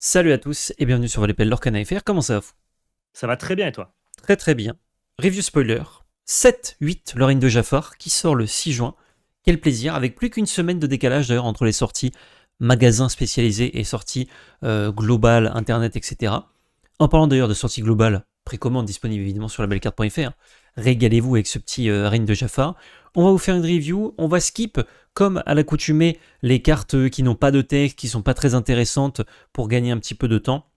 Salut à tous et bienvenue sur votre Lorcan FR, comment ça va vous? Ça va très bien et toi? Très très bien. Review spoiler, 7-8 Lorraine de Jafar qui sort le 6 juin. Quel plaisir, avec plus qu'une semaine de décalage d'ailleurs entre les sorties magasins spécialisés et sorties globales, internet, etc. En parlant d'ailleurs de sorties globales, précommande disponible évidemment sur labelcarte.fr, régalez-vous avec ce petit Reine de Jafar. On va vous faire une review, on va skip comme à l'accoutumée les cartes qui n'ont pas de texte, qui sont pas très intéressantes pour gagner un petit peu de temps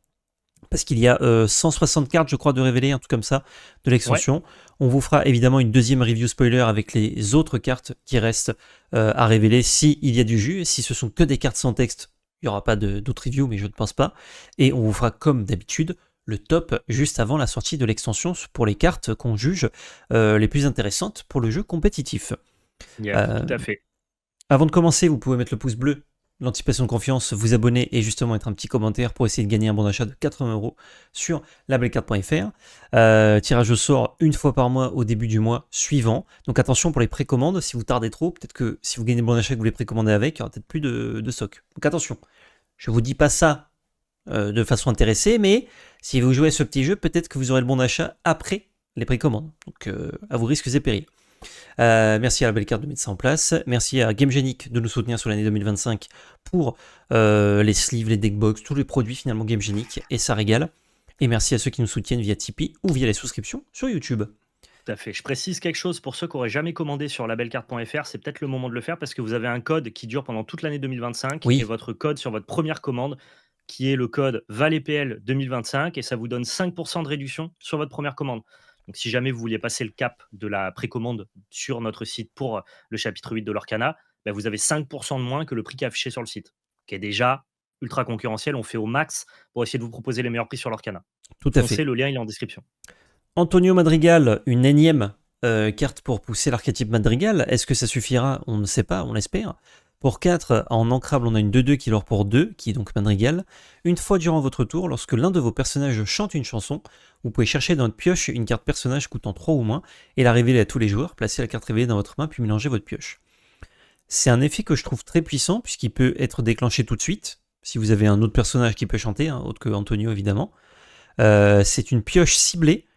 parce qu'il y a 160 cartes, je crois, de révéler, un truc comme ça, de Ouais, l'extension. On vous fera évidemment une deuxième review spoiler avec les autres cartes qui restent à révéler s'il y a du jus. Si ce sont que des cartes sans texte, il n'y aura pas d'autres reviews, mais je ne pense pas. Et on vous fera, comme d'habitude, le top juste avant la sortie de l'extension pour les cartes qu'on juge les plus intéressantes pour le jeu compétitif. yes, Euh, tout à fait. Avant de commencer, vous pouvez mettre le pouce bleu, l'anticipation de confiance, vous abonner et justement mettre un petit commentaire pour essayer de gagner un bon d'achat de 80 € sur labelcard.fr. Tirage au sort une fois par mois au début du mois suivant. Donc attention pour les précommandes, si vous tardez trop, peut-être que si vous gagnez le bon d'achat et que vous les précommandez avec, il y aura peut-être plus de stock. Donc attention, je vous dis pas ça de façon intéressée, mais si vous jouez à ce petit jeu, peut-être que vous aurez le bon d'achat après les précommandes. Donc à vos risques et périls. Merci à la belle carte de mettre ça en place. Merci à GameGenic de nous soutenir sur l'année 2025 pour les sleeves, les deckbox, tous les produits finalement GameGenic, et ça régale. Et merci à ceux qui nous soutiennent via Tipeee ou via les souscriptions sur YouTube. Tout à fait. Je précise quelque chose pour ceux qui auraient jamais commandé sur labelcarte.fr, c'est peut-être le moment de le faire parce que vous avez un code qui dure pendant toute l'année 2025 et Oui, votre code sur votre première commande qui est le code VALEPL 2025 et ça vous donne 5% de réduction sur votre première commande. Donc si jamais vous vouliez passer le cap de la précommande sur notre site pour le chapitre 8 de l'Orcana, ben vous avez 5% de moins que le prix qui est affiché sur le site, qui est déjà ultra concurrentiel. On fait au max pour essayer de vous proposer les meilleurs prix sur l'Orcana. tout à Foncez, fait. le lien il est en description. Antonio Madrigal, une énième carte pour pousser l'archétype Madrigal. Est-ce que ça suffira? On ne sait pas, on l'espère. Pour 4, en ancrable, on a une 2-2 qui leur pour 2, qui est donc Madrigal. Une fois durant votre tour, lorsque l'un de vos personnages chante une chanson, vous pouvez chercher dans votre pioche une carte personnage coûtant 3 ou moins et la révéler à tous les joueurs. Placez la carte révélée dans votre main, puis mélangez votre pioche. C'est un effet que je trouve très puissant, puisqu'il peut être déclenché tout de suite, si vous avez un autre personnage qui peut chanter, hein, autre que Antonio évidemment. C'est une pioche ciblée,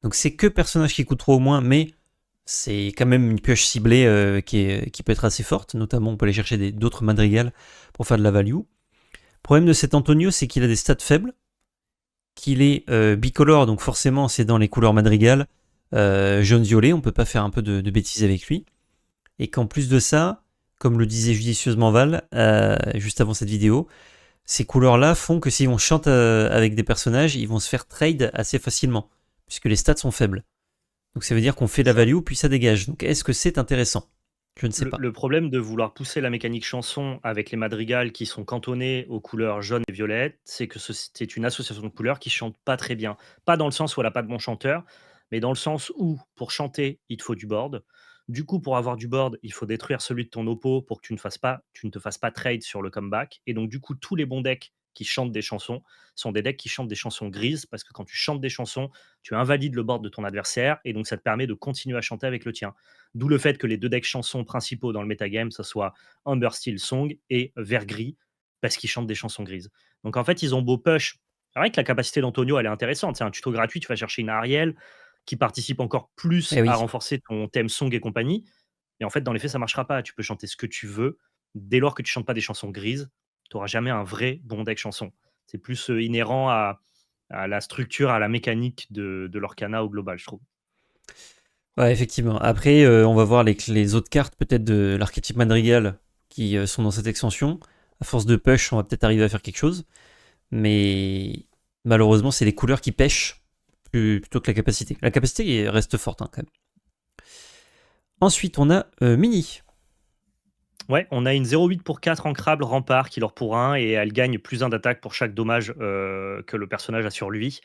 donc c'est que personnage qui coûte 3 au moins, mais c'est quand même une pioche ciblée qui peut être assez forte. Notamment, on peut aller chercher d'autres madrigals pour faire de la value. Le problème de cet Antonio, c'est qu'il a des stats faibles, qu'il est bicolore, donc forcément c'est dans les couleurs madrigal, jaune-violet, on peut pas faire un peu de bêtises avec lui. Et qu'en plus de ça, comme le disait judicieusement Val, juste avant cette vidéo, ces couleurs-là font que si on chante avec des personnages, ils vont se faire trade assez facilement, puisque les stats sont faibles. Donc ça veut dire qu'on fait C'est de la ça. value, puis ça dégage. Donc est-ce que c'est intéressant? Je ne sais Le, pas. le problème de vouloir pousser la mécanique chanson avec les madrigals qui sont cantonnés aux couleurs jaune et violette, c'est que c'est une association de couleurs qui chante pas très bien. Pas dans le sens où elle a pas de bon chanteur, mais dans le sens où pour chanter, il te faut du board. Du coup, pour avoir du board, il faut détruire celui de ton oppo pour que tu ne te fasses pas trade sur le comeback. Et donc, du coup, tous les bons decks qui chantent des chansons sont des decks qui chantent des chansons grises parce que quand tu chantes des chansons, tu invalides le board de ton adversaire et donc ça te permet de continuer à chanter avec le tien. D'où le fait que les deux decks chansons principaux dans le metagame, ce soit Amber Steel Song et Vert Gris, parce qu'ils chantent des chansons grises. Donc en fait, ils ont beau push. C'est vrai que la capacité d'Antonio, elle est intéressante. C'est un tuto gratuit, tu vas chercher une Ariel qui participe encore plus Eh à oui. renforcer ton thème Song et compagnie. Et en fait, dans les faits, ça marchera pas. Tu peux chanter ce que tu veux. Dès lors que tu chantes pas des chansons grises, tu n'auras jamais un vrai bon deck chanson. C'est plus inhérent à la structure, à la mécanique de l'Orcana au global, je trouve. Ouais, effectivement. Après, on va voir les autres cartes, peut-être de l'archétype Madrigal, qui sont dans cette extension. À force de push, on va peut-être arriver à faire quelque chose. Mais malheureusement, c'est les couleurs qui pêchent plutôt que la capacité. La capacité reste forte, hein, quand même. Ensuite, on a Mini. Ouais, on a une 0,8 pour 4 ancrable rempart qui leur pour 1 et elle gagne plus 1 d'attaque pour chaque dommage que le personnage a sur lui.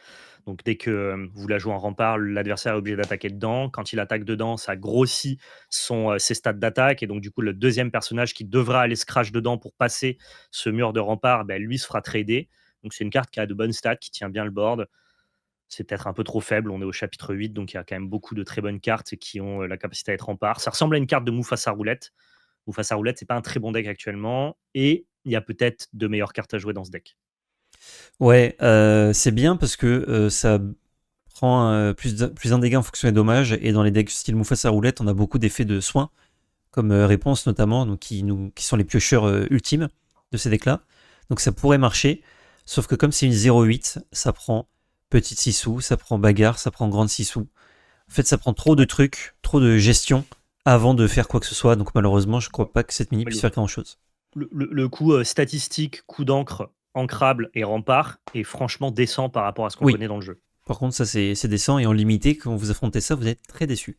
Donc dès que vous la jouez en rempart, l'adversaire est obligé d'attaquer dedans. Quand il attaque dedans, ça grossit ses stats d'attaque. Et donc du coup, le deuxième personnage qui devra aller scratch dedans pour passer ce mur de rempart, ben, lui se fera trader. Donc c'est une carte qui a de bonnes stats, qui tient bien le board. C'est peut-être un peu trop faible, on est au chapitre 8, donc il y a quand même beaucoup de très bonnes cartes qui ont la capacité à être rempart. Ça ressemble à une carte de Mufasa Roulette ou face à roulette, c'est pas un très bon deck actuellement. Et il y a peut-être de meilleures cartes à jouer dans ce deck. Ouais, c'est bien parce que ça prend plus un dégât en fonction des dommages. Et dans les decks style Mufasa Roulette, on a beaucoup d'effets de soins, comme réponse notamment, donc qui sont les piocheurs ultimes de ces decks-là. Donc ça pourrait marcher. Sauf que comme c'est une 0,8, ça prend petite Sissou, ça prend bagarre, ça prend grande Sissou. En fait, ça prend trop de trucs, trop de gestion avant de faire quoi que ce soit. Donc malheureusement, je crois pas que cette mini Ouais, puisse faire grand-chose. le coût statistique, coût d'encre, ancrable et rempart est franchement décent par rapport à ce qu'on Oui, connaît dans le jeu. par contre, ça c'est décent. Et en limité, quand vous affrontez ça, vous êtes très déçu.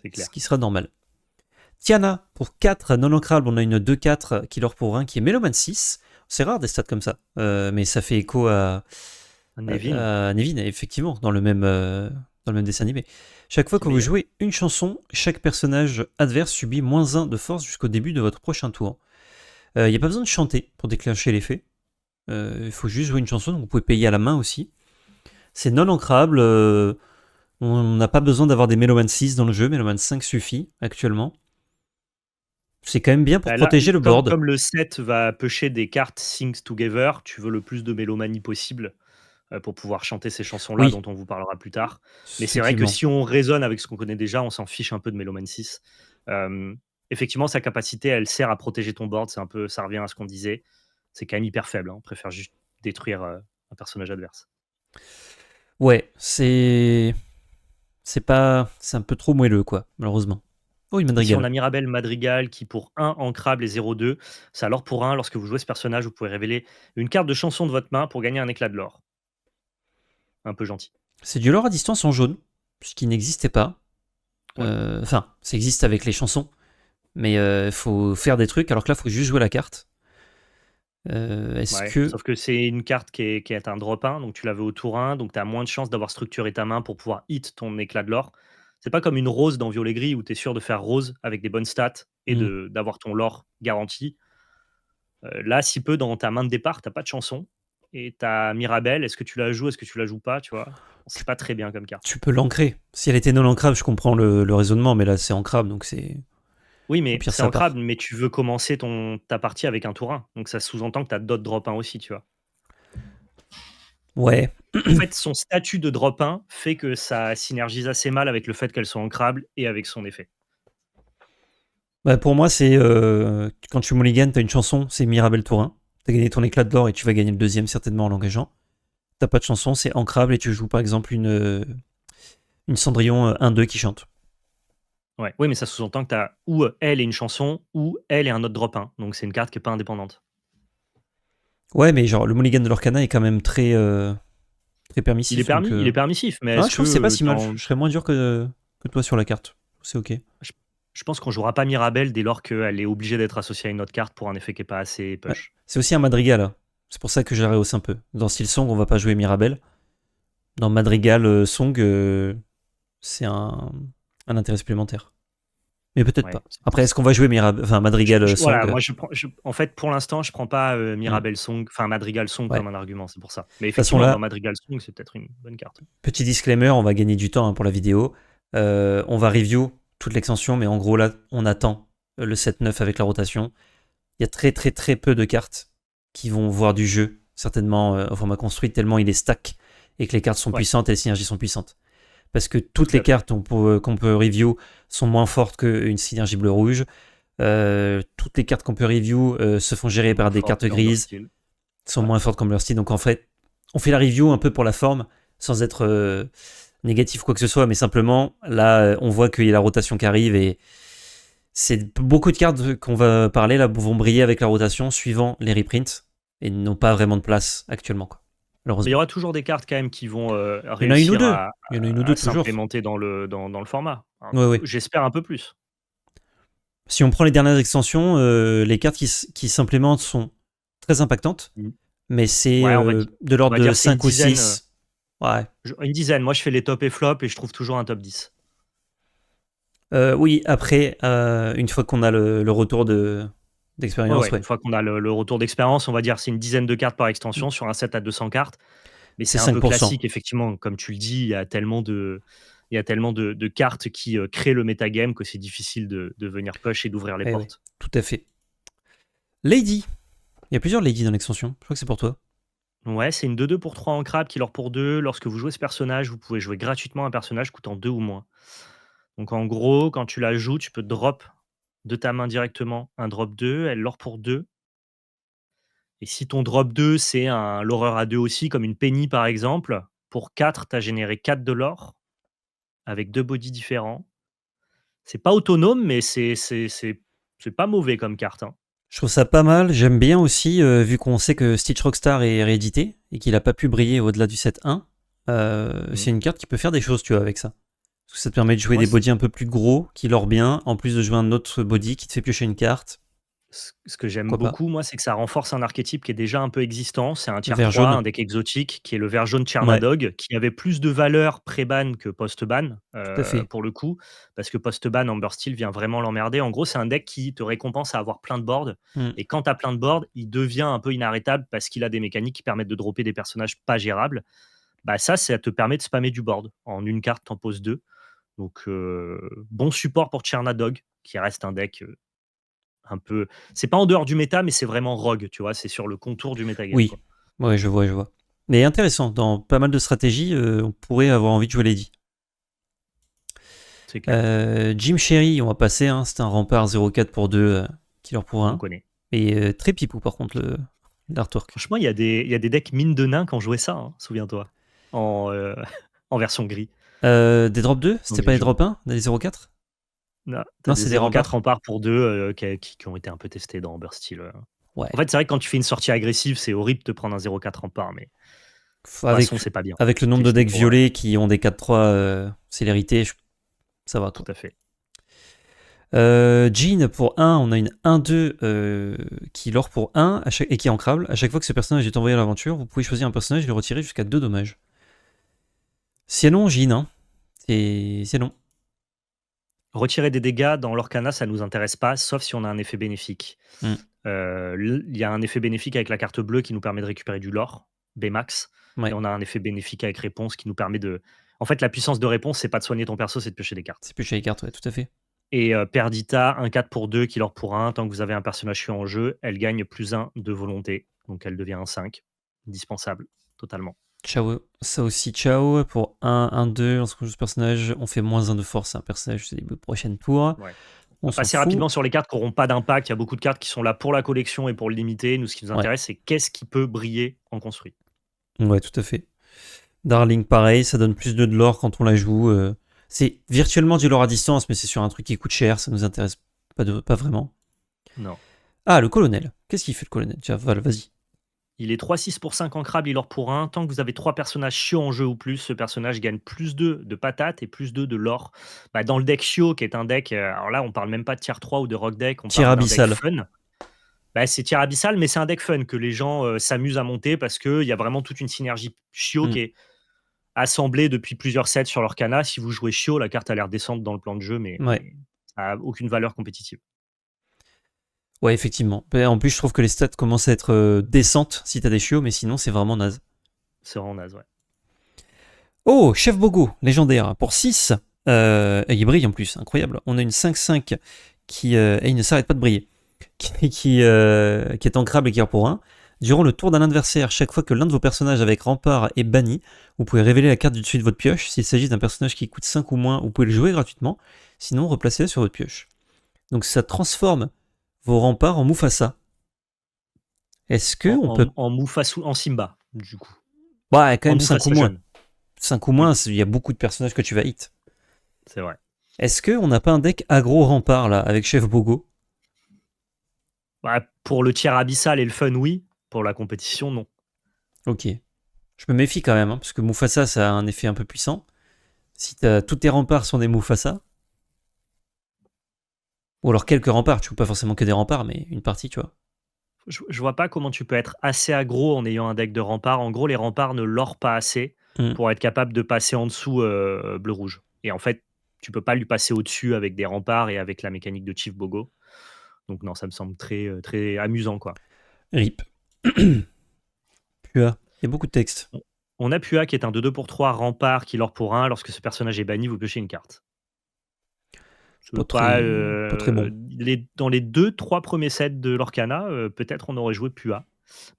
C'est Ce clair. qui sera normal. Tiana, pour 4 non ancrables, on a une 2-4 qui leur pour 1 qui est Meloman 6. C'est rare des stats comme ça, mais ça fait écho Nevin, à Nevin, effectivement, dans le même dessin animé. Chaque fois c'est que vous meilleur. jouez une chanson, chaque personnage adverse subit -1 de force jusqu'au début de votre prochain tour. Il n'y a pas besoin de chanter pour déclencher l'effet. Il faut juste jouer une chanson, donc vous pouvez payer à la main aussi. C'est non ancrable. On n'a pas besoin d'avoir des Meloman 6 dans le jeu. Meloman 5 suffit actuellement. C'est quand même bien pour Bah là, protéger le board. comme le set va pêcher des cartes Things Together, tu veux le plus de mélomanie possible pour pouvoir chanter ces chansons-là Oui, dont on vous parlera plus tard. Mais c'est vrai que effectivement. si on raisonne avec ce qu'on connaît déjà, on s'en fiche un peu de Meloman 6. Euh, Effectivement, sa capacité, elle sert à protéger ton board. C'est un peu, ça revient à ce qu'on disait. C'est quand même hyper faible. On préfère juste détruire un personnage adverse. Ouais, c'est pas, c'est un peu trop moelleux quoi, malheureusement. Oh, une Ici, on Madrigal. a Mirabelle Madrigal qui, pour 1, ancrable et 0,2. C'est alors pour 1, lorsque vous jouez ce personnage, vous pouvez révéler une carte de chanson de votre main pour gagner un éclat de l'or. Un peu gentil. C'est du lore à distance en jaune, ce qui n'existait pas. Ouais. Enfin, ça existe avec les chansons, mais il faut faire des trucs. Alors que là, il faut juste jouer la carte. Est-ce Ouais, que sauf que c'est une carte qui est un drop 1, donc tu la veux au tour 1, donc tu as moins de chances d'avoir structuré ta main pour pouvoir hit ton éclat de l'or. C'est pas comme une rose dans Violet Gris où tu es sûr de faire rose avec des bonnes stats et Hmm. d'avoir ton lore garanti. Là, si peu dans ta main de départ, t'as pas de chanson. Et ta Mirabelle, est-ce que tu la joues, est-ce que tu la joues pas, tu vois? tu, C'est pas très bien comme carte. tu peux l'ancrer. Si elle était non ancrable, je comprends le raisonnement, mais là, c'est ancrable, donc c'est Oui, au mais pire c'est ça part. ancrable, mais tu veux commencer ta partie avec un tour 1. Donc ça sous-entend que tu as d'autres drop 1 aussi, tu vois? Ouais. En fait, son statut de drop 1 fait que ça synergise assez mal avec le fait qu'elle soit ancrable et avec son effet. Bah, pour moi, c'est quand tu mulligan, t'as une chanson, c'est Mirabelle tour 1. T'as gagné ton éclat de l'or et tu vas gagner le deuxième certainement en l'engageant. T'as pas de chanson, c'est ancrable et tu joues par exemple une Cendrillon 1-2 qui chante. Ouais. Oui, mais ça sous-entend que tu as ou elle et une chanson ou elle et un autre drop 1. Donc c'est une carte qui est pas indépendante. Ouais, mais genre le mulligan de l'Orcana est quand même très permissif. Donc, Il est permissif, mais ah, est-ce je trouve que c'est pas que si mal. Je serais moins dur que toi sur la carte. C'est ok. je je pense qu'on jouera pas Mirabelle dès lors qu'elle est obligée d'être associée à une autre carte pour un effet qui est pas assez Ouais. push. C'est aussi un Madrigal, hein. C'est pour ça que je la rehausse un peu. Dans Steel Song, on va pas jouer Mirabelle. Dans Madrigal Song, c'est un intérêt supplémentaire. Mais peut-être Ouais. pas. Après, est-ce qu'on va jouer Madrigal Voilà, Song? moi en fait, pour l'instant, je prends pas Hmm. Mirabelle Song, enfin Madrigal Song Ouais. comme De un argument, c'est pour ça. Mais toute façon, effectivement, dans là, Madrigal Song, c'est peut-être une bonne carte. petit disclaimer, on va gagner du temps hein, pour la vidéo. On va review toute l'extension, mais en gros, là, on attend le 7-9 avec la rotation. Il y a très très très peu de cartes qui vont voir du jeu, certainement au format construit, tellement il est stack et que les cartes sont Ouais, puissantes et les synergies sont puissantes. Parce que tout toutes les à fait. cartes qu'on peut review sont moins fortes qu'une synergie bleu-rouge. Toutes les cartes qu'on peut review se font gérer par Moins des fort cartes dans leur grises, style. sont Ouais. moins fortes comme leur style. Donc en fait, on fait la review un peu pour la forme, sans être négatif ou quoi que ce soit, mais simplement, là, on voit qu'il y a la rotation qui arrive et c'est beaucoup de cartes qu'on va parler là vont briller avec la rotation suivant les reprints et n'ont pas vraiment de place actuellement, quoi, Mais il y malheureusement. aura toujours des cartes quand même qui vont Il y en a une ou réussir deux. Il y en a une ou deux à toujours. s'implémenter dans le format. Ouais, ouais. J'espère un peu plus. Si on prend les dernières extensions, les cartes qui s'implémentent sont très impactantes, Mm. mais c'est Ouais, de on l'ordre va de dire c'est une 5 ou dizaine. 6. Ouais. Une dizaine. Moi, je fais les top et flop et je trouve toujours un top 10. Oui, après, une fois qu'on a le retour Ouais, d'expérience, ouais. Une ouais. fois qu'on a le retour d'expérience, on va dire c'est une dizaine de cartes par extension sur un set à 200 cartes. Mais C'est c'est un peu 5%. classique, effectivement. Comme tu le dis, il y a tellement de cartes qui créent le metagame que c'est difficile de venir push et d'ouvrir les Eh ouais, portes. tout à fait. Lady. Il y a plusieurs Lady dans l'extension. Je crois que c'est pour toi. Ouais, c'est une 2-2 pour 3 en crabe, killer pour 2. Lorsque vous jouez ce personnage, vous pouvez jouer gratuitement un personnage coûtant 2 ou moins. Donc en gros, quand tu la joues, tu peux drop de ta main directement un drop 2, elle lore pour 2. Et si ton drop 2, c'est un loreur à 2 aussi, comme une penny par exemple, pour 4, tu as généré 4 de lore avec 2 bodies différents. C'est pas autonome, mais c'est pas mauvais comme carte, hein. Je trouve ça pas mal. J'aime bien aussi, vu qu'on sait que Stitch Rockstar est réédité et qu'il a pas pu briller au-delà du set 1. Mmh. C'est une carte qui peut faire des choses, tu vois, avec ça. Parce que ça te permet de jouer Moi, des bodies un peu plus gros, qui lore bien, en plus de jouer un autre body qui te fait piocher une carte. ce que j'aime Pourquoi pas? beaucoup, moi, c'est que ça renforce un archétype qui est déjà un peu existant. C'est un Le tier vert 3, jaune. un deck exotique, qui est le vert jaune Ouais, Chernadog, qui avait plus de valeur pré-ban que post-ban, tout à fait. pour le coup, parce que post-ban, Amber Steel vient vraiment l'emmerder. En gros, c'est un deck qui te récompense à avoir plein de boards, Hmm. et quand tu as plein de boards, il devient un peu inarrêtable parce qu'il a des mécaniques qui permettent de dropper des personnages pas gérables. Bah ça te permet de spammer du board. En une carte, t'en poses 2. Donc bon support pour Chernadog, qui reste un deck, un peu, c'est pas en dehors du méta, mais c'est vraiment rogue, tu vois? C'est sur le contour du métagame, Oui, quoi. ouais, je vois, je vois. Mais intéressant, dans pas mal de stratégies, on pourrait avoir envie de jouer Lady. C'est clair, Jim Sherry, on va passer, hein, c'est un rempart 0,4 pour 2, killer pour on 1. connaît. Et très pipou par contre, l'artwork. Franchement, il y a des decks mine de nains qui ont joué ça, hein, souviens-toi, en, en version gris, Des drop 2, dans c'était les pas les jeux. drop 1, des 0,4? Non, tu Non, des c'est des 0,4 remparts. remparts pour 2, qui ont été un peu testés dans Amber Steel. En Ouais. fait, c'est vrai que quand tu fais une sortie agressive, c'est horrible de te prendre un 0,4 rempart, mais de toute Avec, façon, c'est pas bien. avec le C'est nombre de fait decks pour, violets qui ont des 4-3 célérité, ça va tout quoi. à fait. Jean pour 1, on a une 1-2 qui lore pour 1 et qui est ancrable. À chaque fois que ce personnage est envoyé à l'aventure, vous pouvez choisir un personnage et le retirer jusqu'à 2 dommages. C'est long, Jean, hein. C'est long. Retirer des dégâts dans l'Orcana, ça nous intéresse pas, sauf si on a un effet bénéfique. Hmm. Il y a un effet bénéfique avec la carte bleue qui nous permet de récupérer du lore, Baymax, et Ouais, on a un effet bénéfique avec réponse qui nous permet de. En fait, la puissance de réponse, c'est pas de soigner ton perso, c'est de piocher des cartes. c'est plus chez les cartes, ouais, tout à fait. Et Perdita, un 4 pour 2, Killer pour 1, tant que vous avez un personnage chiant en jeu, elle gagne plus 1 de volonté, donc elle devient un 5. Indispensable, totalement. Ciao, ça aussi, ciao. Pour 1-2, lorsqu'on joue ce personnage, on fait moins 1 de force à un personnage jusqu'au début de prochaine tour. Ouais. On On va s'en passer fout. rapidement sur les cartes qui n'auront pas d'impact. Il y a beaucoup de cartes qui sont là pour la collection et pour le limiter. Nous, ce qui nous Ouais, intéresse, c'est qu'est-ce qui peut briller en construit. ouais, tout à fait. Darling, pareil, ça donne plus de lore quand on la joue. C'est virtuellement du lore à distance, mais c'est sur un truc qui coûte cher, ça nous intéresse pas vraiment. Non. Ah, le colonel. Qu'est-ce qu'il fait le colonel? Tiens, voilà, vas-y. Il est 3-6 pour 5 ancrables, il or pour 1. Tant que vous avez 3 personnages chiots en jeu ou plus, ce personnage gagne plus 2 de patates et plus 2 de lore. Bah, dans le deck chiot, qui est un deck, alors là, on parle même pas de tier 3 ou de rock deck, on Tir parle d'un deck abyssal. fun. Bah, c'est tier abyssal, mais c'est un deck fun que les gens s'amusent à monter parce qu'il y a vraiment toute une synergie chiot Hmm. qui est assemblée depuis plusieurs sets sur l'Orcana. Si vous jouez chiot, la carte a l'air descendre dans le plan de jeu, mais, Ouais. mais ça n'a aucune valeur compétitive. Ouais, effectivement. Mais en plus, je trouve que les stats commencent à être décentes si t'as des chiots, mais sinon, c'est vraiment naze. C'est vraiment naze, ouais. Oh, Chef Bogo, légendaire. Pour 6, et il brille en plus, incroyable. On a une 5-5 qui. Et il ne s'arrête pas de briller. Qui est ancrable et qui est pour 1. Durant le tour d'un adversaire, chaque fois que l'un de vos personnages avec rempart est banni, vous pouvez révéler la carte du dessus de votre pioche. S'il s'agit d'un personnage qui coûte 5 ou moins, vous pouvez le jouer gratuitement. Sinon, replacez-le sur votre pioche. Donc ça transforme vos remparts en Mufasa. Est-ce que En, on peut. en, en Mufasu, en Simba, du coup. Ouais, quand En même 5 ou Mufasa moins. jeune. 5 ou Oui, moins, il y a beaucoup de personnages que tu vas hit. c'est vrai. Est-ce qu'on n'a pas un deck aggro rempart là, avec Chef Bogo? Bah, pour le tiers abyssal et le fun, oui. Pour la compétition, non. Ok. Je me méfie quand même, hein, parce que Mufasa, ça a un effet un peu puissant. Si tous tes remparts sont des Mufasa, ou alors quelques remparts, tu joues pas forcément que des remparts, mais une partie, tu vois. Je vois pas comment tu peux être assez aggro en ayant un deck de remparts. En gros, les remparts ne lorent pas assez Hmm. pour être capable de passer en dessous bleu-rouge. Et en fait, tu peux pas lui passer au-dessus avec des remparts et avec la mécanique de Chief Bogo. Donc non, ça me semble très, très amusant, quoi. RIP. Pua. Il y a beaucoup de texte. On a Pua qui est un 2-2 pour 3 rempart qui lore pour 1. Lorsque ce personnage est banni, vous piochez une carte. Pas C'est pas, très, pas très bon. dans les 2-3 premiers sets de l'Orcana, peut-être on aurait joué Pua.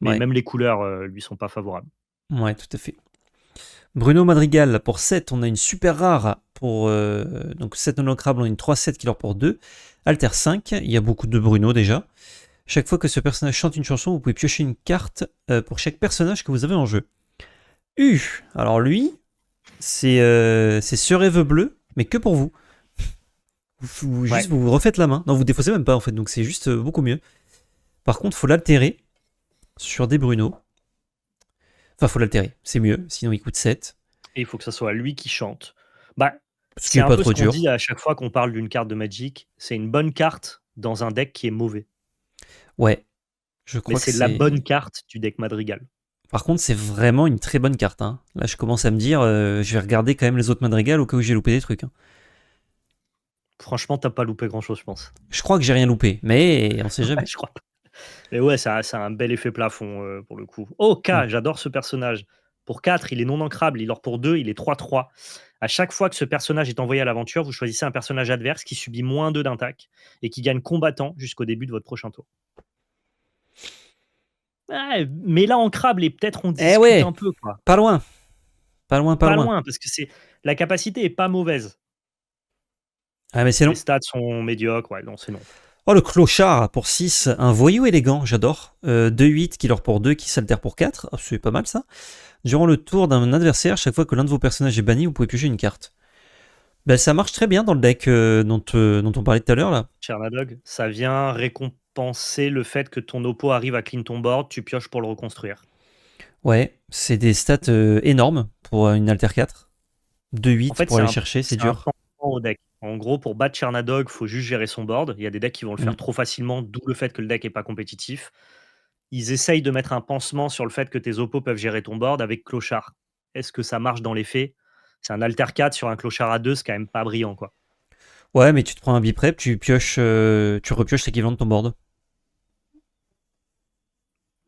Mais Ouais, même les couleurs lui sont pas favorables. ouais, tout à fait. Bruno Madrigal, pour 7, on a une super rare. Pour donc 7 non ancrables, on a une 3-7 qui leur pour 2. Alter 5, il y a beaucoup de Bruno déjà. Chaque fois que ce personnage chante une chanson, vous pouvez piocher une carte pour chaque personnage que vous avez en jeu. Alors lui, c'est ce rêve bleu, mais que pour vous. Juste Ouais. vous refaites la main. Non, vous défaussez même pas en fait, donc c'est juste beaucoup mieux. Par contre, faut l'altérer sur des Bruno. Enfin, faut l'altérer, c'est mieux, sinon il coûte 7. Et il faut que ça soit lui qui chante. Bah, Ce qui c'est est un pas peu ce trop qu'on dur. dit à chaque fois qu'on parle d'une carte de Magic. C'est une bonne carte dans un deck qui est mauvais. Ouais, je Mais crois que c'est la c'est. bonne carte du deck Madrigal. Par contre, c'est vraiment une très bonne carte, hein. Là, je commence à me dire, je vais regarder quand même les autres Madrigal au cas où j'ai loupé des trucs, hein. Franchement, t'as pas loupé grand-chose, je pense. Je crois que j'ai rien loupé, mais on sait Ouais, jamais. je crois pas. Mais ouais, ça a un bel effet plafond pour le coup. Oh, K, Hmm. j'adore ce personnage. Pour 4, il est non ancrable. Il or pour 2, il est 3-3. À chaque fois que ce personnage est envoyé à l'aventure, vous choisissez un personnage adverse qui subit -2 d'attaque et qui gagne combattant jusqu'au début de votre prochain tour. Ouais, mais là, ancrable et peut-être on Eh discute ouais, un peu, quoi. pas loin, pas loin, pas Pas loin. loin, parce que la capacité est pas mauvaise. Ah, mais c'est Les long. stats sont médiocres, ouais, non, c'est non. Oh, le clochard pour 6, un voyou élégant, j'adore. 2-8 qui leur pour 2, qui s'altère pour 4. Oh, c'est pas mal ça. Durant le tour d'un adversaire, chaque fois que l'un de vos personnages est banni, vous pouvez piocher une carte. Ben, ça marche très bien dans le deck dont on parlait tout à l'heure là. Chernadog, ça vient récompenser le fait que ton oppo arrive à clean ton board, tu pioches pour le reconstruire. Ouais, c'est des stats énormes pour une Alter 4. En 2-8 fait, pour aller chercher, c'est c'est un dur. pansement au deck. En gros, pour battre Chernadog, faut juste gérer son board. Il y a des decks qui vont le Mm. faire trop facilement, d'où le fait que le deck est pas compétitif. Ils essayent de mettre un pansement sur le fait que tes oppos peuvent gérer ton board avec Clochard. Est-ce que ça marche dans les faits? C'est un alter 4 sur un Clochard à 2, c'est quand même pas brillant, quoi. Ouais, mais tu te prends un biprep, tu pioches, tu repioches l'équivalent de ton board.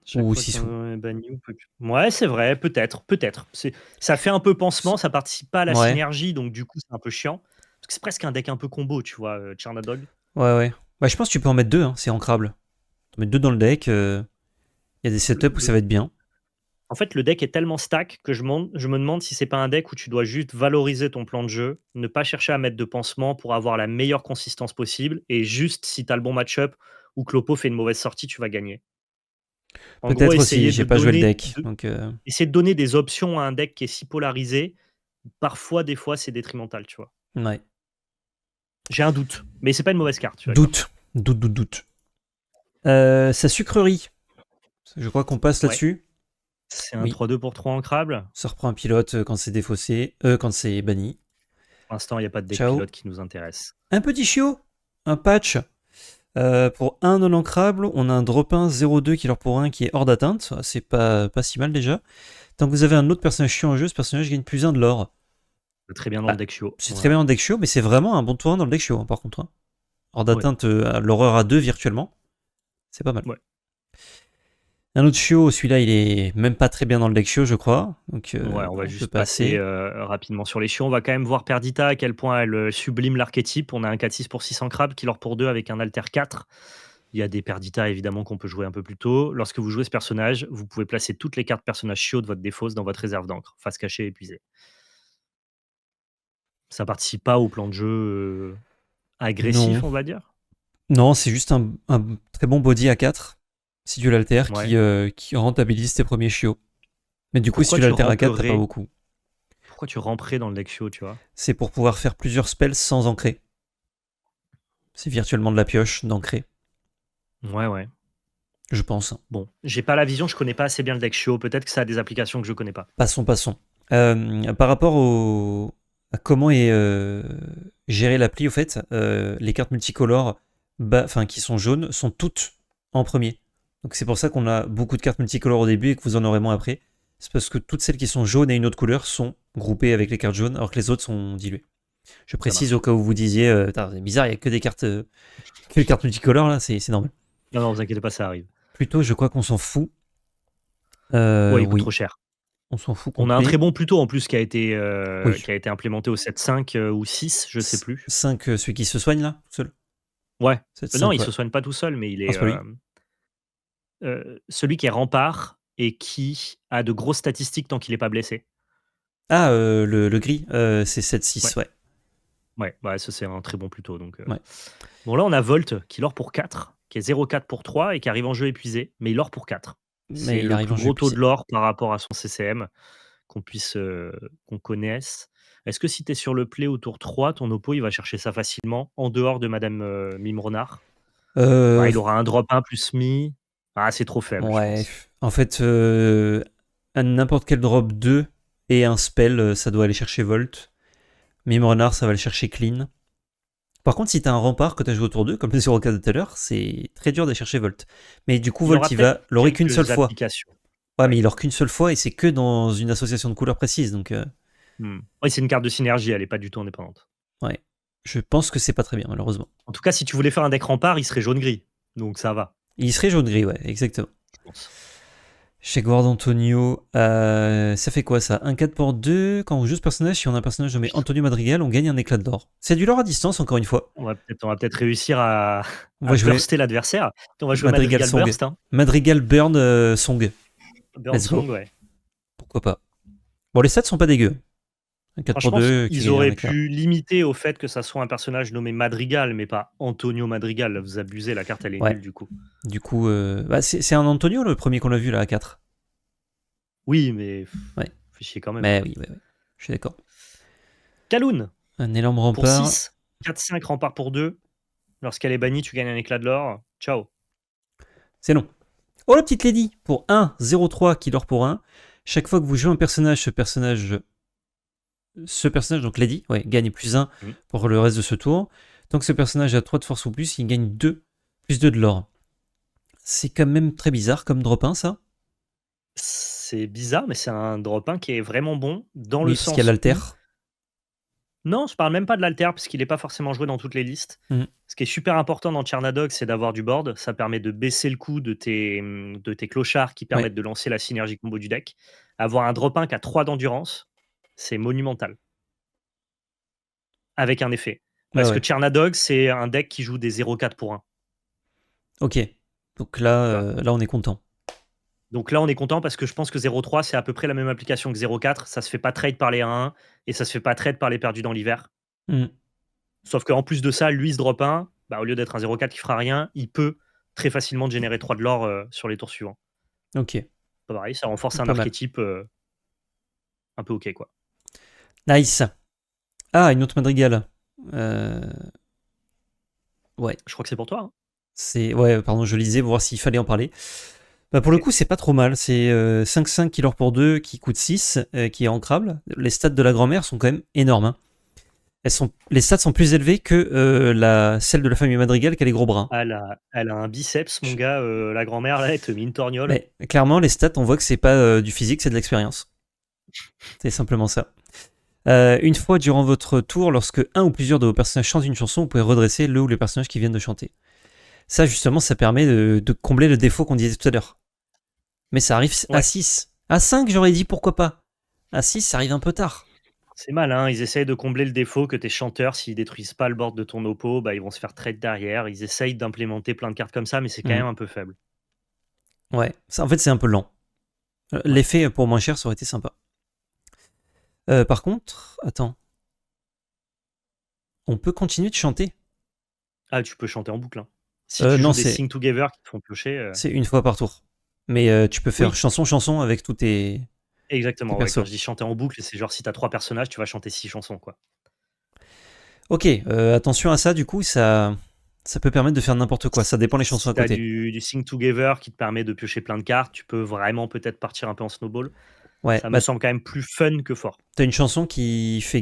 Chaque Ou fois 6 sous. qu'un est banni, on peut. Ouais, c'est vrai, peut-être, peut-être. Ça fait un peu pansement, ça participe pas à la Ouais, synergie, donc du coup, c'est un peu chiant. Parce que c'est presque un deck un peu combo, tu vois, Chernadog. ouais. Bah, je pense que tu peux en mettre 2, hein, c'est ancrable. Tu mets 2 dans le deck, il y a des setups où ça va Le- être bien. En fait, le deck est tellement stack que je me demande si c'est pas un deck où tu dois juste valoriser ton plan de jeu, ne pas chercher à mettre de pansement pour avoir la meilleure consistance possible, et juste si tu as le bon match-up ou que l'oppo fait une mauvaise sortie, tu vas gagner. En gros, Peut-être aussi, j'ai pas joué le deck. Donc, essayer de donner des options à un deck qui est si polarisé, parfois, des fois, c'est détrimental, tu vois. ouais. J'ai un doute, mais c'est pas une mauvaise carte, tu vas dire. Doute. Sa sucrerie. Je crois qu'on passe Ouais, là-dessus. c'est un Oui. 3-2 pour 3 ancrable. Ça reprend un pilote quand c'est défaussé, quand c'est banni. Pour l'instant, il n'y a pas de deck Ciao. pilote qui nous intéresse. Un petit chiot, un patch. Pour un non ancrable, on a un drop 1 0-2 qui leur pour 1 qui est hors d'atteinte. C'est pas si mal déjà. Tant que vous avez un autre personnage chiot en jeu, ce personnage gagne plus 1 de l'or. Très bien dans le Bah, deck Shuo. c'est très Ouais. bien en deck chiot, mais c'est vraiment un bon tour 1 dans le deck chiot, hein, par contre, hein. Hors Ouais. d'atteinte, l'horreur à 2 virtuellement. C'est pas mal. Ouais. Un autre chiot, celui-là, il est même pas très bien dans le deck chiot, je crois. Donc, Ouais, on va on peut juste passer passer. rapidement sur les chiots. On va quand même voir Perdita à quel point elle sublime l'archétype. On a un 4-6 pour 600 crabes, Killer pour 2 avec un alter 4. Il y a des Perdita évidemment qu'on peut jouer un peu plus tôt. Lorsque vous jouez ce personnage, vous pouvez placer toutes les cartes personnages chiots de votre défausse dans votre réserve d'encre, face cachée épuisée. Ça participe pas au plan de jeu agressif, Non. on va dire. Non, c'est juste un très bon body à 4. Si tu l'altères, Ouais. qui rentabilise tes premiers chiots. Mais du coup, si tu Pourquoi tu l'altères à 4, t'as pas ramperais beaucoup. Pourquoi tu ramperais dans le deck chiot, tu vois? C'est pour pouvoir faire plusieurs spells sans ancrer. C'est virtuellement de la pioche d'ancrer, Ouais, ouais. je pense. Bon, j'ai pas la vision, je connais pas assez bien le deck chiot. Peut-être que ça a des applications que je connais pas. Passons. Par rapport à comment est gérée l'appli, au fait, les cartes multicolores qui sont jaunes sont toutes en premier. Donc c'est pour ça qu'on a beaucoup de cartes multicolores au début et que vous en aurez moins après. C'est parce que toutes celles qui sont jaunes et une autre couleur sont groupées avec les cartes jaunes, alors que les autres sont diluées. Je Ça précise au marche. cas où vous disiez, c'est bizarre, il n'y a que des cartes, multicolores là, c'est normal. Non, non, vous inquiétez pas, ça arrive. Plutôt, je crois qu'on s'en fout. Ouais, il coûte trop Oui, cher. on s'en fout On a un très complet. bon Pluto en plus Oui. qui a été implémenté au 7.5 ou 6, je sais plus. 5, celui qui se soigne là, tout seul. Ouais. Non, 7-5, il ouais. se soigne pas tout seul, mais il Ah, est. c'est pas lui. celui qui est rempart et qui a de grosses statistiques tant qu'il est pas blessé. Ah, le gris, c'est 7-6, Ouais. ouais. Ouais, bah, ça c'est un très bon plutôt donc Ouais. Bon là on a Volt qui lore pour 4, qui est 0,4 pour 3 et qui arrive en jeu épuisé, mais il lore pour 4. C'est Mais il le arrive plus en jeu gros taux de épuisé. lore par rapport à son CCM qu'on connaisse. Est-ce que si tu es sur le play au tour 3, ton oppo il va chercher ça facilement en dehors de madame, Mime Renard? Ouais, il aura un drop 1 plus mi. Ah, c'est trop faible, je Ouais, pense. en fait, n'importe quel drop 2 et un spell, ça doit aller chercher Volt. Mime Renard, ça va le chercher clean. Par contre, si t'as un rempart que t'as joué autour d'eux, comme c'est sur le cas de tout à l'heure, c'est très dur d'aller chercher Volt. Mais du coup, Il Volt, aura il peut-être va l'aurait qu'une seule quelques fois. applications. Ouais, mais Ouais. il l'aura qu'une seule fois et c'est que dans une association de couleurs précise. Donc, Oui, c'est une carte de synergie, elle est pas du tout indépendante. ouais. Je pense que c'est pas très bien, malheureusement. En tout cas, si tu voulais faire un deck rempart, il serait jaune-gris. Donc ça va, Il serait jaune-gris, ouais, exactement. je pense. Chez Guard Antonio, ça fait quoi ça? Un 4 pour 2. Quand on joue ce personnage, si on a un personnage nommé Putain, Antonio Madrigal, on gagne un éclat d'or. C'est du lore à distance, encore une fois. on va peut-être réussir à On à va jouer burster l'adversaire. On va jouer Madrigal Madrigal Song. Burst, hein. Madrigal Burn Song. Burn Let's Song, go. ouais. Pourquoi pas. Bon, les stats sont pas dégueux. Un 4 pour Franchement, 2 qui ils gagne un auraient éclat. pu limiter au fait que ça soit un personnage nommé Madrigal, mais pas Antonio Madrigal. Là, vous abusez, la carte, elle est Ouais. nulle du coup. Du coup, bah, c'est un Antonio le premier qu'on a vu là à 4. Oui, mais Ouais. fait chier quand même, Mais quoi. oui, je suis d'accord. Kaloun, Un énorme pour rempart. 6, 4-5 rempart pour 2. Lorsqu'elle est bannie, tu gagnes un éclat de l'or. Ciao. C'est long. Oh la petite lady. Pour 1, 0,3 qui dort pour 1. Chaque fois que vous jouez un personnage, ce personnage, donc Lady, ouais, gagne plus 1 Mm. pour le reste de ce tour. Tant que ce personnage a 3 de force ou plus, il gagne 2, plus 2 de l'or. C'est quand même très bizarre comme drop 1, ça. C'est bizarre, mais c'est un drop 1 qui est vraiment bon dans le Oui, parce qu'il y a sens l'alter. où non, je parle même pas de l'alter parce qu'il est pas forcément joué dans toutes les listes. Mhm. Ce qui est super important dans Chernadog, c'est d'avoir du board. Ça permet de baisser le coût de tes clochards qui Ouais, permettent de lancer la synergie combo du deck. Avoir un drop 1 qui a 3 d'endurance, c'est monumental. Avec un effet. ouais, Parce que ouais. Chernadog, c'est un deck qui joue des 0,4 pour 1. Ok. Donc là, Tu vois. là, on est content. Donc là, on est content parce que je pense que 0,3, c'est à peu près la même application que 0,4. Ça se fait pas trade par les 1-1 et ça se fait pas trade par les perdus dans l'hiver. Mhm. Sauf qu'en plus de ça, lui, ce drop 1, bah, au lieu d'être un 0,4 qui fera rien, il peut très facilement générer 3 de l'or sur les tours suivants. Ok. Pas pareil, ça renforce un Pas mal. archétype un peu ok, quoi. Nice. Ah, une autre madrigale. Euh, Ouais. Je crois que c'est pour toi, hein. Ouais, pardon, je lisais pour voir s'il fallait en parler. Bah pour le Ok. coup, c'est pas trop mal. C'est 5-5 qui leur pour 2, qui coûte 6, qui est ancrable. Les stats de la grand-mère sont quand même énormes, hein. Les stats sont plus élevées que celle de la famille Madrigal qui a les gros bras. Elle a un biceps, mon Je- gars. La grand-mère, là, elle te met une torgnole. Mais clairement, les stats, on voit que c'est pas du physique, c'est de l'expérience. C'est simplement ça. Une fois durant votre tour, lorsque un ou plusieurs de vos personnages chantent une chanson, vous pouvez redresser le ou les personnages qui viennent de chanter. Ça, justement, ça permet de combler le défaut qu'on disait tout à l'heure. Mais ça arrive à Ouais, 6. À 5, j'aurais dit pourquoi pas. À 6, ça arrive un peu tard. c'est malin. Ils essayent de combler le défaut que tes chanteurs, s'ils détruisent pas le board de ton oppo, bah, ils vont se faire trade derrière. Ils essayent d'implémenter plein de cartes comme ça, mais c'est quand Hmm. même un peu faible. Ouais, en fait, c'est un peu lent. Ouais. L'effet pour moins cher, ça aurait été sympa. Par contre, attends. On peut continuer de chanter. Ah, tu peux chanter en boucle, hein. Si tu Non, joues des Sing Together qui te font piocher. c'est une fois par tour. Mais tu peux faire Oui, chanson avec tous tes exactement. Ouais, quand persos. je dis chanter en boucle, c'est genre si t'as 3 personnages, tu vas chanter 6 chansons, quoi. Ok, attention à ça, du coup, ça peut permettre de faire n'importe quoi. Ça dépend les chansons Si à tu as côté. du Sing Together qui te permet de piocher plein de cartes, tu peux vraiment peut-être partir un peu en snowball. Ouais, Ça me bah semble quand même plus fun que fort. t'as une chanson qui fait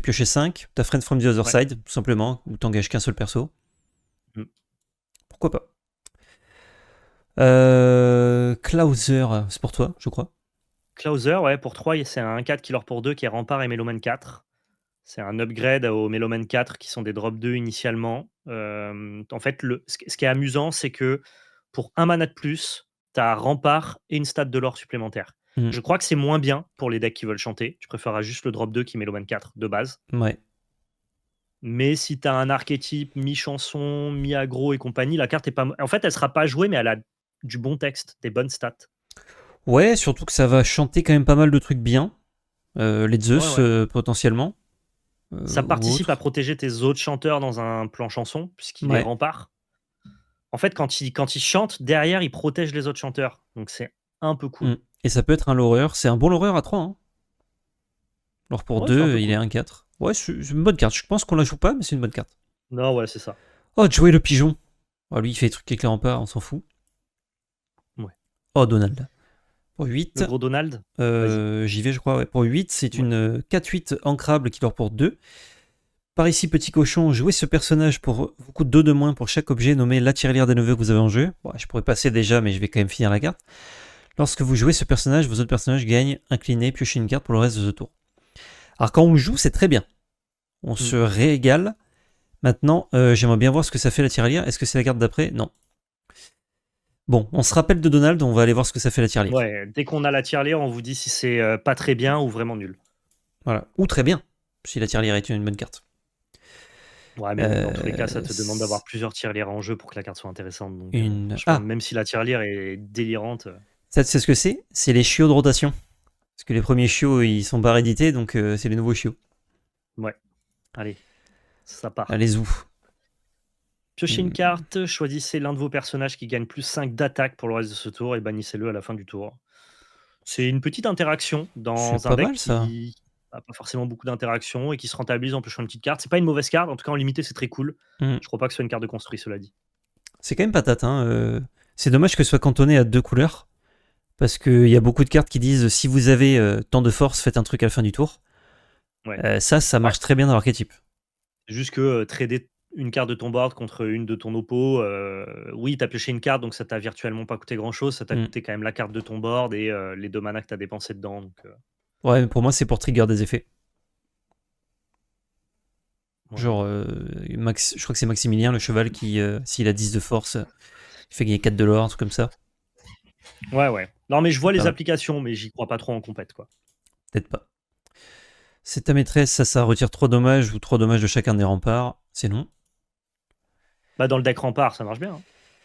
piocher 5. T'as Friend from the Other Ouais. Side, tout simplement, où t'engages qu'un seul perso. Mm. Pourquoi pas. Klauser, c'est pour toi, je crois. Closer, ouais, pour 3, c'est un 1-4 qui leur pour 2 qui est Rempart et Meloman 4. C'est un upgrade aux Meloman 4 qui sont des drop 2 initialement. En fait, ce qui est amusant, c'est que pour un mana de plus, tu as Rempart et une stat de l'or supplémentaire. Hmm, Je crois que c'est moins bien pour les decks qui veulent chanter. Tu préféreras juste le drop 2 qui met Meloman 4 de base. ouais. Mais si tu as un archétype mi-chanson, mi-aggro et compagnie, la carte est pas. En fait, elle sera pas jouée, mais elle a du bon texte, des bonnes stats. Ouais, surtout que ça va chanter quand même pas mal de trucs bien. Les Ouais, Zeus, ouais. potentiellement. Ça Ou participe à autre. protéger tes autres chanteurs dans un plan chanson, puisqu'il les Ouais. rempart. En fait, quand il chante, derrière, il protège les autres chanteurs. Donc c'est un peu Mm. cool. Et ça peut être un loreur. C'est un bon loreur à 3. Hein. Alors pour Ouais, c'est un 2, peu il est cool. 1-4. Ouais, c'est une bonne carte. Je pense qu'on la joue pas, mais c'est une bonne carte. Non, ouais, c'est ça. Oh, Joey le pigeon. Oh, lui, il fait des trucs éclairants pas, on s'en fout. Ouais. Oh, Donald. Pour 8, Le gros Donald, vas-y. j'y vais, je crois. Ouais. Pour 8, c'est Ouais. une 4-8 ancrable qui dort pour 2. Par ici, petit cochon, jouez ce personnage pour vous coûte 2 de moins pour chaque objet nommé la tirelire des neveux que vous avez en jeu. Bon, je pourrais passer déjà, mais je vais quand même finir la carte. Lorsque vous jouez ce personnage, vos autres personnages gagnent, inclinez, piochez une carte pour le reste de ce tour. Alors quand on joue, c'est très bien. On se régale. Maintenant, j'aimerais bien voir ce que ça fait la tirelire. Est-ce que c'est la carte d'après? Non. Bon, on se rappelle de Donald, on va aller voir ce que ça fait la tirelire. Ouais, dès qu'on a la tirelire, on vous dit si c'est pas très bien ou vraiment nul. Voilà. Ou très bien, si la tirelire est une bonne carte. Ouais, mais bon, dans tous les cas, ça te demande d'avoir plusieurs tirelires en jeu pour que la carte soit intéressante. Donc, franchement, Ah, même si la tirelire est délirante. ça, c'est ce que c'est? C'est les chiots de rotation. Parce que les premiers chiots, ils sont pas réédités, donc c'est les nouveaux chiots. Ouais, allez, ça part. Allez, où? Piochez une carte, choisissez l'un de vos personnages qui gagne plus 5 d'attaque pour le reste de ce tour et bannissez-le à la fin du tour. C'est une petite interaction C'est dans un pas deck mal, ça. qui a pas forcément beaucoup d'interactions et qui se rentabilise en piochant une petite carte. C'est pas une mauvaise carte, en tout cas en limité, c'est très cool. Mm. Je crois pas que ce soit une carte de construit, cela dit. C'est quand même patate. Hein. C'est dommage que ce soit cantonné à 2 couleurs. Parce qu'il y a beaucoup de cartes qui disent si vous avez tant de force, faites un truc à la fin du tour. Ouais. Ça Ouais. marche très bien dans l'archétype. C'est juste que trader une carte de ton board contre une de ton oppo, oui, t'as pioché une carte, donc ça t'a virtuellement pas coûté grand chose. Ça t'a Mm. coûté quand même la carte de ton board et les 2 manas que t'as dépensé dedans. Donc, Ouais, mais pour moi, c'est pour trigger des effets. ouais. Genre, je crois que c'est Maximilien, le cheval, qui, s'il a 10 de force, il fait gagner 4 de l'or, un truc comme ça. Ouais, ouais. Non, mais je vois Pas les mal. applications, mais j'y crois pas trop en compète, quoi. Peut-être pas. C'est ta maîtresse, ça retire 3 dommages ou 3 dommages de chacun des remparts. C'est non. Bah, dans le deck rempart, ça marche bien, hein.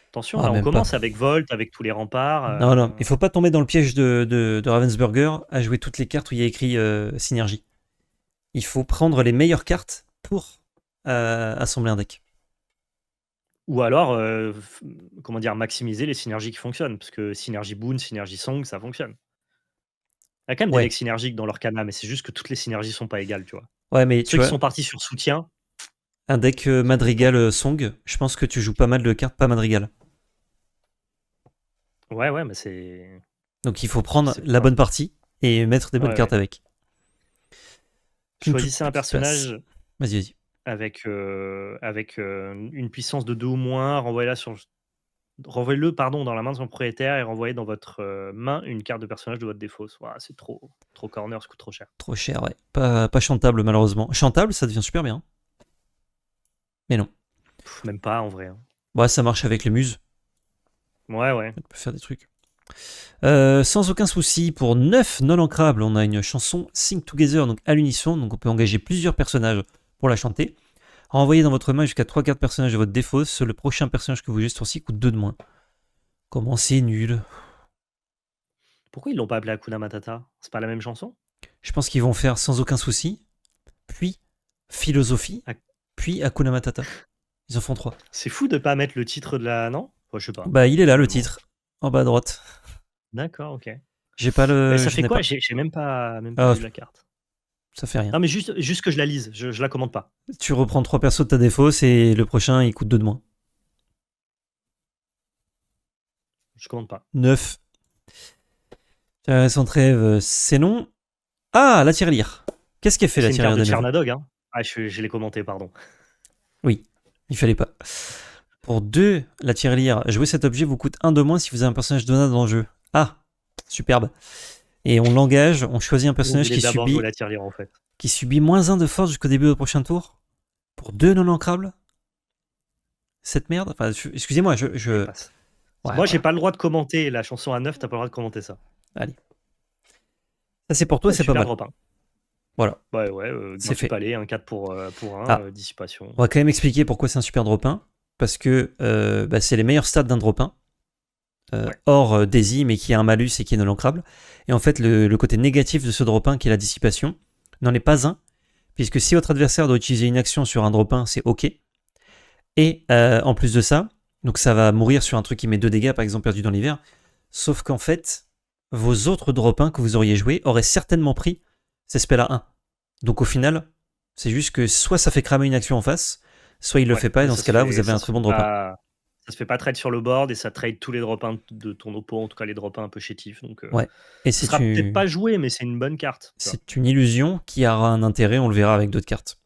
Attention, Ah, là, on même pas. commence avec Volt, avec tous les remparts. Non, non, il faut pas tomber dans le piège de Ravensburger à jouer toutes les cartes où il y a écrit synergie. Il faut prendre les meilleures cartes pour assembler un deck. Ou alors, comment dire, maximiser les synergies qui fonctionnent. Parce que synergie Boon, synergie Song, ça fonctionne. Il y a quand même des Ouais. decks synergiques dans leur Kana, mais c'est juste que toutes les synergies sont pas égales, tu vois. Ouais, mais tu Ceux qui vois, sont partis sur soutien, un deck c'est plus fort. Madrigal Song, je pense que tu joues pas mal de cartes pas Madrigal. Ouais, ouais, mais c'est. Donc il faut prendre C'est la pas. bonne partie et mettre des bonnes Ouais, cartes ouais. avec. Une toute Choisissez un petite passe. personnage Vas-y, vas-y. avec une puissance de 2 ou moins, renvoyez-le pardon, dans la main de son propriétaire et renvoyez dans votre main une carte de personnage de votre défausse. Ouah, c'est trop corner, ça coûte trop cher. Trop cher, ouais. Pas chantable, malheureusement. Chantable, ça devient super bien. Mais non. Même pas en vrai, hein. Ouais, ça marche avec les muses. Ouais, ouais. On peut faire des trucs. Sans aucun souci, pour 9 non ancrables, on a une chanson Sing Together, donc à l'unisson, donc on peut engager plusieurs personnages pour la chanter. Renvoyez dans votre main jusqu'à 3 cartes personnages de votre défausse. Le prochain personnage que vous jouez ce tour-ci coûte 2 de moins. Comment c'est nul. Pourquoi ils l'ont pas appelé Hakuna Matata? C'est pas la même chanson? Je pense qu'ils vont faire sans aucun souci, puis philosophie, Hak- puis Hakuna Matata. Ils en font 3. C'est fou de pas mettre le titre de la. Non? Ouais, je sais pas. Bah, il est là le Finalement. titre, en bas à droite. D'accord, ok. J'ai pas Mais le. ça Je fait n'ai quoi? pas. J'ai même pas Ah, lu la carte. ça fait rien. Non, mais juste que je la lise, je la commande pas. Tu reprends 3 persos de ta défausse et le prochain il coûte 2 de moins. Je commande pas. 9. Son trêve, c'est non. Ah, la tirelire. Qu'est-ce qu'elle fait la C'est une carte tirelire de de nouveau? Chernadog, hein. Ah, je l'ai commenté, pardon. Oui, il fallait pas. Pour 2, la tirelire, jouer cet objet vous coûte 1 de moins si vous avez un personnage Donald dans le jeu. Ah, superbe. Et on l'engage, on choisit un On personnage voulait qui d'abord jouer subit, la tirelire, en fait. qui subit moins 1 de force jusqu'au début du prochain tour. Pour 2 non ancrables. Cette merde. Enfin, excusez-moi, Je passe. Ouais, Moi, j'ai voilà. pas le droit de commenter la chanson à 9, t'as pas le droit de commenter ça. Allez. Ça c'est pour toi, Ouais, c'est pas super mal. drop 1. Voilà, Ouais, ouais, c'est gratuit fait. palais, un 4 pour 1, Ah, dissipation. on va quand même expliquer pourquoi c'est un super drop 1. Parce que c'est les meilleurs stats d'un drop 1. Ouais. hors Daisy, mais qui a un malus et qui est non ancrable. Et en fait, le côté négatif de ce drop 1, qui est la dissipation, n'en est pas un, puisque si votre adversaire doit utiliser une action sur un drop 1, c'est OK. Et en plus de ça, donc ça va mourir sur un truc qui met 2 dégâts, par exemple perdu dans l'hiver, sauf qu'en fait, vos autres drop 1 que vous auriez joué auraient certainement pris ces spells à 1. Donc au final, c'est juste que soit ça fait cramer une action en face, soit il le Ouais, fait pas, et mais dans ce cas-là, vous avez un très bon drop 1. ça se fait pas trade sur le board et ça trade tous les drop 1 de ton oppo, en tout cas les drop 1 un peu chétifs. Donc, Ouais. Et ça sera peut-être pas joué, mais c'est une bonne carte. Tu vois. c'est une illusion qui aura un intérêt, on le verra avec d'autres cartes.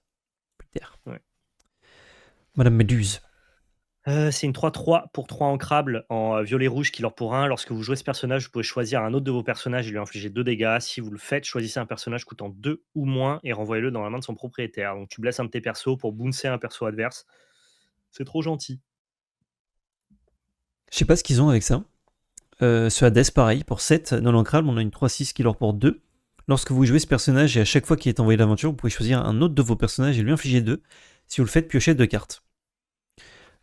Plus tard. Ouais. Madame Méduse. C'est une 3-3 pour 3 ancrables en violet-rouge qui leur pour 1. Lorsque vous jouez ce personnage, vous pouvez choisir un autre de vos personnages et lui infliger 2 dégâts. Si vous le faites, choisissez un personnage coûtant 2 ou moins et renvoyez-le dans la main de son propriétaire. Donc tu blesses un de tes persos pour bouncer un perso adverse. C'est trop gentil. Je sais pas ce qu'ils ont avec ça. Sur Hades, pareil, pour 7 non ancrables, on a une 3-6 qui leur porte 2. Lorsque vous jouez ce personnage et à chaque fois qu'il est envoyé l'aventure, vous pouvez choisir un autre de vos personnages et lui infliger 2. Si vous le faites, piochez 2 cartes.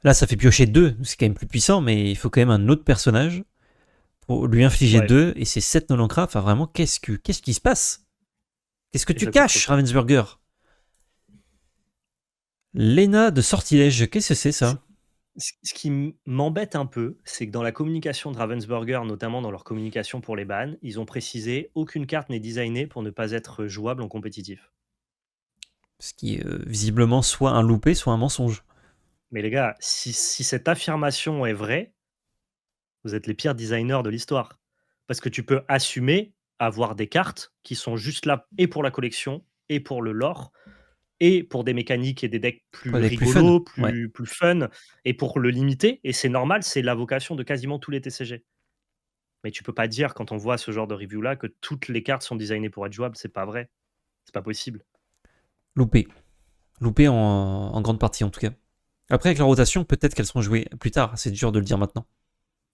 Là, ça fait piocher 2, c'est quand même plus puissant, mais il faut quand même un autre personnage pour lui infliger 2, et c'est 7 non ancrables. Enfin, vraiment, qu'est-ce qui se passe? Qu'est-ce que tu caches, Ravensburger? Lena de Sortilège, qu'est-ce que c'est ça? Ce qui m'embête un peu, c'est que dans la communication de Ravensburger, notamment dans leur communication pour les bans, ils ont précisé aucune carte n'est designée pour ne pas être jouable en compétitif. Ce qui est visiblement soit un loupé, soit un mensonge. Mais les gars, si cette affirmation est vraie, vous êtes les pires designers de l'histoire. Parce que tu peux assumer avoir des cartes qui sont juste là et pour la collection, et pour le lore, et pour des mécaniques et des decks plus Des plus fun. rigolos, Ouais. plus fun, et pour le limiter. Et c'est normal, c'est la vocation de quasiment tous les TCG. Mais tu peux pas dire, quand on voit ce genre de review-là, que toutes les cartes sont designées pour être jouables. C'est pas vrai. C'est pas possible. Loupé. Loupé en grande partie, en tout cas. Après, avec la rotation, peut-être qu'elles seront jouées plus tard. C'est dur de le dire maintenant.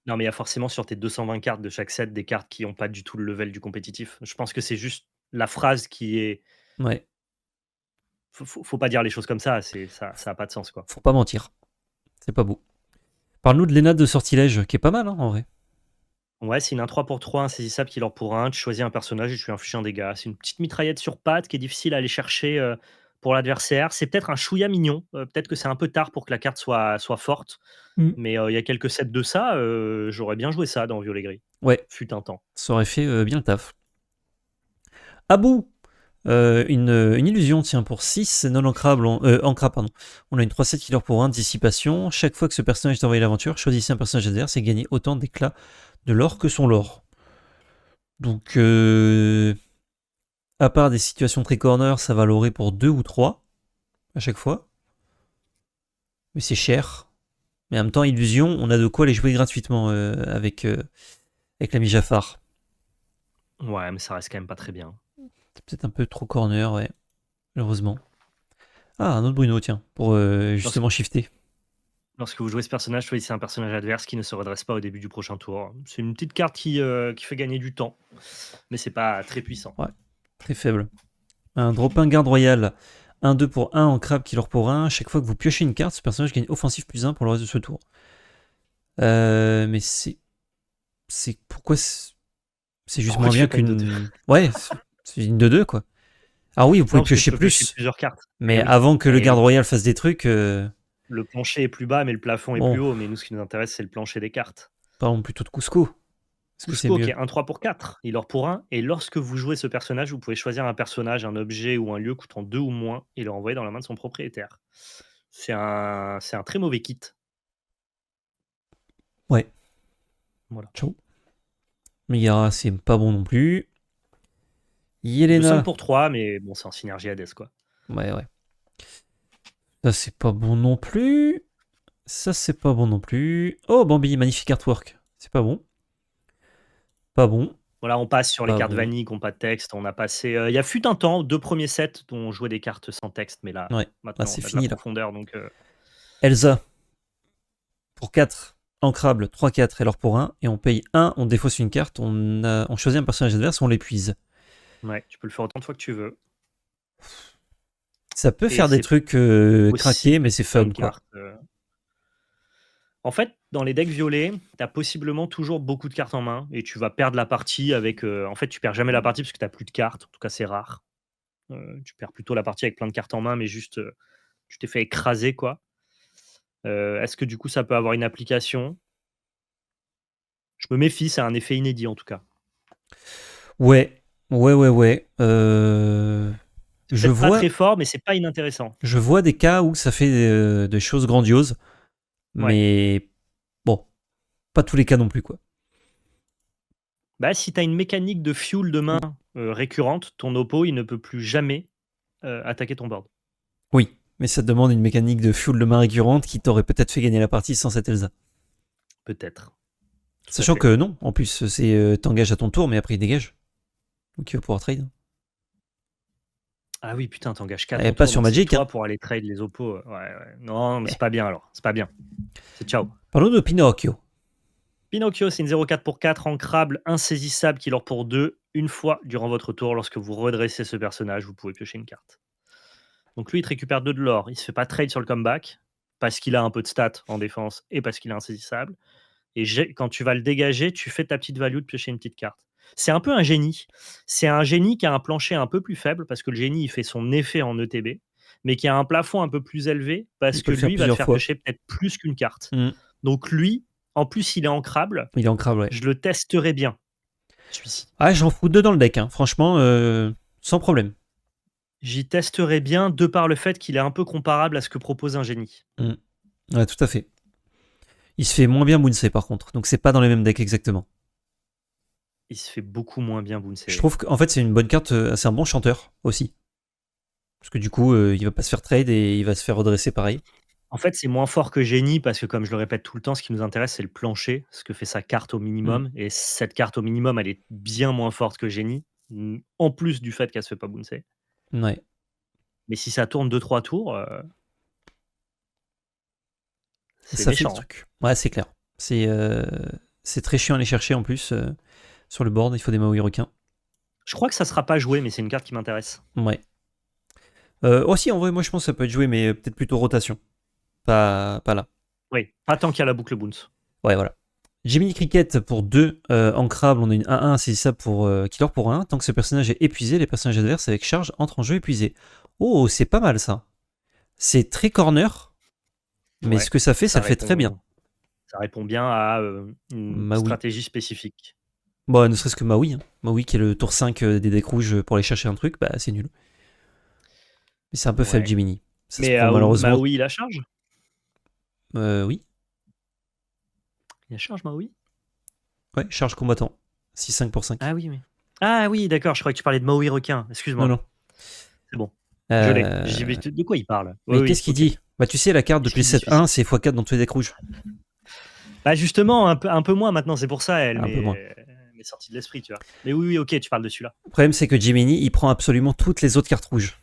Non, mais il y a forcément sur tes 220 cartes de chaque set des cartes qui n'ont pas du tout le level du compétitif. Je pense que c'est juste la phrase qui est. Ouais. Faut pas dire les choses comme ça. Ça a pas de sens, quoi. Faut pas mentir. C'est pas beau. Parle-nous de Lena de Sortilège, qui est pas mal, hein, en vrai. Ouais, c'est une 1 3 pour 3 insaisissable qui leur pour 1. Tu choisis un personnage et tu lui infliges un dégât. C'est une petite mitraillette sur patte qui est difficile à aller chercher pour l'adversaire. C'est peut-être un chouïa mignon. Peut-être que c'est un peu tard pour que la carte soit forte. Mais il y a quelques sets de ça. J'aurais bien joué ça dans Violet Gris. Ouais. Fut un temps. Ça aurait fait bien le taf. Abou, une illusion, tiens, pour 6 non ancrables, ancra, pardon. On a une 3-7 qui leur pour 1, dissipation. Chaque fois que ce personnage est envoyé l'aventure, choisissez un personnage adverse et gagnez autant d'éclats de l'or que son lore. Donc, à part des situations très corner, ça va lorer pour 2 ou 3 à chaque fois. Mais c'est cher. Mais en même temps, illusion, on a de quoi les jouer gratuitement avec l'ami Jafar. Ouais, mais ça reste quand même pas très bien. C'est peut-être un peu trop corner, ouais. Malheureusement. Ah, un autre Bruno, tiens, pour justement shifter. Lorsque vous jouez ce personnage, choisissez un personnage adverse qui ne se redresse pas au début du prochain tour. C'est une petite carte qui fait gagner du temps, mais c'est pas très puissant. Ouais, très faible. Un drop 1 garde royal. 1-2 pour 1 en crabe qui leur pour 1. Chaque fois que vous piochez une carte, ce personnage gagne offensif plus 1 pour le reste de ce tour. Mais c'est. Pourquoi c'est juste moins bien qu'une. Ouais, c'est une 2-2 quoi. Ah oui, vous pouvez piocher plus. Plusieurs cartes. Mais avant que le garde royal fasse des trucs. Le plancher est plus bas, mais le plafond est plus haut. Mais nous, ce qui nous intéresse, c'est le plancher des cartes. Parlons plutôt de Cusco. Cusco, qui est 1 3 pour 4. Il leur pour 1. Et lorsque vous jouez ce personnage, vous pouvez choisir un personnage, un objet ou un lieu coûtant 2 ou moins et le renvoyer dans la main de son propriétaire. C'est un très mauvais kit. Ouais. Voilà. Ciao. Megara, c'est pas bon non plus. Yelena. 5 pour 3, mais bon, c'est en synergie Hades, quoi. Ouais. Ça, c'est pas bon non plus. Ça, c'est pas bon non plus. Oh, Bambi, magnifique artwork. C'est pas bon. Pas bon. Voilà, on passe sur les cartes vanille qui n'ont pas de texte. On a passé. Il y a fut un temps, 2 premiers sets dont on jouait des cartes sans texte, mais là, maintenant, c'est on a fini de la profondeur. Donc, Elsa. Pour 4. Ancrable, 3-4 et alors pour 1. Et on paye 1, on défausse une carte, on choisit un personnage adverse, on l'épuise. Ouais, tu peux le faire autant de fois que tu veux. Ça peut faire des trucs craqués, mais c'est fun, quoi. En fait, dans les decks violets, tu as possiblement toujours beaucoup de cartes en main et tu vas perdre la partie avec. En fait, tu perds jamais la partie parce que tu plus de cartes. En tout cas, c'est rare. Tu perds plutôt la partie avec plein de cartes en main, mais juste tu t'es fait écraser, quoi. Est-ce que du coup, ça peut avoir une application? Je me méfie, c'est un effet inédit en tout cas. Ouais, ouais. C'est Je peut-être pas vois, très fort, mais c'est pas inintéressant. je vois des cas où ça fait des choses grandioses, Ouais. mais bon, pas tous les cas non plus, quoi. Bah, si tu as une mécanique de fuel de main récurrente, ton oppo, il ne peut plus jamais attaquer ton board. Oui, mais ça demande une mécanique de fuel de main récurrente qui t'aurait peut-être fait gagner la partie sans cette Elsa. Peut-être. Tout à Sachant fait. que non, en plus, c'est t'engages à ton tour, mais après il dégage. Donc il va pouvoir trade. Ah oui, putain, t'engages 4 Et en pas tour, sur donc c'est Magic, hein. toi pour aller trade les oppos. Ouais, ouais. Non, mais c'est Eh. pas bien alors. C'est pas bien. C'est ciao. Parlons de Pinocchio. Pinocchio, c'est une 0,4 pour 4, ancrable, insaisissable, qui leur pour 2. Une fois durant votre tour, lorsque vous redressez ce personnage, vous pouvez piocher une carte. Donc lui, il te récupère 2 de l'or. Il se fait pas trade sur le comeback, parce qu'il a un peu de stats en défense et parce qu'il est insaisissable. Et quand tu vas le dégager, tu fais ta petite value de piocher une petite carte. C'est un peu un génie. C'est un génie qui a un plancher un peu plus faible, parce que le génie, il fait son effet en ETB, mais qui a un plafond un peu plus élevé, Il parce peut que le faire lui va te plusieurs faire fois. piocher peut-être plus qu'une carte. Mm. Donc lui, en plus, il est ancrable. Il est ancrable, ouais. Je le testerai bien, celui-ci. Ah, j'en fous deux dans le deck, hein. Franchement, sans problème. J'y testerai bien de par le fait qu'il est un peu comparable à ce que propose un génie. Mm. Ouais, tout à fait. Il se fait moins bien Moonsei par contre, donc c'est pas dans les mêmes decks exactement. Il se fait beaucoup moins bien Je Boonsei. trouve qu'en fait c'est une bonne carte, c'est un bon chanteur aussi. Parce que du coup, il va pas se faire trade et il va se faire redresser pareil. En fait, c'est moins fort que génie parce que, comme je le répète tout le temps, ce qui nous intéresse, c'est le plancher, ce que fait sa carte au Mm. minimum. Et cette carte au minimum, elle est bien moins forte que génie, en plus du fait qu'elle se fait pas bouncer. Ouais. Mais si ça tourne 2-3 tours, c'est Ça fait le méchant, hein. truc. Ouais, c'est clair. C'est très chiant à aller chercher en plus sur le board. Il faut des Maui requins. Je crois que ça sera pas joué, mais c'est une carte qui m'intéresse. Ouais. Aussi, en vrai, moi je pense que ça peut être joué, mais peut-être plutôt rotation. Pas là. Oui, pas tant qu'il y a la boucle bounce. Ouais, voilà. Jiminy Cricket pour 2 ancrables, on a une 1-1 saisissable pour killer pour 1. Tant que ce personnage est épuisé, les personnages adverses avec charge entrent en jeu épuisés. Oh, c'est pas mal ça. C'est très corner, mais ce Ouais, que ça fait, ça le fait très bien. ça répond bien à une Maui. stratégie spécifique. Bon, ne serait-ce que Maui. Hein. Maui qui est le tour 5 des decks rouges pour aller chercher un truc, bah c'est nul. Mais c'est un peu faible Ouais. Jiminy. Ça se Mais prend malheureusement. Maui, il a charge. Oui. Il a charge, Maui. Ouais, charge combattant. 6-5 pour 5. Ah oui, oui. Ah oui, d'accord, je croyais que tu parlais de Maui requin. Non, Excuse-moi. non. C'est bon. Je l'ai. De quoi il parle? Oui, Mais oui, qu'est-ce qu'il ok. dit? Bah tu sais, la carte de Qu'est-ce plus qu'il dit 7-1, celui-ci? c'est x4 dans tous les decks rouges. Bah justement, un peu moins maintenant, c'est pour ça, Un peu moins. elle m'est sortie de l'esprit, tu vois. Mais oui, oui, ok, tu parles de celui-là. Le problème, c'est que Jiminy, il prend absolument toutes les autres cartes rouges.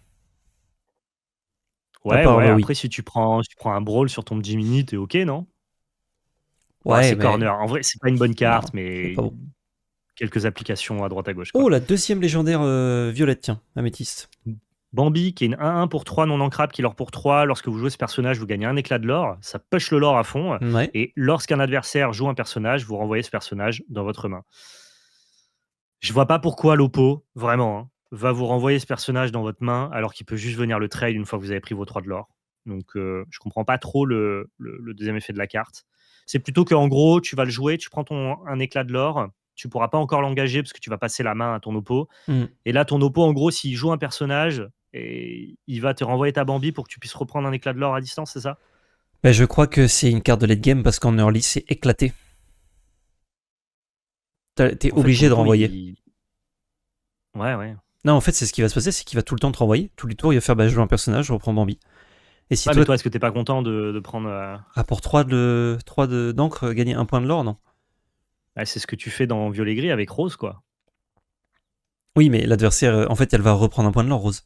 À Ouais, part ouais, Maui. après, si tu prends un brawl sur ton Jiminy, t'es ok, non? Ouais, Ouais, c'est mais. corner. En vrai, c'est pas une bonne Non, carte, c'est mais pas bon. quelques applications à droite à gauche, Oh, quoi. la deuxième légendaire violette, tiens, améthyste. Bambi, qui est une 1-1 pour 3 non ancrable, qui leur pour 3. Lorsque vous jouez ce personnage, vous gagnez un éclat de l'or. Ça push le lore à fond. Ouais. Et lorsqu'un adversaire joue un personnage, vous renvoyez ce personnage dans votre main. Je vois pas pourquoi l'oppo, vraiment, hein, va vous renvoyer ce personnage dans votre main alors qu'il peut juste venir le trade une fois que vous avez pris vos 3 de l'or. Donc je comprends pas trop le deuxième effet de la carte. C'est plutôt qu'en gros, tu vas le jouer, tu prends un éclat de l'or, tu pourras pas encore l'engager parce que tu vas passer la main à ton oppo. Mm. Et là, ton oppo, en gros, s'il joue un personnage, et il va te renvoyer ta Bambi pour que tu puisses reprendre un éclat de l'or à distance, c'est ça? Bah, je crois que c'est une carte de late game parce qu'en early, c'est éclaté. T'es En fait, ton obligé de oppo, renvoyer. Ouais, ouais. Non, en fait, c'est ce qui va se passer, c'est qu'il va tout le temps te renvoyer. Tous les tours, il va faire bah, je joue un personnage, je reprends Bambi. Et si Ouais, toi, mais toi, est-ce que t'es pas content de prendre. pour 3 d'encre, gagner un point de l'or, non? Ouais, c'est ce que tu fais dans Violet Gris avec Rose, quoi. Oui, mais l'adversaire, en fait, elle va reprendre un point de l'or, Rose,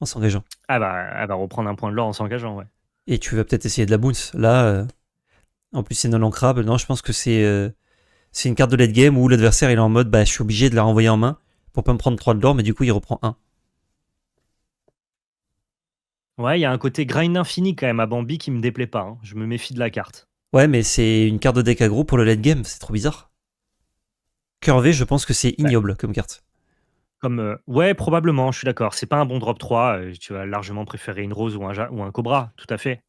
en s'engageant. Ah bah, elle va reprendre un point de l'or en s'engageant, ouais. Et tu vas peut-être essayer de la bounce. Là, en plus, c'est non ancrable. Non, je pense que c'est une carte de late game où l'adversaire il est en mode bah, je suis obligé de la renvoyer en main pour pas me prendre 3 de l'or, mais du coup, il reprend 1. Ouais, il y a un côté grind infini quand même à Bambi qui me déplaît pas, hein. Je me méfie de la carte. Ouais, mais c'est une carte de deck aggro pour le late game, c'est trop bizarre. Curvé, je pense que c'est Ouais, ignoble comme carte. ouais, probablement, je suis d'accord. C'est pas un bon drop 3, tu vas largement préférer une rose ou un cobra, tout à fait.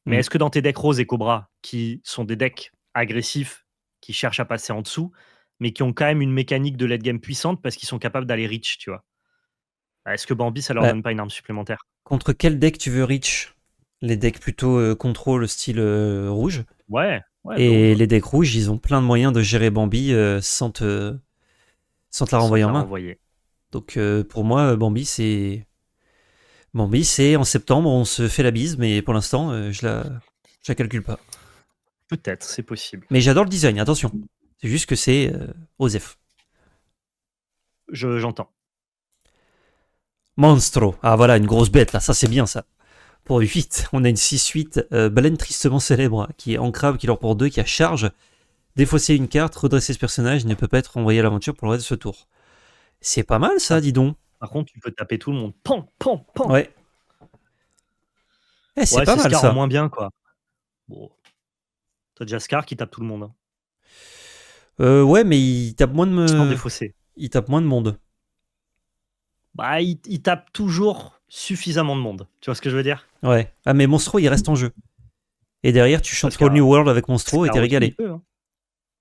Mais Hmm. est-ce que dans tes decks rose et cobra, qui sont des decks agressifs, qui cherchent à passer en dessous, mais qui ont quand même une mécanique de late game puissante parce qu'ils sont capables d'aller reach, tu vois? Est-ce que Bambi, ça leur Bah, donne pas une arme supplémentaire? contre quel deck tu veux reach? Les decks plutôt contrôle style rouge. Ouais, ouais, bleu rouge, Et ouais. les decks rouges, ils ont plein de moyens de gérer Bambi sans te la Sans renvoyer te en la main. renvoyer. Donc pour moi, Bambi, c'est en septembre, on se fait la bise, mais pour l'instant, je la calcule pas. Peut-être, c'est possible. Mais j'adore le design, attention. C'est juste que c'est Osef. J'entends. Monstro. Ah voilà, une grosse bête là, ça c'est bien ça. Pour 8, on a une 6-8 baleine tristement célèbre qui est ancrable, qui leur pour 2, qui a charge. Défausser une carte, redresser ce personnage, il ne peut pas être envoyé à l'aventure pour le reste de ce tour. C'est pas mal ça, Ah, dis donc. par contre, tu peux taper tout le monde. Pan, pan, pan. Ouais. Eh, c'est Ouais, pas c'est mal Scar en ça. moins bien, quoi. Bon, t'as déjà Scar qui tape tout le monde, hein, Ouais, mais il tape moins sans de, défausser. il tape moins de monde. Bah, il tape toujours suffisamment de monde. Tu vois ce que je veux dire? Ouais. Ah, mais Monstro, il reste en jeu. Et derrière, tu chantes Whole Scar, New World avec Monstro et Scar t'es aussi, il régalé. peut, hein.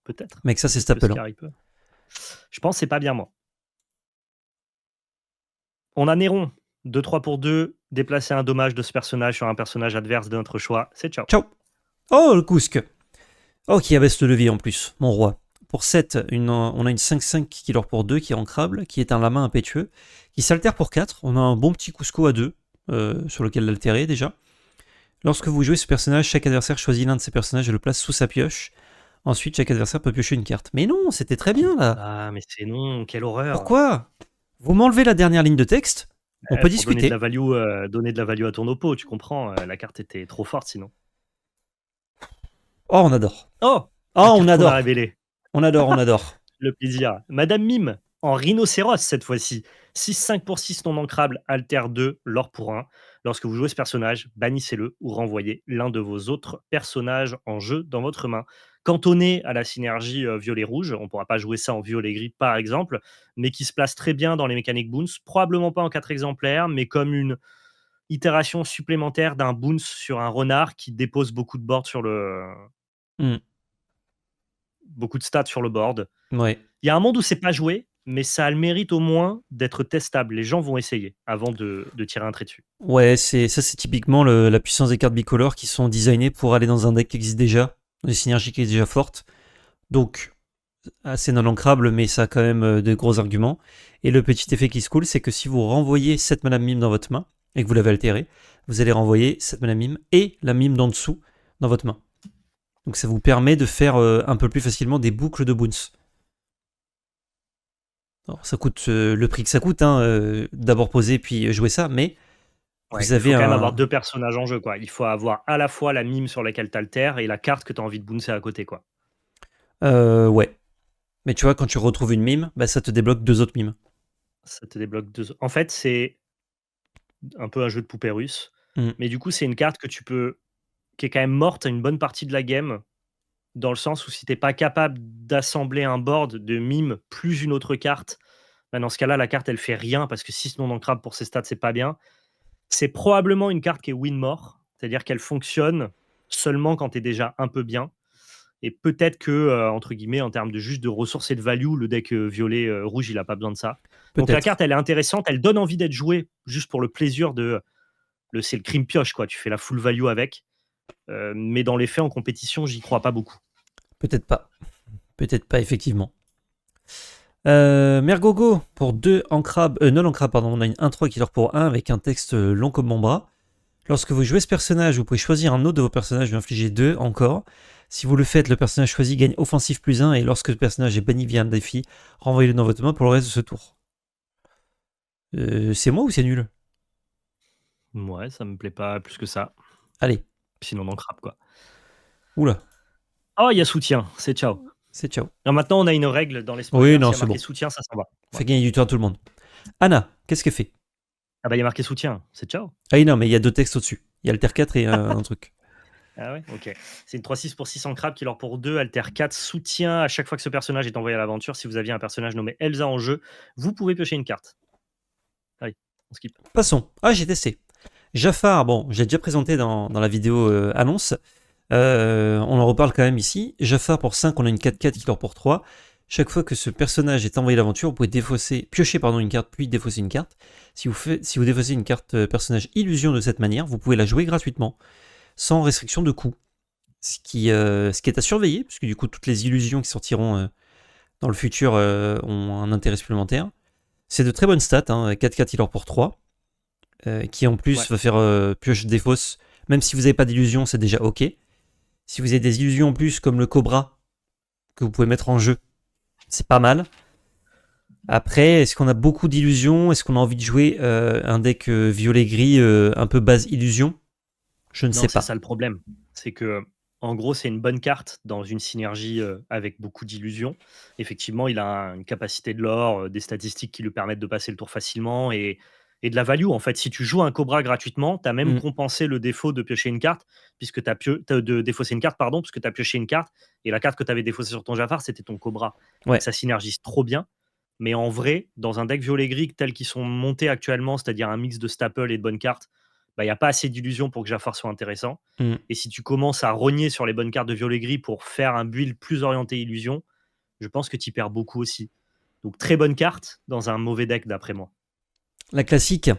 Peut-être. Mec, ça, c'est Peut-être que Staple. Hein. Scar, il peut. Je pense que c'est pas bien, moi. On a Néron. 2-3 pour 2. Déplacer un dommage de ce personnage sur un personnage adverse de notre choix. C'est ciao. Ciao. Oh, le Kousk. Oh, qui abaisse le levier en plus, mon roi. Pour 7, on a une 5-5 qui leur pour 2, qui est ancrable, qui est un lama impétueux, qui s'altère pour 4. On a un bon petit Cusco à 2, sur lequel l'altérer déjà. Lorsque vous jouez ce personnage, chaque adversaire choisit l'un de ses personnages et le place sous sa pioche. Ensuite, chaque adversaire peut piocher une carte. Mais non, c'était très bien là. Ah, mais c'est non, quelle horreur. Pourquoi? Vous m'enlevez la dernière ligne de texte, on peut Pour donner de la discuter. value, à ton oppo, tu comprends? La carte était trop forte sinon. Oh, on adore. Oh! La Oh, on carte qu'on a adore. révélée. On adore, on adore. Le plaisir. Madame Mime, en rhinocéros cette fois-ci. 6-5 pour 6 non ancrable, alter 2, l'or pour 1. Lorsque vous jouez ce personnage, bannissez-le ou renvoyez l'un de vos autres personnages en jeu dans votre main. Cantonné à la synergie violet-rouge, on ne pourra pas jouer ça en violet-gris par exemple, mais qui se place très bien dans les mécaniques boons, probablement pas en 4 exemplaires, mais comme une itération supplémentaire d'un boons sur un renard qui dépose Hmm, beaucoup de stats sur le board. ouais. Il y a un monde où c'est pas joué, mais ça a le mérite au moins d'être testable. Les gens vont essayer avant de tirer un trait dessus. Ouais, c'est typiquement la puissance des cartes bicolores qui sont designées pour aller dans un deck qui existe déjà, des synergies qui est déjà forte. Donc, assez non ancrable, mais ça a quand même de gros arguments. Et le petit effet qui se coule, c'est que si vous renvoyez cette Madame Mime dans votre main, et que vous l'avez altérée, vous allez renvoyer cette Madame Mime et la Mime d'en dessous dans votre main. Donc ça vous permet de faire un peu plus facilement des boucles de boons. Alors, ça coûte le prix que ça coûte, hein, d'abord poser puis jouer ça, mais Ouais, vous il faut avez quand même avoir un... deux personnages en jeu, quoi. Il faut avoir à la fois la mime sur laquelle t'altères et la carte que tu as envie de bouncer à côté, quoi. Ouais. Mais tu vois, quand tu retrouves une mime, bah, ça te débloque 2 autres mimes. Ça te débloque deux. En fait, c'est un peu un jeu de poupée russe, Mm. mais du coup, c'est une carte qui est quand même morte à une bonne partie de la game, dans le sens où si t'es pas capable d'assembler un board de mime plus une autre carte, bah, dans ce cas-là, la carte elle fait rien parce que 6 non ancrables pour ses stats, c'est pas bien. C'est probablement une carte qui est win-more, c'est-à-dire qu'elle fonctionne seulement quand tu es déjà un peu bien. Et peut-être que, entre guillemets, en termes de juste de ressources et de value, le deck violet, rouge, il a pas besoin de ça. Donc la Peut-être. carte, elle est intéressante, elle donne envie d'être jouée juste pour le plaisir c'est le crime pioche, quoi. Tu fais la full value avec. Mais dans les faits, en compétition, j'y crois pas beaucoup. Peut-être pas. Peut-être pas, effectivement. Mergogo, pour 2 ancrables, non ancrables, pardon, on a une 1-3 qui leur pour 1 avec un texte long comme mon bras. Lorsque vous jouez ce personnage, vous pouvez choisir un autre de vos personnages, lui infliger 2 encore. Si vous le faites, le personnage choisi gagne offensif plus 1 et lorsque le personnage est banni via un défi, renvoyez-le dans votre main pour le reste de ce tour. C'est moi ou c'est nul? Ouais, ça me plaît pas plus que ça. Allez, Sinon, on en crabe, quoi. oula, Oh, il y a soutien, c'est ciao. c'est ciao. Alors maintenant, on a une règle dans les Oui, spoilers, non, s'il y a c'est marqué bon. soutien, ça s'en va. Fait Ouais. gagner du temps à tout le monde. Anna, qu'est-ce qu'elle fait? Ah bah, il y a marqué soutien, c'est ciao. Ah oui, non, mais il y a 2 textes au-dessus. Il y a Alter 4 et un truc. Ah ouais? OK. C'est une 3-6 pour 6 ancrable qui, lors pour 2, alter 4, soutient à chaque fois que ce personnage est envoyé à l'aventure. Si vous aviez un personnage nommé Elsa en jeu, vous pouvez piocher une carte. Ah oui, on skip. Passons. Ah, j'ai testé. Jafar, bon, j'ai déjà présenté dans la vidéo annonce. On en reparle quand même ici. Jafar pour 5, on a une 4-4 qui leur pour 3. Chaque fois que ce personnage est envoyé à l'aventure, vous pouvez piocher une carte, puis défausser une carte. Si vous défaussez une carte personnage illusion de cette manière, vous pouvez la jouer gratuitement, sans restriction de coût. Ce qui est à surveiller, puisque du coup, toutes les illusions qui sortiront dans le futur ont un intérêt supplémentaire. C'est de très bonnes stats, hein, 4-4 healer pour 3, qui en plus va faire pioche défausse. Même si vous n'avez pas d'illusion, c'est déjà ok. Si vous avez des illusions en plus, comme le Cobra, que vous pouvez mettre en jeu, c'est pas mal. Après, est-ce qu'on a beaucoup d'illusions? Est-ce qu'on a envie de jouer un deck violet-gris un peu base illusion? Je ne sais pas. C'est ça le problème. C'est que, en gros, c'est une bonne carte dans une synergie avec beaucoup d'illusions. Effectivement, il a une capacité de l'or, des statistiques qui lui permettent de passer le tour facilement et de la value. En fait, si tu joues un Cobra gratuitement, tu as même compensé le défaut de piocher une carte, puisque tu as de défausser une carte, pardon, puisque tu as pioché une carte, et la carte que tu avais défaussée sur ton Jafar, c'était ton Cobra. Ouais. Donc ça synergise trop bien. Mais en vrai, dans un deck violet-gris tel qu'ils sont montés actuellement, c'est-à-dire un mix de staples et de bonnes cartes, il n'y a pas assez d'illusions pour que Jafar soit intéressant. Et si tu commences à rogner sur les bonnes cartes de violet-gris pour faire un build plus orienté illusion, je pense que tu perds beaucoup aussi. Donc très bonne carte dans un mauvais deck d'après moi. La classique.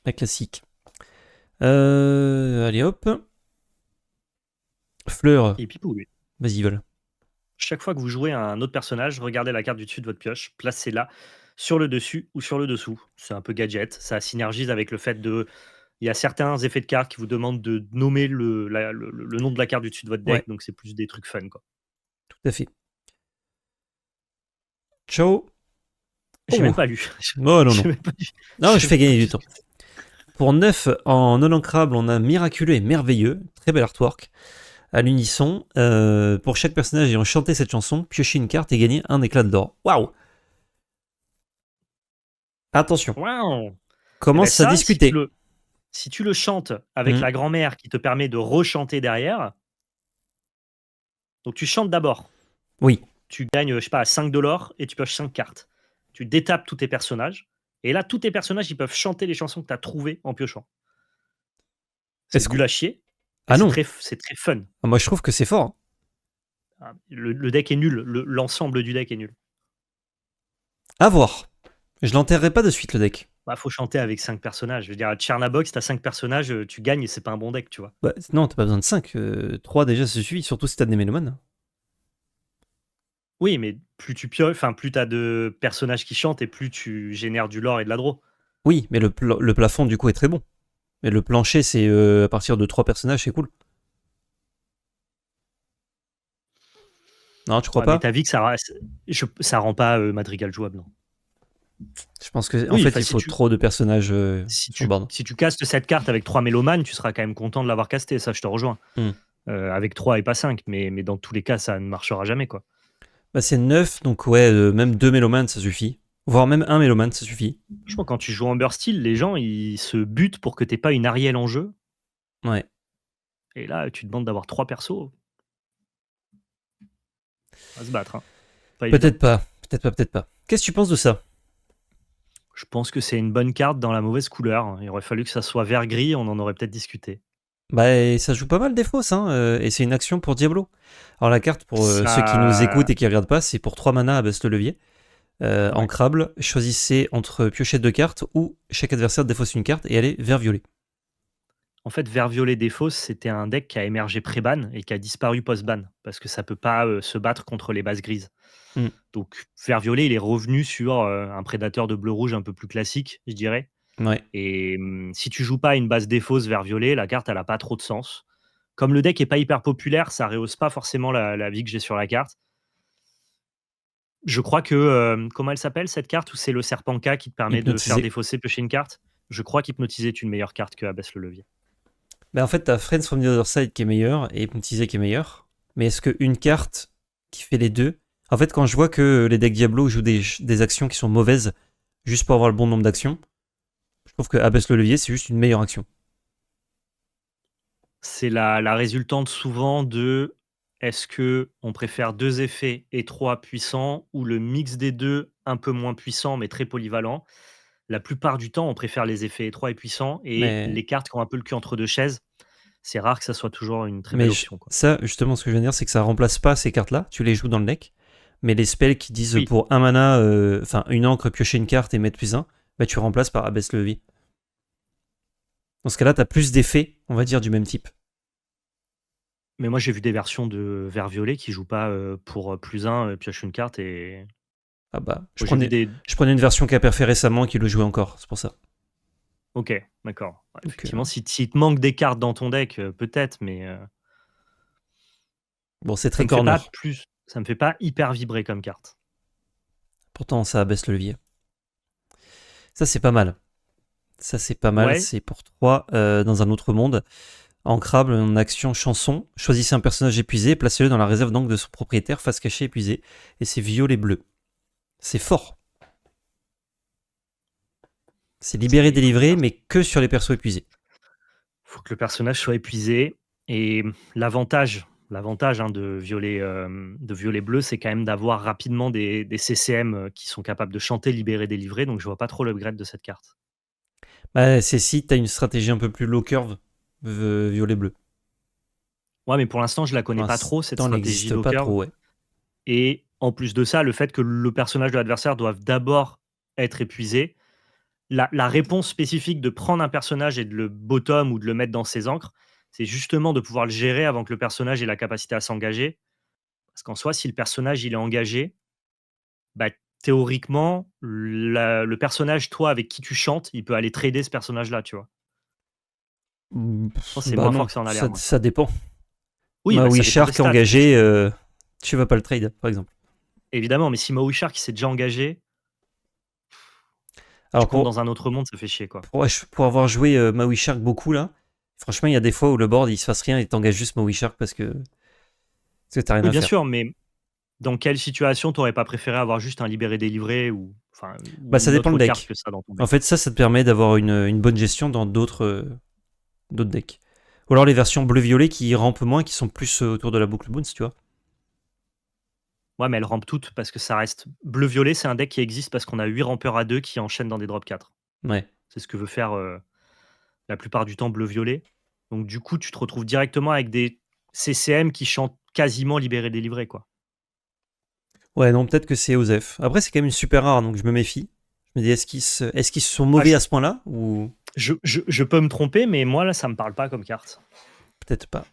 La classique. Allez hop. Fleur. Et Pipou, oui. Vas-y, vol. Chaque fois que vous jouez un autre personnage, regardez la carte du dessus de votre pioche, placez-la sur le dessus ou sur le dessous. C'est un peu gadget. Ça synergise avec le fait de. Il y a certains effets de cartes qui vous demandent de nommer le nom de la carte du dessus de votre deck, Ouais. donc c'est plus des trucs fun, quoi. Tout à fait. Ciao. J'ai même pas lu. Oh non, non. Même pas lu. Non, je fais gagner du temps. Pour 9, en non ancrable, on a miraculeux et merveilleux. Très bel artwork. À l'unisson, pour chaque personnage ayant chanté cette chanson, piocher une carte et gagner un éclat d'or. Waouh! Attention. Wow. Commence à discuter. Si tu le chantes avec la grand-mère qui te permet de rechanter derrière, donc tu chantes d'abord. Oui. Tu gagnes, je sais pas, 5 $ et tu pioches 5 cartes. Tu détapes tous tes personnages. Et là, tous tes personnages, ils peuvent chanter les chansons que tu as trouvées en piochant. C'est nul à chier. Ah non. C'est très fun. Moi, je trouve que c'est fort. Le deck est nul. L'ensemble du deck est nul. À voir. Je l'enterrerai pas de suite, le deck. Faut chanter avec 5 personnages. Je veux dire, à Tchernabox, t'as 5 personnages, tu gagnes et c'est pas un bon deck, tu vois. Bah, non, t'as pas besoin de 5. 3 déjà, ça suffit, surtout si t'as des mélomanes. Oui, mais plus tu pioches, enfin, plus t'as de personnages qui chantent et plus tu génères du lore et de la draw. Oui, mais le plafond, du coup, est très bon. Mais le plancher, c'est à partir de 3 personnages, c'est cool. Non, tu crois pas? Mais t'as vu que ça rend pas Madrigal jouable, non? Je pense que en fait, il faut trop de personnages si sur le board. tu castes cette carte avec 3 mélomanes, tu seras quand même content de l'avoir casté, ça je te rejoins. Avec 3 et pas 5, mais dans tous les cas, ça ne marchera jamais, quoi. Bah, c'est 9, donc ouais, même 2 mélomanes, ça suffit. Voire même 1 mélomane, ça suffit. Franchement, quand tu joues en Burst Steel, les gens, ils se butent pour que t'aies pas une Ariel en jeu. Ouais. Et là, tu demandes d'avoir 3 persos. À se battre, hein. Peut-être pas. Peut-être pas. Qu'est-ce que tu penses de ça? Je pense que c'est une bonne carte dans la mauvaise couleur. Il aurait fallu que ça soit vert-gris, on en aurait peut-être discuté. Bah, ça joue pas mal des fausses, hein, et c'est une action pour Diablo. Alors la carte, pour ceux qui nous écoutent et qui regardent pas, c'est pour 3 mana à baisse le levier. Ancrable, choisissez entre piocher 2 cartes ou chaque adversaire défausse une carte et aller vert-violet. En fait, vert-violet défausse, c'était un deck qui a émergé pré-ban et qui a disparu post-ban, parce que ça peut pas se battre contre les bases grises. Donc vert-violet, il est revenu sur un prédateur de bleu-rouge un peu plus classique, je dirais. Ouais. Et si tu joues pas une base défausse vert-violet, la carte, elle a pas trop de sens. Comme le deck est pas hyper populaire, ça rehausse pas forcément la vie que j'ai sur la carte. Je crois que, comment elle s'appelle cette carte où c'est le Serpenka qui te permet de faire défausser, piocher une carte? Je crois qu'Hypnotiser est une meilleure carte que Abaisse le levier. Bah en fait, t'as Friends from the Other Side qui est meilleur et Hypnotiser qui est meilleur. Mais est-ce qu'une carte qui fait les deux... En fait, quand je vois que les decks Diablo jouent des actions qui sont mauvaises juste pour avoir le bon nombre d'actions, je trouve que Abaisse le levier, c'est juste une meilleure action. C'est la résultante souvent de est-ce que on préfère 2 effets et 3 puissants ou le mix des 2 un peu moins puissant mais très polyvalent? La plupart du temps, on préfère les effets étroits et puissants et Mais, les cartes qui ont un peu le cul entre 2 chaises, c'est rare que ça soit toujours une très mais belle option, quoi. ça, justement, ce que je veux dire, c'est que ça remplace pas ces cartes-là. Tu les joues dans le deck. Mais les spells qui disent Oui, pour un mana, enfin une encre, piocher une carte et mettre plus un, bah tu remplaces par abaisse le levier. Dans ce cas-là, t'as plus d'effets, on va dire, du même type. mais moi j'ai vu des versions de vert violet qui jouent pas, pour, +1, pioche une carte et Ah bah, moi j'ai vu des je prenais une version Cap fait récemment qui le jouait encore, c'est pour ça. OK, d'accord. Ouais, Donc, effectivement, si te manque des cartes dans ton deck, peut-être, mais bon, c'est ça très me fait pas corner. ça me fait pas hyper vibrer comme carte. Pourtant, ça abaisse le levier. Ça, c'est pas mal. Ça, c'est pas mal. Ouais, C'est pour 3 dans un autre monde. Ancrable en action chanson. Choisissez un personnage épuisé et placez-le dans la réserve d'encre de son propriétaire, face cachée épuisée. Et c'est violet bleu. C'est fort. C'est c'est libéré, il faut que le délivré, mais que sur les persos épuisés. personnage soit épuisé et l'avantage, hein, de violet bleu, c'est quand même d'avoir rapidement des CCM, qui sont capables de chanter, libérer, délivrer, donc je vois pas trop l'upgrade de cette carte. Bah, c'est si t'as une stratégie un peu plus low curve, violet bleu. Ouais, mais pour l'instant, je la Pour connais pas trop cette l'instant, elle stratégie n'existe low pas curve trop, ouais. et en plus de ça, le fait que le personnage de l'adversaire doive d'abord être épuisé. La réponse spécifique de prendre un personnage et de le bottom ou de le mettre dans ses ancres, c'est justement de pouvoir le gérer avant que le personnage ait la capacité à s'engager. Parce qu'en soi, si le personnage il est engagé, bah, théoriquement, le personnage, toi, avec qui tu chantes, il peut aller trader ce personnage-là, tu vois? Je pense que c'est Bah moins non, fort que ça en a l'air, moi. ça dépend. Oui, bah, ça Maui dépend des Shark stats, mais engagé, tu vas pas le trade, par exemple. évidemment, mais si Maui Shark il s'est déjà engagé, tu Alors comptes dans un autre monde, ça fait chier, quoi. pour avoir joué Maui Shark beaucoup là, franchement, il y a des fois où le board il se passe rien et t'engages juste Maui Shark parce que t'as rien Oui, à bien faire. sûr, mais dans quelle situation t'aurais pas préféré avoir juste un libéré délivré Bah ou ça une dépend autre le carte deck. que ça dans ton En deck? fait, ça te permet d'avoir une bonne gestion dans d'autres decks. Ou alors les versions bleu-violet qui rampent moins, qui sont plus autour de la boucle bounce, tu vois. Ouais, mais elles rampent toutes parce que ça reste bleu-violet, c'est un deck qui existe parce qu'on a 8 rampeurs à 2 qui enchaînent dans des drop 4. Ouais. C'est ce que veut faire, la plupart du temps bleu-violet. Donc du coup, tu te retrouves directement avec des CCM qui chantent quasiment libéré délivré, quoi. Ouais, non, peut-être que c'est Osef. Après, c'est quand même une super rare, donc je me méfie. Je me dis, est-ce qu'ils sont Ah, mauvais à ce point-là ou je peux me tromper, mais moi là, ça me parle pas comme carte. peut-être pas.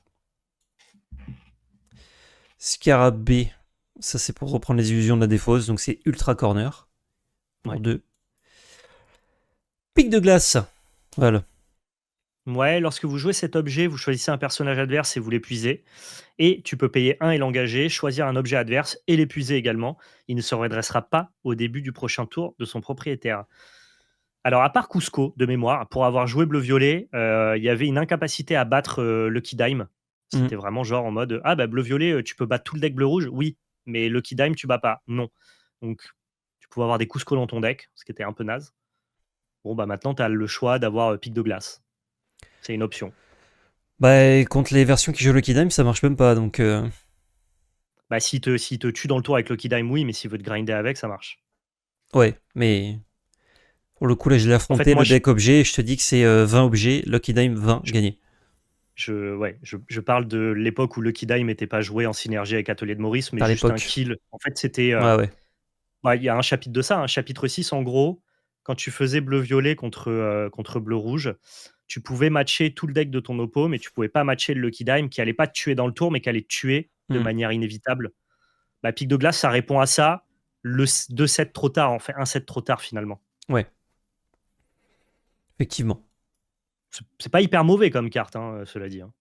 Scarabée, ça c'est pour reprendre les illusions de la défausse, donc c'est ultra corner pour Ouais. 2. Pic de glace, voilà. Ouais, lorsque vous jouez cet objet, vous choisissez un personnage adverse et vous l'épuisez. Et tu peux payer un et l'engager, choisir un objet adverse et l'épuiser également. Il ne se redressera pas au début du prochain tour de son propriétaire. Alors, à part Cusco, de mémoire, pour avoir joué bleu-violet, il y avait une incapacité à battre Lucky Dime. Mm. C'était vraiment genre en mode ah bah bleu-violet, tu peux battre tout le deck bleu-rouge. Oui, mais Lucky Dime, tu bats pas. Non. Donc, tu pouvais avoir des Cusco dans ton deck, ce qui était un peu naze. Bon, bah maintenant, tu as le choix d'avoir pic de glace. C'est une option. Bah, contre les versions qui jouent Lucky Dime, ça marche même pas, donc Bah, s'il te tue dans le tour avec Lucky Dime, oui, mais s'il veut te grinder avec, ça marche. ouais, mais pour le coup, là, je l'ai En fait, affronté, moi, le deck objet, et je te dis que c'est 20 objets, Lucky Dime 20, je, gagné. ouais, je parle de l'époque où Lucky Dime n'était pas joué en synergie avec Atelier de Maurice, mais À juste un l'époque. kill. En fait, c'était. Ouais, ouais. Bah, il y a un chapitre de ça, un chapitre 6 en gros. Quand tu faisais bleu-violet contre bleu-rouge, tu pouvais matcher tout le deck de ton oppo, mais tu pouvais pas matcher le Lucky Dime qui allait pas te tuer dans le tour, mais qui allait te tuer de Mm. manière inévitable. Bah, Pic de glace, ça répond à ça. 2 sets trop tard, en fait, un set trop tard finalement. Ouais, effectivement. C'est pas hyper mauvais comme carte, hein, cela dit, hein.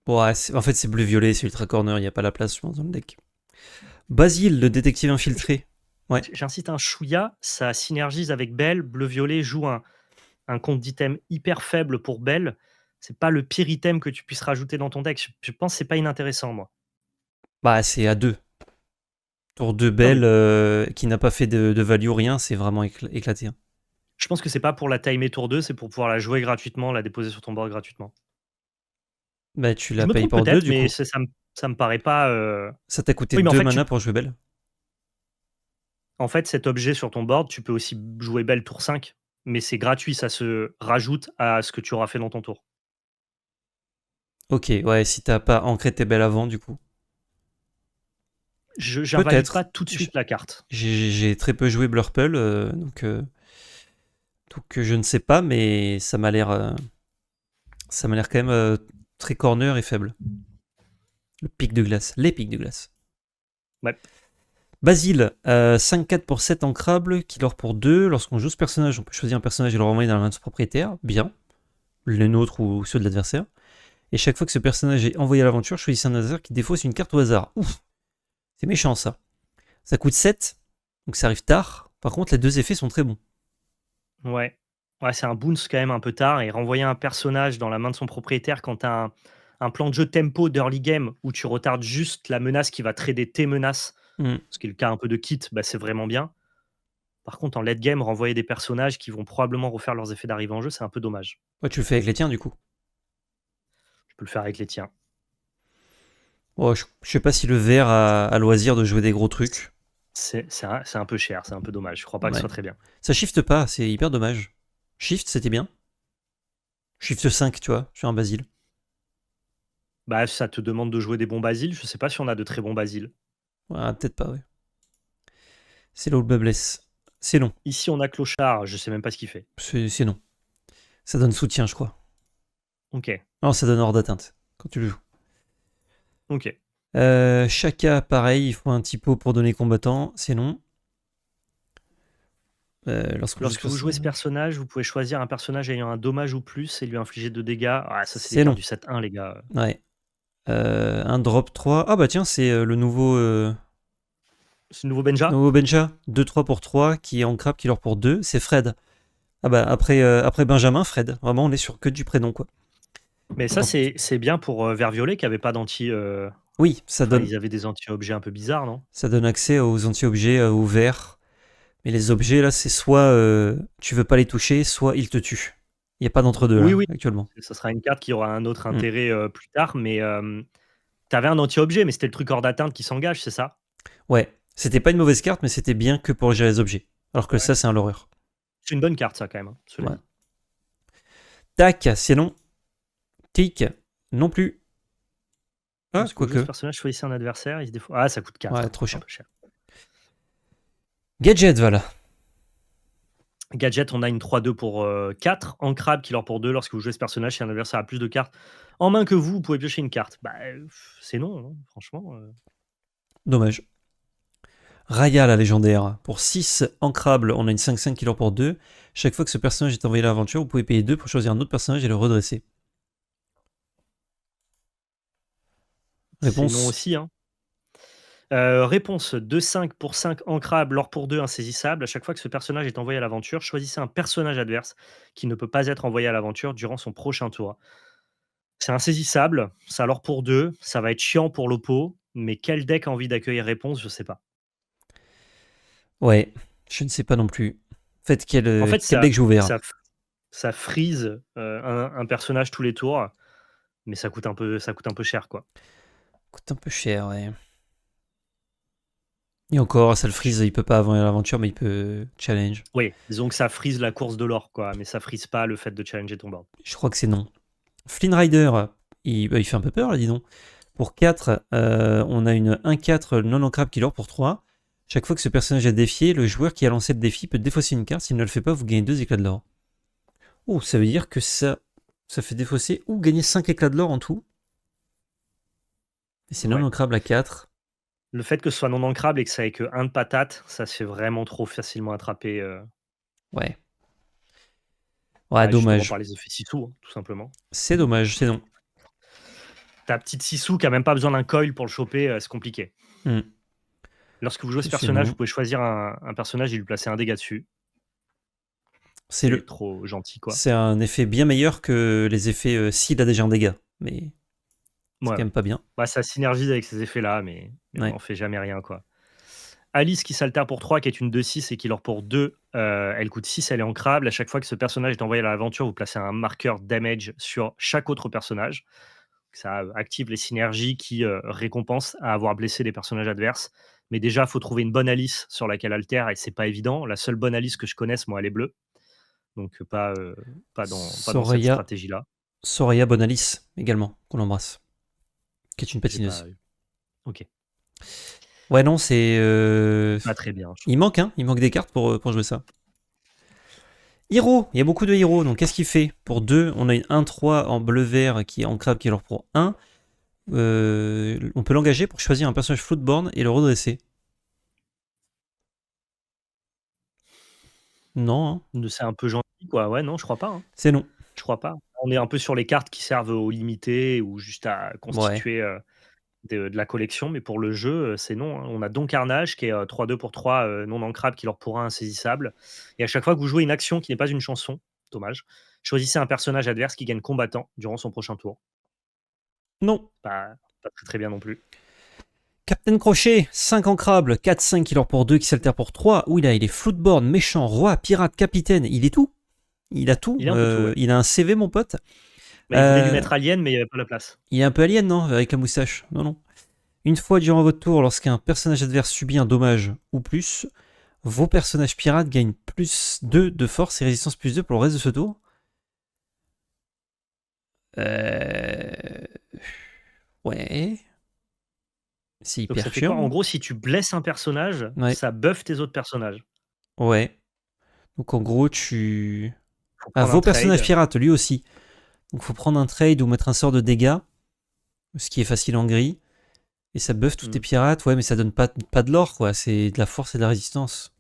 Ouais, en fait, c'est bleu-violet, c'est ultra corner, il n'y a pas la place, je pense, dans le deck. Basile, le détective infiltré. Ouais. J'insiste, un chouïa, ça synergise avec Belle. Bleu-violet joue un compte d'item hyper faible pour Belle. C'est pas le pire item que tu puisses rajouter dans ton deck. Je pense que c'est pas inintéressant, moi. Bah, c'est à 2. Tour de Non, mais Belle qui n'a pas fait de value, rien, c'est vraiment éclaté, hein. je pense que c'est pas pour la timer tour 2, c'est pour pouvoir la jouer gratuitement, la déposer sur ton board gratuitement. Bah, tu Je la me payes trompe pour 2 peut-être, du mais coup. ça me paraît pas. Ça t'a coûté Oui, mais 2 mana pour jouer belle. en fait, cet objet sur ton board, tu peux aussi jouer belle tour 5, mais c'est gratuit, ça se rajoute à ce que tu auras fait dans ton tour. Ok, ouais, si t'as pas ancré tes belles avant, du coup. J'invalide pas Peut-être. tout de suite la carte. J'ai très peu joué Blurple, donc je ne sais pas, mais ça m'a l'air quand même très corner et faible. Le pic de glace, les pics de glace. Ouais. Basile, 5-4 pour 7 ancrables, killer pour 2. Lorsqu'on joue ce personnage, on peut choisir un personnage et le renvoyer dans la main de son propriétaire. Bien. Les nôtres ou ceux de l'adversaire. Et chaque fois que ce personnage est envoyé à l'aventure, choisissez un adversaire qui défausse une carte au hasard. Ouf, c'est méchant ça. Ça coûte 7, donc ça arrive tard. Par contre, les deux effets sont très bons. Ouais. Ouais, c'est un bounce quand même un peu tard et renvoyer un personnage dans la main de son propriétaire quand tu as un plan de jeu tempo d'early game où tu retardes juste la menace qui va trader tes menaces, Hmm. ce qui est le cas un peu de Kit, bah, c'est vraiment bien. Par contre, en late game, renvoyer des personnages qui vont probablement refaire leurs effets d'arrivée en jeu, c'est un peu dommage. Ouais, tu le fais avec les tiens du coup. Tu peux le faire avec les tiens. Oh, je sais pas si le vert a loisir de jouer des gros trucs. C'est un peu cher, c'est un peu dommage. Je crois pas que ce Ouais. soit très bien. Ça shift pas, c'est hyper dommage. Shift, c'était bien. Shift 5, tu vois, sur un Basile. Bah, ça te demande de jouer des bons basiles. Je sais pas si on a de très bons basiles. Ouais, peut-être pas, ouais. C'est là où le bas blesse. C'est long. Ici, on a Clochard, je sais même pas ce qu'il fait. C'est non. Ça donne soutien, je crois. Ok, Non, ça donne hors d'atteinte quand tu le joues. ok. Shaka, pareil, il faut un typo pour donner combattant, c'est non. Lorsque vous jouez ce personnage, vous pouvez choisir un personnage ayant un dommage ou plus et lui infliger 2 dégâts. Ah, ça, c'est les c'est cartes non. du 7-1, les gars. Ouais. Un drop 3. Ah bah tiens, c'est le C'est le nouveau Benja. nouveau Benja. 2-3 pour 3, qui est en crabe, qui leur pour 2. C'est Fred. Ah bah après Benjamin, Fred. Vraiment, on est sur que du prénom, quoi. Mais ça, Donc, c'est bien pour Vert Violet qui avait pas d'anti. oui, Enfin, ils avaient des anti-objets un peu bizarres, non? ça donne accès aux anti-objets ouverts. Mais les objets, là, c'est soit tu veux pas les toucher, soit ils te tuent. Il n'y a pas d'entre-deux, Oui, là, oui. actuellement. Ça sera une carte qui aura un autre Hmm. intérêt plus tard, mais t'avais un anti-objet, mais c'était le truc hors d'atteinte qui s'engage, c'est ça? Ouais, c'était pas une mauvaise carte, mais c'était bien que pour gérer les objets. Alors que Ouais. ça, c'est un l'horreur. C'est une bonne carte, ça, quand même, hein, cela Ouais. dit. Tac, c'est non. Tic, non plus. Ah, Lorsque vous jouez ce quoique. personnage, choisissez un adversaire, il se défaut. Ah, ça coûte 4. Ouais, trop Un cher. peu cher. Gadget, voilà. Gadget, on a une 3-2 pour 4. Ancrable, killer pour 2. Lorsque vous jouez ce personnage, si un adversaire a plus de cartes en main que vous pouvez piocher une carte. Bah, c'est non, hein, franchement. Dommage. Raya, la légendaire. Pour 6 ancrables, on a une 5-5 qui leur pour 2. Chaque fois que ce personnage est envoyé à l'aventure, vous pouvez payer 2 pour choisir un autre personnage et le redresser. C'est non Réponse. aussi, hein. Réponse 2-5 pour 5 ancrables, l'or pour 2 insaisissable. À chaque fois que ce personnage est envoyé à l'aventure, choisissez un personnage adverse qui ne peut pas être envoyé à l'aventure durant son prochain tour. C'est insaisissable, ça a l'or pour 2, ça va être chiant pour l'oppo, mais quel deck a envie d'accueillir réponse, je sais pas. Ouais, je ne sais pas non plus. En fait, En fait, quel deck j'ai ouvert? ça freeze un personnage tous les tours, mais ça coûte un peu cher, quoi. Coûte un peu cher, ouais. Et encore, ça le freeze, il peut pas avant l'aventure, mais il peut challenge. Oui, disons que ça freeze la course de l'or, quoi, mais ça freeze pas le fait de challenger ton board. Je crois que c'est non. Flynn Rider, il fait un peu peur là, dis donc. Pour 4, on a une 1-4 non ancrable qui l'or pour 3. Chaque fois que ce personnage est défié, le joueur qui a lancé le défi peut défausser une carte. S'il ne le fait pas, vous gagnez 2 éclats de l'or. Oh, ça veut dire que ça fait défausser ou gagner 5 éclats de l'or en tout. Et c'est non Ouais. ancrable à 4. Le fait que ce soit non ancrable et que ça ait que 1 de patate, ça se fait vraiment trop facilement attraper. Ouais. Ouais, Bah, justement dommage. par les effets Sissou, hein, tout simplement. C'est dommage, c'est non. Ta petite Sissou qui a même pas besoin d'un coil pour le choper, c'est compliqué. Hmm. Lorsque vous jouez ce C'est personnage, non. vous pouvez choisir un personnage et lui placer un dégât dessus. C'est C'est le. trop gentil, quoi. C'est un effet bien meilleur que les effets s'il a déjà un dégât. Mais c'est Ouais. quand même pas bien. Bah, ça synergise avec ces effets-là, mais on Ouais. n'en fait jamais rien, quoi. Alice qui s'altère pour 3, qui est une 2-6 et qui leur pour 2, elle coûte 6, elle est ancrable. À chaque fois que ce personnage est envoyé à l'aventure, vous placez un marqueur damage sur chaque autre personnage. Ça active les synergies qui récompensent à avoir blessé les personnages adverses. Mais déjà, il faut trouver une bonne Alice sur laquelle alter et c'est pas évident. La seule bonne Alice que je connaisse, moi, elle est bleue. Donc pas dans cette Soraya, stratégie-là. Soraya Bonalis également, qu'on embrasse, qui est une J'ai pas. patineuse. Ok. Ouais, non, c'est. Pas très bien. Il manque, hein, il manque des cartes pour jouer ça. Hiro, il y a beaucoup de héros, donc qu'est-ce qu'il fait? Pour 2, on a une 1-3 en bleu-vert qui est en crabe qui est alors pour 1. On peut l'engager pour choisir un personnage Floatborn et le redresser. Non, hein. C'est un peu gentil, quoi. Ouais, non, je crois pas, hein. C'est non. Je crois pas. On est un peu sur les cartes qui servent au limité ou juste à Ouais. constituer de la collection, mais pour le jeu, c'est non, hein. On a Don Carnage qui est 3-2 pour 3 non ancrable qui leur pourra insaisissable. Et à chaque fois que vous jouez une action qui n'est pas une chanson, dommage, choisissez un personnage adverse qui gagne combattant durant son prochain tour. Non. Pas très très bien non plus. Captain Crochet, 5 ancrables, 4-5 qui leur pour 2, qui s'altère pour 3. Où il est Floatborn, méchant, roi, pirate, capitaine, il est tout. Il a tout. Il est un peu tout, ouais. Il a un CV, mon pote. Mais il voulait lui mettre Alien, mais il n'y avait pas la place. Il est un peu alien, non? Avec la moustache. Non, non. Une fois durant votre tour, lorsqu'un personnage adverse subit un dommage ou plus, vos personnages pirates gagnent plus 2 de force et résistance plus 2 pour le reste de ce tour. Ouais. C'est Donc hyper ça fait quoi? En chiant. gros, si tu blesses un personnage, Ouais. ça buff tes autres personnages. Ouais. Donc en gros, tu. Faut Ah, prendre vos un personnages trade. pirates, lui aussi. Donc faut prendre un trade ou mettre un sort de dégâts, ce qui est facile en gris. Et ça buff tous tes pirates. Ouais, mais ça donne pas de l'or, quoi. C'est de la force et de la résistance.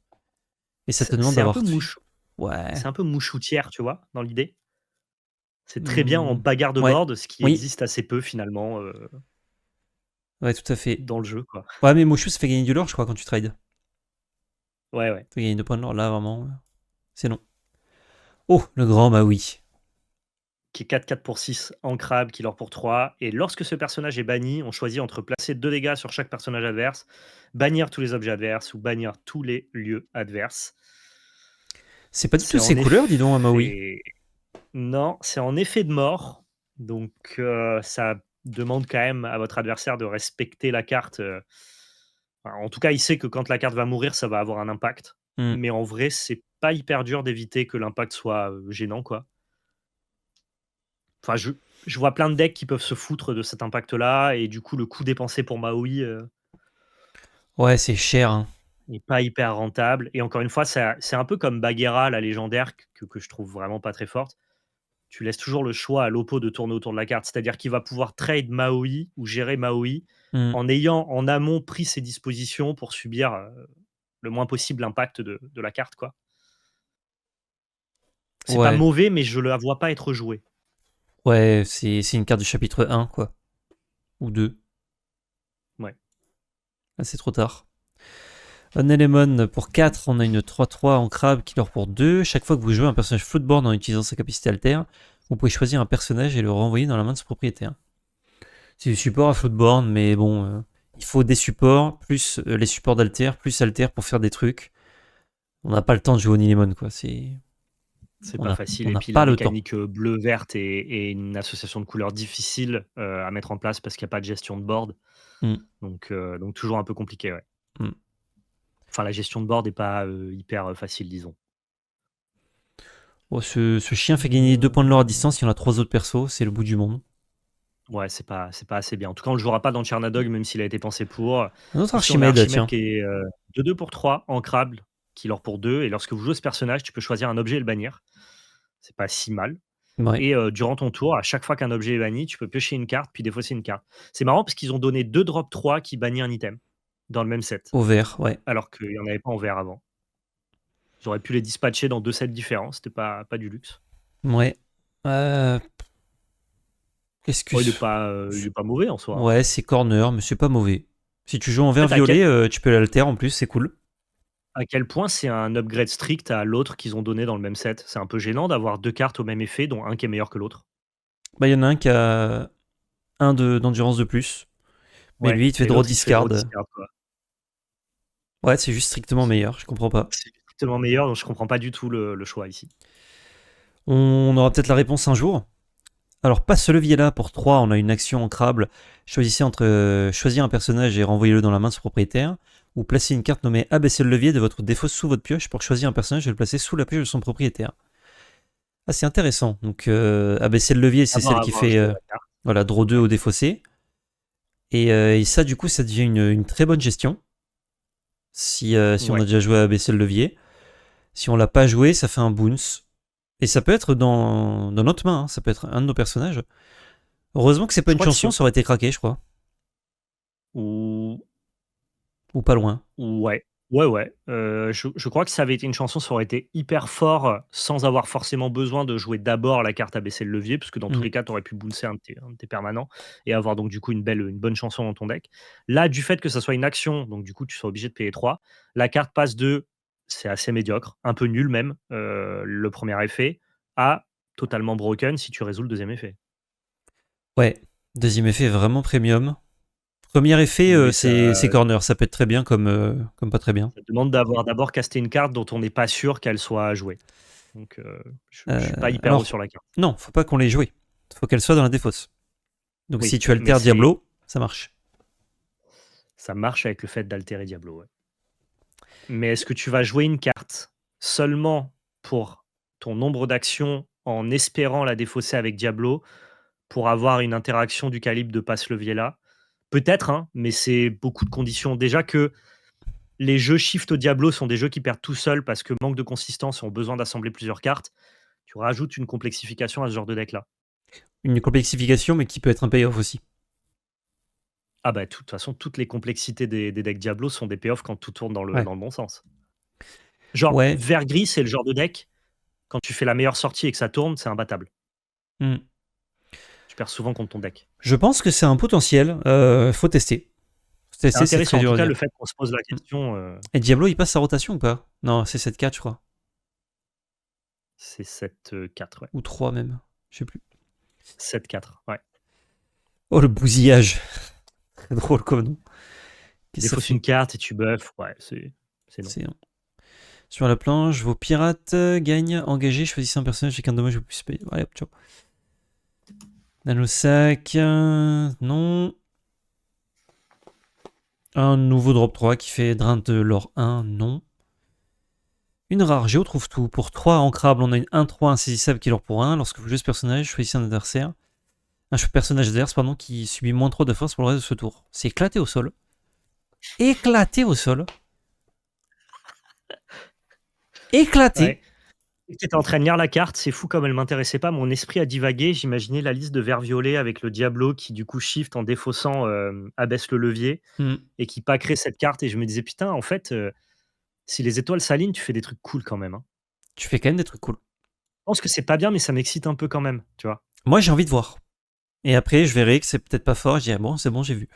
Et ça te demande C'est un d'avoir. peu mouche. Ouais. C'est un peu mouchoutière, tu vois, dans l'idée. C'est très bien en bagarre de Ouais. board, ce qui Oui. existe assez peu finalement Ouais, tout à fait. dans le jeu, quoi. Ouais, mais Moshu, ça fait gagner du lore, je crois, quand tu trades. Ouais, ouais. Ça fait gagner 2 points de lore. Là, vraiment, c'est non. Oh, le grand Maui. Qui est 4-4 pour 6 en crabe, qui leur pour 3. Et lorsque ce personnage est banni, on choisit entre placer 2 dégâts sur chaque personnage adverse, bannir tous les objets adverses ou bannir tous les lieux adverses. C'est pas du tout C'est ses en couleurs, dis donc, à Maui. effet. Non, c'est en effet de mort. Donc ça demande quand même à votre adversaire de respecter la carte. Enfin, en tout cas, il sait que quand la carte va mourir, ça va avoir un impact. Hmm. Mais en vrai, c'est pas hyper dur d'éviter que l'impact soit gênant, quoi. Enfin, je vois plein de decks qui peuvent se foutre de cet impact-là, et du coup, le coût dépensé pour Maui Ouais, c'est cher. Hein. n'est pas hyper rentable. Et encore une fois, c'est un peu comme Bagheera, la légendaire, que je trouve vraiment pas très forte. Tu laisses toujours le choix à l'oppo de tourner autour de la carte. C'est-à-dire qu'il va pouvoir trade Maui ou gérer Maui Hmm. en ayant en amont pris ses dispositions pour subir le moins possible l'impact de la carte, quoi. C'est pas Ouais. mauvais, mais je la vois pas être jouée. Ouais, c'est une carte du chapitre 1, quoi. Ou 2. Ouais. Là, c'est trop tard. Anemone pour 4, on a une 3-3 en crabe qui leur pour 2. Chaque fois que vous jouez un personnage Floatborn en utilisant sa capacité alter, vous pouvez choisir un personnage et le renvoyer dans la main de son propriétaire. C'est du support à Floatborn, mais bon, il faut des supports, plus les supports d'alter, plus alter pour faire des trucs. On n'a pas le temps de jouer au Nilemon, quoi. C'est On pas n'a facile. on Et n'a puis la pas le temps. mécanique bleu-verte est une association de couleurs difficile à mettre en place parce qu'il n'y a pas de gestion de board. Mm. Donc toujours un peu compliqué, ouais. Mm. Enfin, la gestion de board n'est pas hyper facile, disons. Oh, ce chien fait gagner 2 points de lore à distance, il y en a 3 autres persos, c'est le bout du monde. Ouais, c'est pas assez bien. En tout cas, on ne le jouera pas dans Chernadog, même s'il a été pensé pour. Un autre Ici, on a Archimède, Archimède tiens. qui est 2-2 pour 3, ancrable, qui leur pour 2. Et lorsque vous jouez ce personnage, tu peux choisir un objet et le bannir. C'est pas si mal. Ouais. Et durant ton tour, à chaque fois qu'un objet est banni, tu peux piocher une carte, puis défausser une carte. C'est marrant parce qu'ils ont donné 2 drop 3 qui bannissent un item dans le même set, Au vert, ouais. alors qu'il n'y en avait pas en vert avant. Ils auraient pu les dispatcher dans 2 sets différents, c'était pas du luxe. Ouais. Qu'est-ce que... Oh, il est pas mauvais en soi, hein. Ouais, c'est corner, mais c'est pas mauvais. Si tu joues en En vert fait, violet, tu peux l'alter en plus, c'est cool. à quel point c'est un upgrade strict à l'autre qu'ils ont donné dans le même set. C'est un peu gênant d'avoir 2 cartes au même effet, dont un qui est meilleur que l'autre. Bah, il y en a un qui a d'endurance de plus. Mais Ouais, lui, il te fait et draw l'autre, il te fait draw discard. discard, quoi. Ouais, c'est juste strictement meilleur, je comprends pas. C'est strictement meilleur, donc je comprends pas du tout le choix ici. On aura peut-être la réponse un jour. Alors, pas ce levier-là. Pour 3, on a une action ancrable. Choisissez entre choisir un personnage et renvoyez-le dans la main de son propriétaire, ou placer une carte nommée abaisser le levier de votre défaut sous votre pioche pour choisir un personnage et le placer sous la pioche de son propriétaire. Ah, c'est intéressant. Donc, abaisser le levier, c'est celle qui Avoir fait joué la carte. voilà, draw 2 au défaussé. Et ça, du coup, ça devient une très bonne gestion. Si on a Ouais. déjà joué à abaisser le levier. Si on l'a pas joué, ça fait un bounce. Et ça peut être dans notre main, hein. Ça peut être un de nos personnages. Heureusement que c'est pas Je une crois que si chanson, ça aurait été craqué, je crois. ou Ou pas loin. ouais. Ouais, ouais. Je crois que ça avait été une chanson, ça aurait été hyper fort, sans avoir forcément besoin de jouer d'abord la carte à baisser le levier, parce que dans tous Mm. les cas, tu aurais pu bouncer un de tes permanents et avoir donc du coup une bonne chanson dans ton deck. Là, du fait que ça soit une action, donc du coup, tu seras obligé de payer 3. La carte passe de c'est assez médiocre, un peu nul même, le premier effet, à totalement broken si tu résous le deuxième effet. Ouais. Deuxième effet vraiment premium. Premier effet, Mais c'est corner. Ça peut être très bien comme pas très bien. ça demande d'avoir d'abord casté une carte dont on n'est pas sûr qu'elle soit jouée. Donc, je suis pas hyper haut Alors, sur la carte. non, faut pas qu'on l'ait joué. Faut qu'elle soit dans la défausse. Donc si Oui, tu mais altères Diablo, ça marche. ça marche avec le fait d'altérer Diablo, ouais. Mais est-ce que tu vas jouer une carte seulement pour ton nombre d'actions en espérant la défausser avec Diablo pour avoir une interaction du calibre de pas ce levier-là? Peut-être, hein, mais c'est beaucoup de conditions. Déjà que les jeux Shift au Diablo sont des jeux qui perdent tout seuls parce que manque de consistance et ont besoin d'assembler plusieurs cartes. Tu rajoutes une complexification à ce genre de deck-là. Une complexification, mais qui peut être un payoff aussi. Ah bah, de toute façon, toutes les complexités des decks Diablo sont des payoffs quand tout tourne dans le Ouais. dans le bon sens. Genre, Ouais. vert-gris, c'est le genre de deck, quand tu fais la meilleure sortie et que ça tourne, c'est imbattable. Hmm. Tu perds souvent contre ton deck. Je pense que c'est un potentiel. Faut tester. Faut C'est tester, c'est très intéressant, en dur tout à cas, dire. le fait qu'on se pose la Hmm. question, Et Diablo, il passe sa rotation ou pas? Non, c'est 7-4, je crois. c'est 7-4, ouais. Ou 3 même. Je sais plus. 7-4, ouais. Oh, le bousillage. Très drôle comme nom. Qu'est-ce que ça Défausse une fait? carte et tu buffes, ouais, c'est non. C'est non. Sur la planche, vos pirates gagnent. Engagez, choisissez un personnage avec un dommage le plus payé. Allez hop, ciao. Nanosac, non. Un nouveau drop 3 qui fait drain de l'or 1, non. Une rare, Géo trouve tout. Pour 3 ancrables, on a une 1-3 insaisissable qui est l'or pour 1. Lorsque vous jouez ce personnage, choisissez un adversaire. Un personnage adverse, pardon, qui subit moins 3 de force pour le reste de ce tour. C'est éclaté au sol. Éclaté au sol. Éclaté. Ouais. Tu étais en train de lire la carte, c'est fou comme elle m'intéressait pas. Mon esprit a divagué. J'imaginais la liste de vert violet avec le Diablo qui, du coup, shift en défaussant, abaisse le levier Hmm. et qui packerait cette carte. Et je me disais, putain, en fait, si les étoiles s'alignent, tu fais des trucs cool quand même, hein. Tu fais quand même des trucs cool. Je pense que c'est pas bien, mais ça m'excite un peu quand même, tu vois. Moi, j'ai envie de voir. Et après, je verrai que c'est peut-être pas fort. Je dirai, bon, c'est bon, j'ai vu.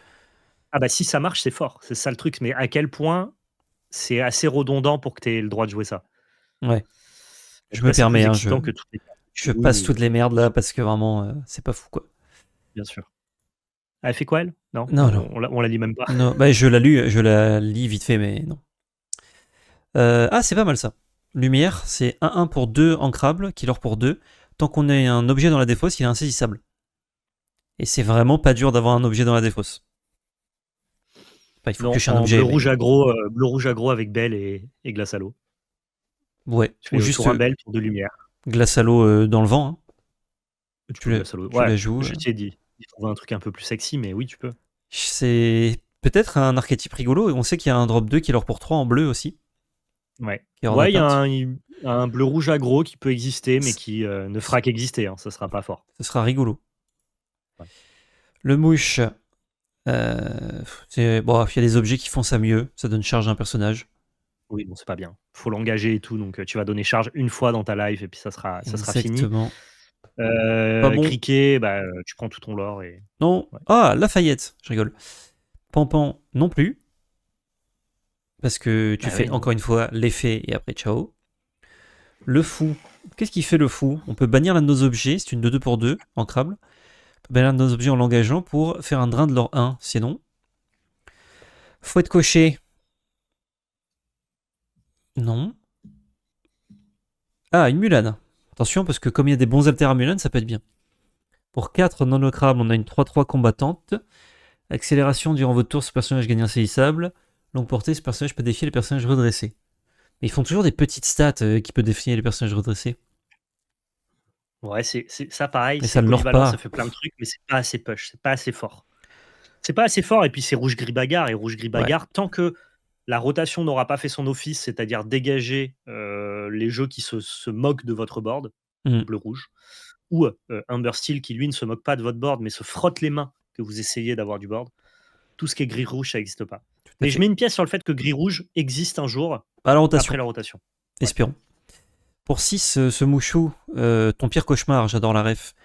Ah bah si ça marche, c'est fort, c'est ça le truc. Mais à quel point c'est assez redondant pour que tu aies le droit de jouer ça? Ouais. En Je tout me cas, c'est permets, plus hein, excitant que toutes les cartes. je Oui, passe oui, toutes les merdes là parce que vraiment, c'est pas fou quoi. bien sûr. Elle fait quoi elle? Non? Non, non. On la lit même pas. Non, bah, je la lis vite fait, mais non. Ah, c'est pas mal ça. Lumière, c'est 1-1 pour 2 ancrables, killer pour 2. Tant qu'on a un objet dans la défausse, il est insaisissable. Et c'est vraiment pas dur d'avoir un objet dans la défausse. Enfin, il faut Non, piocher un en objet, mais. bleu rouge aggro avec Belle et glace à l'eau. Ouais. Tu Ou fais, juste tour 1 Belle, tour 2 lumière. glace à l'eau dans le vent, hein. Tu peux glace à l'eau. Tu Ouais, la joues. j'ai essayé d'y trouver un truc un peu plus sexy, mais oui, tu peux. C'est peut-être un archétype rigolo. Et on sait qu'il y a un drop 2 qui est l'or pour 3 en bleu aussi, Ouais. qui est hors Ouais, il y a d'atteinte. un bleu rouge aggro qui peut exister, mais qui ne fera qu'exister, hein, ça sera pas fort. Ce sera rigolo. Ouais. Le mouche, bon, il y a des objets qui font ça mieux. Ça donne charge à un personnage. Oui, bon, c'est pas bien. Faut l'engager et tout, donc tu vas donner charge une fois dans ta life et puis ça sera fini. Exactement. Pas bon. Cricket, bah, tu prends tout ton lore et Non. ouais. Ah, Lafayette. Je rigole. Pampan non plus. Parce que tu Bah fais oui, non. encore une fois l'effet et après ciao. Le fou. Qu'est-ce qu'il fait le fou? On peut bannir l'un de nos objets. C'est une 2-2 pour 2, ancrable. On peut bannir l'un de nos objets en l'engageant pour faire un drain de l'or 1. Sinon. Faut être coché. Non. Ah, une Mulan. Attention, parce que comme il y a des bons alters à Mulan, ça peut être bien. Pour 4 non-ocrables, on a une 3-3 combattante. Accélération durant votre tour, ce personnage gagne insaisissable. Longue portée, ce personnage peut défier les personnages redressés. Mais ils font toujours des petites stats qui peuvent défier les personnages redressés. Ouais, c'est ça pareil, Mais c'est ça ne lord polyvalent, pas. ça fait plein de trucs, mais c'est pas assez push, c'est pas assez fort. C'est pas assez fort, et puis c'est rouge-gris bagarre, et rouge-gris Ouais. bagarre, tant que la rotation n'aura pas fait son office, c'est-à-dire dégager les jeux qui se moquent de votre board, Mm. bleu-rouge, ou Humber Steel qui lui ne se moque pas de votre board, mais se frotte les mains que vous essayez d'avoir du board. Tout ce qui est gris-rouge, ça n'existe pas. Tout à Mais je fait. mets une pièce sur le fait que gris-rouge existe un jour À la rotation. après la rotation. Ouais. Espérons. Pour 6, ce mouchou, ton pire cauchemar, j'adore la ref.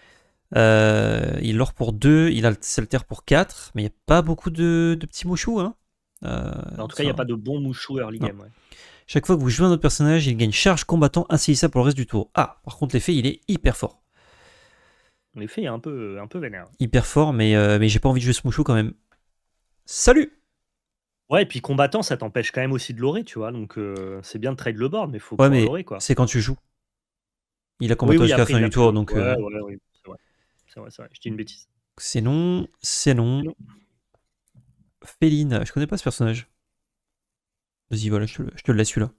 Il lord pour 2, il a le Salter pour 4, mais il n'y a pas beaucoup de petits mouchous. Hein. En tout cas, il n'y a pas de bon mouchou early Non. game. Ouais. Chaque fois que vous jouez un autre personnage, il gagne charge combattant insaisissable pour le reste du tour. Ah, par contre, l'effet, il est hyper fort. L'effet est un peu vénère. Hyper fort, mais j'ai pas envie de jouer ce mouchou quand même. Salut! Ouais, et puis combattant, ça t'empêche quand même aussi de lorer, tu vois. Donc c'est bien de trade le board, mais il faut Ouais, pouvoir mais lorer, quoi. c'est quand tu joues. Il a Oui, combattant oui, jusqu'à la après, fin il du a tour, plus. donc Ouais, oui, c'est vrai. C'est vrai, je dis une bêtise. c'est non, c'est non. Non. Féline, je connais pas ce personnage. Vas-y, voilà, je te le laisse celui-là.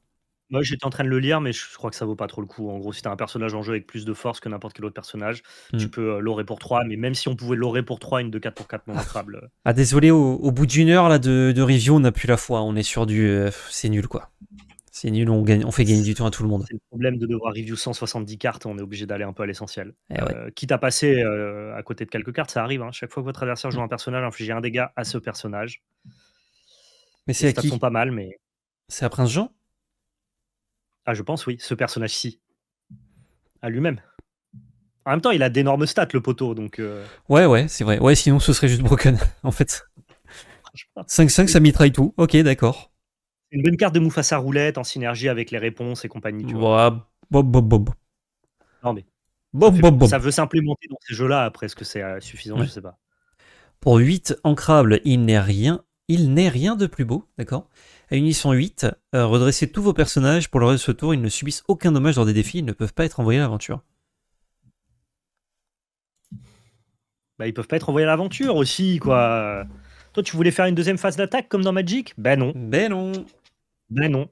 Moi, j'étais en train de le lire, mais je crois que ça vaut pas trop le coup. En gros, si t'as un personnage en jeu avec plus de force que n'importe quel autre personnage, tu peux lorer pour 3, mais même si on pouvait lorer pour 3, une de 4 pour 4 non ancrable. Ah, désolé, au bout d'une heure là, de review, on n'a plus la foi. On est sur du. C'est nul, quoi. C'est nul, on fait gagner du temps à tout le monde. C'est le problème de devoir review 170 cartes, on est obligé d'aller un peu à l'essentiel. Eh ouais. Quitte à passer à côté de quelques cartes, ça arrive. Hein. Chaque fois que votre adversaire joue un personnage, infligez un dégât à ce personnage. Mais Les c'est à stats sont qui? pas mal, mais. C'est à Prince Jean? Ah, je pense, oui, ce personnage-ci. À lui-même. En même temps, il a d'énormes stats, le poteau, donc. Ouais, c'est vrai. Ouais, sinon ce serait juste broken, en fait. franchement, 5-5, ça mitraille tout. Ok, d'accord. c'est une bonne carte de Mufasa roulette en synergie avec les réponses et compagnie, tu vois. Bob, bob, bob, bob. Non, mais. Bob, bob, bob. Ça veut s'implémenter dans ces jeux-là, après, est-ce que c'est suffisant? Ouais. Je sais pas. Pour 8 ancrables, il n'est rien de plus beau, d'accord. À Unisson 8, redressez tous vos personnages pour le reste de ce tour, ils ne subissent aucun dommage lors des défis, ils ne peuvent pas être envoyés à l'aventure. Bah, ils peuvent pas être envoyés à l'aventure aussi, quoi. Toi, tu voulais faire une deuxième phase d'attaque comme dans Magic? Ben non. Ben non. Ben non.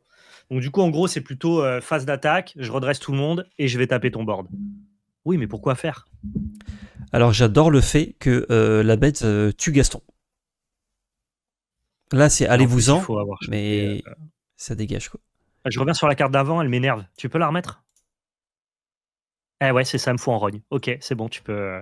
Donc, du coup, en gros, c'est plutôt phase d'attaque, je redresse tout le monde et je vais taper ton board. Oui, mais pourquoi faire? Alors j'adore le fait que la bête tue Gaston. Là, c'est allez-vous-en, mais ça dégage, quoi. Je reviens sur la carte d'avant, elle m'énerve. Tu peux la remettre? Eh ouais, c'est ça, me fout en rogne. Ok, c'est bon, tu peux.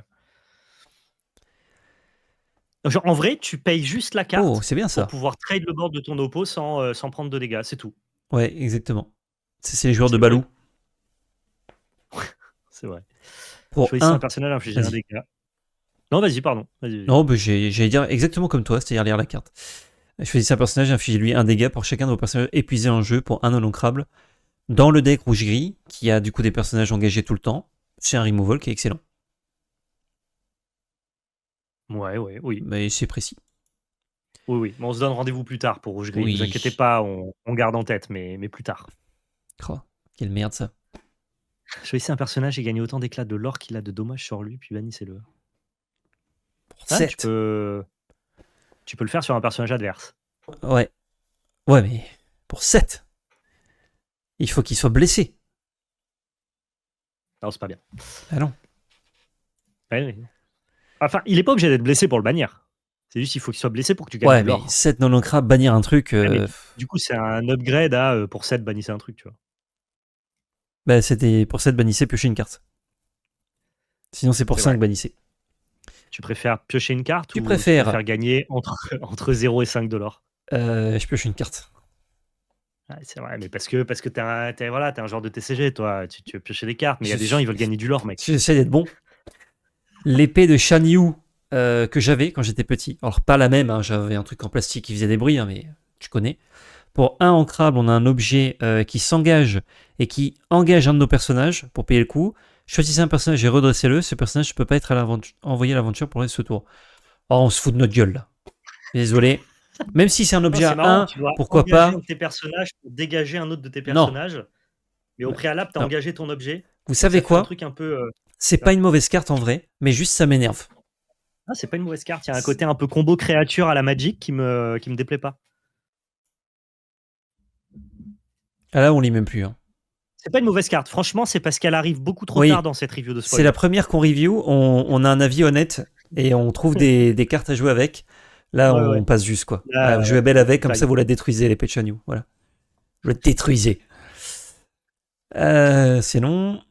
Genre, en vrai, tu payes juste la carte Oh, c'est bien ça. pour pouvoir trade le board de ton oppo sans prendre de dégâts, c'est tout. Ouais, exactement. C'est les joueurs de C'est Balou. C'est vrai. Pour Choisissez un 1, personnage, infligez un dégât. Non, vas-y, pardon. Vas-y. non, bah, j'allais dire exactement comme toi, c'est-à-dire lire la carte. Choisissez un personnage, infligez-lui un dégât pour chacun de vos personnages épuisés en jeu pour un non ancrable. Dans le deck rouge-gris, qui a du coup des personnages engagés tout le temps, c'est un removal qui est excellent. Ouais, oui. Mais c'est précis. Oui. Mais on se donne rendez-vous plus tard pour Rouge-Gris. Oui. Ne vous inquiétez pas, on garde en tête, mais plus tard. Oh, quelle merde ça. Choisissez un personnage et gagnez autant d'éclats de l'or qu'il a de dommages sur lui, puis bannissez-le. Pour 7. Tu peux le faire sur un personnage adverse. Ouais. Ouais, mais pour 7. Il faut qu'il soit blessé. Non, c'est pas bien. Ah non. Ouais. Enfin, il est pas obligé d'être blessé pour le bannir. C'est juste qu'il faut qu'il soit blessé pour que tu gagnes Ouais, de mais l'or. 7 non ancrables, bannir un truc. Du coup, c'est un upgrade à pour 7 bannissez un truc, tu vois. Bah, c'était pour 7 bannissez, piocher une carte. Sinon, c'est pour 5 bannissez. Tu préfères piocher une carte ou tu préfères préfères gagner entre 0 et 5 $? Je pioche une carte. Ouais, c'est vrai, mais parce que t'es un joueur de TCG, toi. Tu veux piocher des cartes, mais il y a des gens, ils veulent gagner du lore, mec. J'essaie d'être bon. L'épée de Shan Yu que j'avais quand j'étais petit. Alors, pas la même, hein, j'avais un truc en plastique qui faisait des bruits, hein, mais tu connais. Pour un ancrable, on a un objet qui s'engage et qui engage un de nos personnages pour payer le coup. Choisissez un personnage et redressez-le. Ce personnage ne peut pas être envoyé à l'aventure pour le reste de ce tour. Oh, on se fout de notre gueule, là. Désolé. Même si c'est un objet à 1, pourquoi pas un de tes personnages pour dégager un autre de tes personnages. Mais au préalable, tu as engagé ton objet. Vous savez quoi? Un truc un peu. C'est pas une mauvaise carte en vrai, mais juste ça m'énerve. Ah, c'est pas une mauvaise carte. Il y a un côté un peu combo créature à la Magic qui me déplaît pas. Ah là, on lit même plus. Hein. C'est pas une mauvaise carte. Franchement, c'est parce qu'elle arrive beaucoup trop Oui. tard dans cette review de C'est spoil. la première qu'on review. On a un avis honnête et on trouve des cartes à jouer avec. Là, Ouais, on ouais. passe juste quoi. Là, Vous jouez belle avec, comme flag. ça vous la détruisez, les Pechanu. Voilà. Vous la détruisez. Sinon,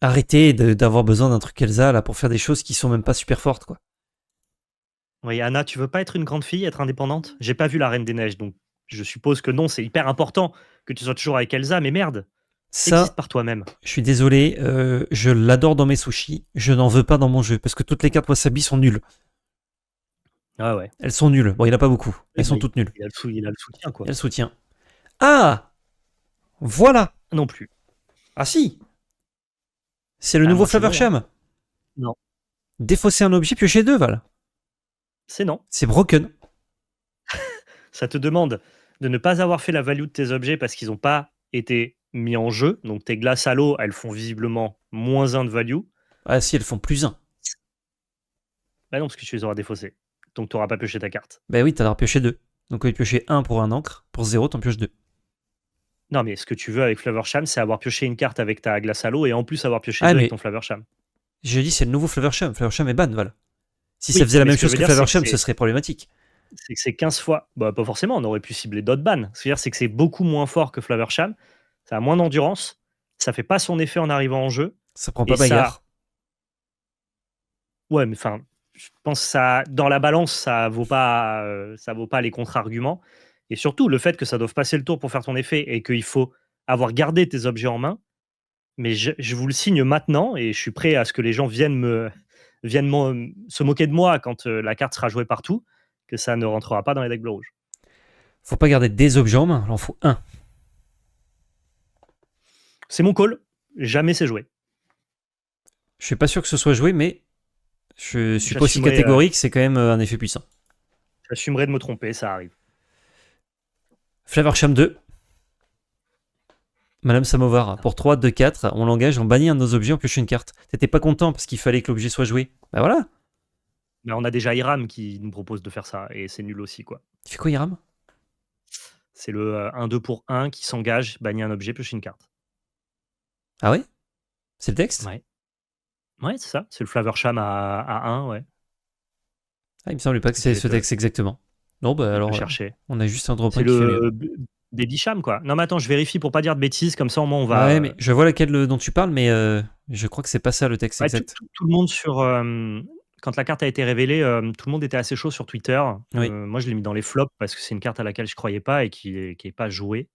arrêtez d'avoir besoin d'un truc Elsa là pour faire des choses qui sont même pas super fortes quoi. Oui, Anna, tu veux pas être une grande fille, être indépendante? J'ai pas vu la Reine des Neiges, donc je suppose que non, c'est hyper important que tu sois toujours avec Elsa, mais merde, existe Ça, par toi-même. je suis désolé, je l'adore dans mes sushis, je n'en veux pas dans mon jeu parce que toutes les cartes wasabi sont nulles. Ah ouais. Elles sont nulles. Bon, il n'y en a pas beaucoup. Eh Elles sont ben, toutes nulles. il a le soutien, Il y quoi. a le soutien. Ah, voilà. Non plus. Ah si. C'est le Ah, nouveau moi, c'est non, hein. Flaversham. Non. Défausser un objet, piocher 2, Val. C'est non. C'est broken. Ça te demande de ne pas avoir fait la value de tes objets parce qu'ils n'ont pas été mis en jeu. Donc tes glaces à l'eau, elles font visiblement -1 de value. Ah si, elles font +1. Bah non, parce que tu les auras défaussées. Donc tu n'auras pas pioché ta carte. Bah oui, t'as pioché 2. Donc au lieu de piocher 1 pour un encre, pour 0, t'en pioches 2. Non, mais ce que tu veux avec Flaversham, c'est avoir pioché une carte avec ta glace à l'eau et en plus avoir pioché Ah 2 avec mais ton Flaversham. j'ai dit c'est le nouveau Flaversham. Flaversham est ban, Val. Si ça Oui, faisait la mais même ce que je chose veux que dire, c'est que Flaversham, ce serait problématique. c'est 15 fois. Bah, pas forcément, on aurait pu cibler d'autres bans. C'est-à-dire, c'est que c'est beaucoup moins fort que Flaversham. Ça a moins d'endurance. Ça fait pas son effet en arrivant en jeu. Ça prend Et pas bagarre. ouais, mais enfin, je pense que ça, dans la balance, ça vaut pas les contre-arguments. Et surtout, le fait que ça doive passer le tour pour faire ton effet et qu'il faut avoir gardé tes objets en main. Mais je vous le signe maintenant et je suis prêt à ce que les gens se moquer de moi quand la carte sera jouée partout, que ça ne rentrera pas dans les decks bleu rouge. Faut pas garder des objets en main, il en faut un. C'est mon call, jamais c'est joué. Je suis pas sûr que ce soit joué, mais je suis pas aussi J'assumerai, catégorique, c'est quand même un effet puissant. j'assumerai de me tromper, ça arrive. Flaversham 2. Madame Samovar, pour 3, 2, 4, on l'engage, on bannit un de nos objets, on pioche une carte. T'étais pas content parce qu'il fallait que l'objet soit joué. Bah voilà. Mais on a déjà Iram qui nous propose de faire ça et c'est nul aussi, quoi. Tu fais quoi, Iram? C'est le 1-2 pour 1 qui s'engage, bannit un objet, pioche une carte. Ah ouais? C'est le texte? Ouais. Ouais, c'est ça. C'est le Flaversham à 1, ouais. Ah, il me semblait pas que c'était ce texte exactement. Non, bah alors, chercher. on a juste un drop C'est 1 qui fait mieux. le Baby Sham, quoi. Non, mais attends, je vérifie pour pas dire de bêtises, comme ça au moins on va. Ouais, mais je vois laquelle dont tu parles, mais je crois que c'est pas ça le texte Ouais, exact. tout le monde sur. Quand la carte a été révélée, tout le monde était assez chaud sur Twitter. Oui. Moi, je l'ai mis dans les flops parce que c'est une carte à laquelle je croyais pas et qui est pas jouée.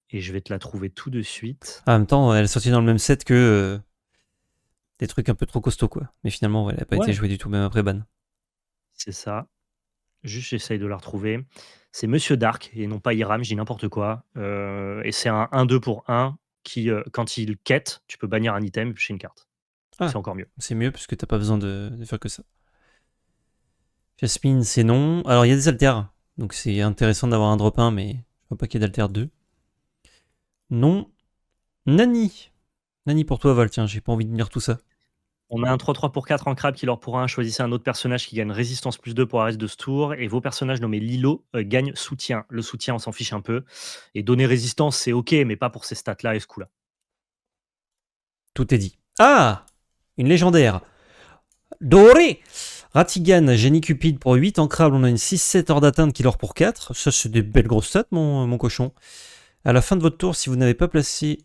Et je vais te la trouver tout de suite. Ah, en même temps, elle est sortie dans le même set que des trucs un peu trop costauds, quoi. Mais finalement, ouais, elle a pas été Ouais. jouée du tout, même après ban. C'est ça. Juste, j'essaye de la retrouver. C'est Monsieur Dark et non pas Iram, je dis n'importe quoi. Et c'est un 1-2 pour 1 qui, quand il quête, tu peux bannir un item chez une carte. Ah. C'est encore mieux. C'est mieux parce que t'as pas besoin de faire que ça. Jasmine, c'est non. Alors, il y a des alters. Donc, c'est intéressant d'avoir un drop 1, mais je vois pas qu'il y ait d'alter 2. Non. Nani. Nani pour toi, Val. Tiens, j'ai pas envie de lire tout ça. On a un 3-3 pour 4 en crabe qui leur pour 1. Choisissez un autre personnage qui gagne résistance +2 pour le reste de ce tour. Et vos personnages nommés Lilo gagnent soutien. Le soutien, on s'en fiche un peu. Et donner résistance, c'est ok, mais pas pour ces stats-là et ce coup-là. Tout est dit. Ah, une légendaire. Doré. Ratigan, Génie Cupide pour 8. Ancrable, on a une 6-7 hors d'atteinte qui leur pour 4. Ça, c'est des belles grosses stats, mon cochon. À la fin de votre tour, si vous n'avez placé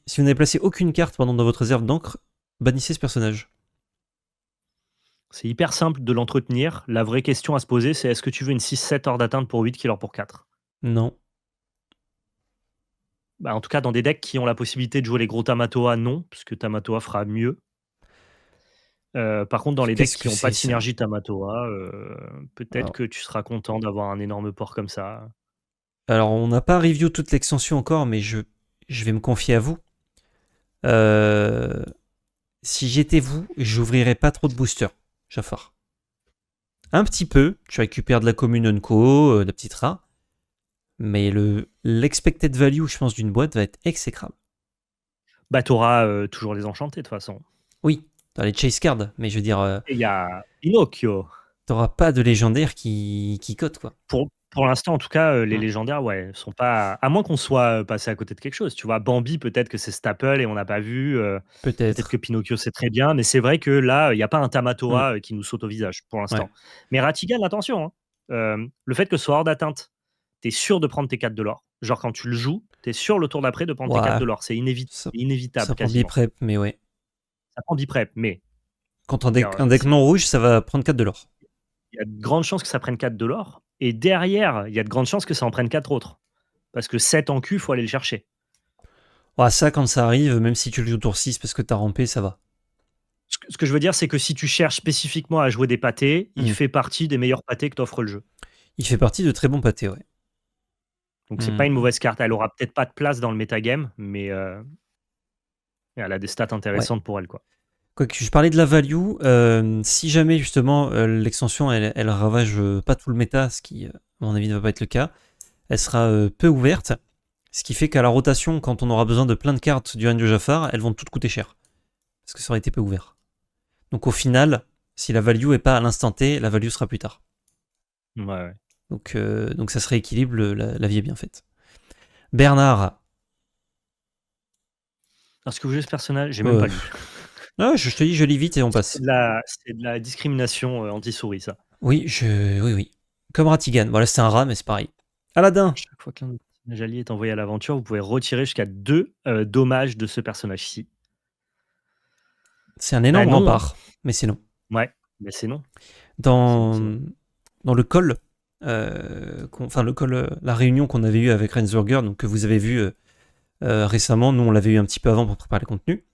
aucune carte dans votre réserve d'encre, bannissez ce personnage. C'est hyper simple de l'entretenir. La vraie question à se poser, c'est est-ce que tu veux une 6-7 hors d'atteinte pour 8 qui leur pour 4? Non. Bah, en tout cas, dans des decks qui ont la possibilité de jouer les gros Tamatoa, non, puisque Tamatoa fera mieux. Par contre, dans les decks Qu'est-ce qui que n'ont pas c'est de ça? synergie Tamatoa, peut-être Alors, que tu seras content d'avoir un énorme port comme ça. on n'a pas review toute l'extension encore, mais je vais me confier à vous. Si j'étais vous, j'ouvrirais pas trop de boosters, Jafar. Un petit peu, tu récupères de la commune Unco, de la petite rat, mais l'expected value, je pense, d'une boîte va être exécrable. Bah, t'auras toujours les enchantés, de toute façon. Oui, dans les chase cards, mais je veux dire, Et il y a Pinocchio. t'auras pas de légendaire qui cote, quoi. Pour l'instant, en tout cas, les Mm. légendaires, ouais, sont pas à moins qu'on soit, passé à côté de quelque chose, tu vois? Bambi, peut-être que c'est staple et on n'a pas vu, peut-être que Peut-être. Pinocchio, c'est très bien, mais c'est vrai que là, il y a pas un Mm. Tamatoa, qui nous saute au visage, pour Ouais. l'instant. Mais Ratigan, attention, hein, le fait que ce soit hors d'atteinte, tu es sûr de prendre tes 4 de l'or. Genre quand tu le joues, tu es sûr le tour d'après de prendre tes 4 Ouais, de l'or. C'est ça, inévitable ça prend quasiment. biprep, mais ouais. Ça prend biprep, mais Quand je veux dire, un deck non rouge, ça va prendre 4 de l'or. il y a de grandes chances que ça prenne 4 de l'or et derrière, il y a de grandes chances que ça en prenne 4 autres. Parce que 7 en Q, faut aller le chercher. Ouais, ça, quand ça arrive, même si tu le joues tour 6 parce que t'as rampé, ça va. Ce que je veux dire, c'est que si tu cherches spécifiquement à jouer des pâtés, il Mm. fait partie des meilleurs pâtés que t'offre le jeu. Il fait partie de très bons pâtés, ouais. Donc c'est pas une Mm. mauvaise carte. Elle aura peut-être pas de place dans le metagame, mais elle a des stats Ouais. intéressantes pour elle, quoi. Quoique je parlais de la value, si jamais justement l'extension elle ravage pas tout le méta, ce qui à mon avis ne va pas être le cas, elle sera peu ouverte, ce qui fait qu'à la rotation, quand on aura besoin de plein de cartes du Règne de Jafar, elles vont toutes coûter cher, parce que ça aurait été peu ouvert. Donc au final, si la value est pas à l'instant T, la value sera plus tard. Ouais, ouais. Donc ça se rééquilibre, la vie est bien faite. Bernard, Alors, ce que vous voulez, ce personnage, j'ai même euh, pas lu. je te dis, je lis vite et on passe. C'est de la discrimination anti-souris, ça. Oui, oui. Comme Ratigan, voilà, c'est un rat, mais c'est pareil. Aladdin, Chaque fois qu'un personnage allié est envoyé à l'aventure, vous pouvez retirer jusqu'à 2 dommages de ce personnage-ci. c'est un Bah énorme non, hein. rempart, mais c'est non. Ouais, mais c'est non. C'est non. Dans, dans le call, enfin le call, la réunion qu'on avait eue avec Rensburger, donc que vous avez vu récemment, nous on l'avait eu un petit peu avant pour préparer le contenu,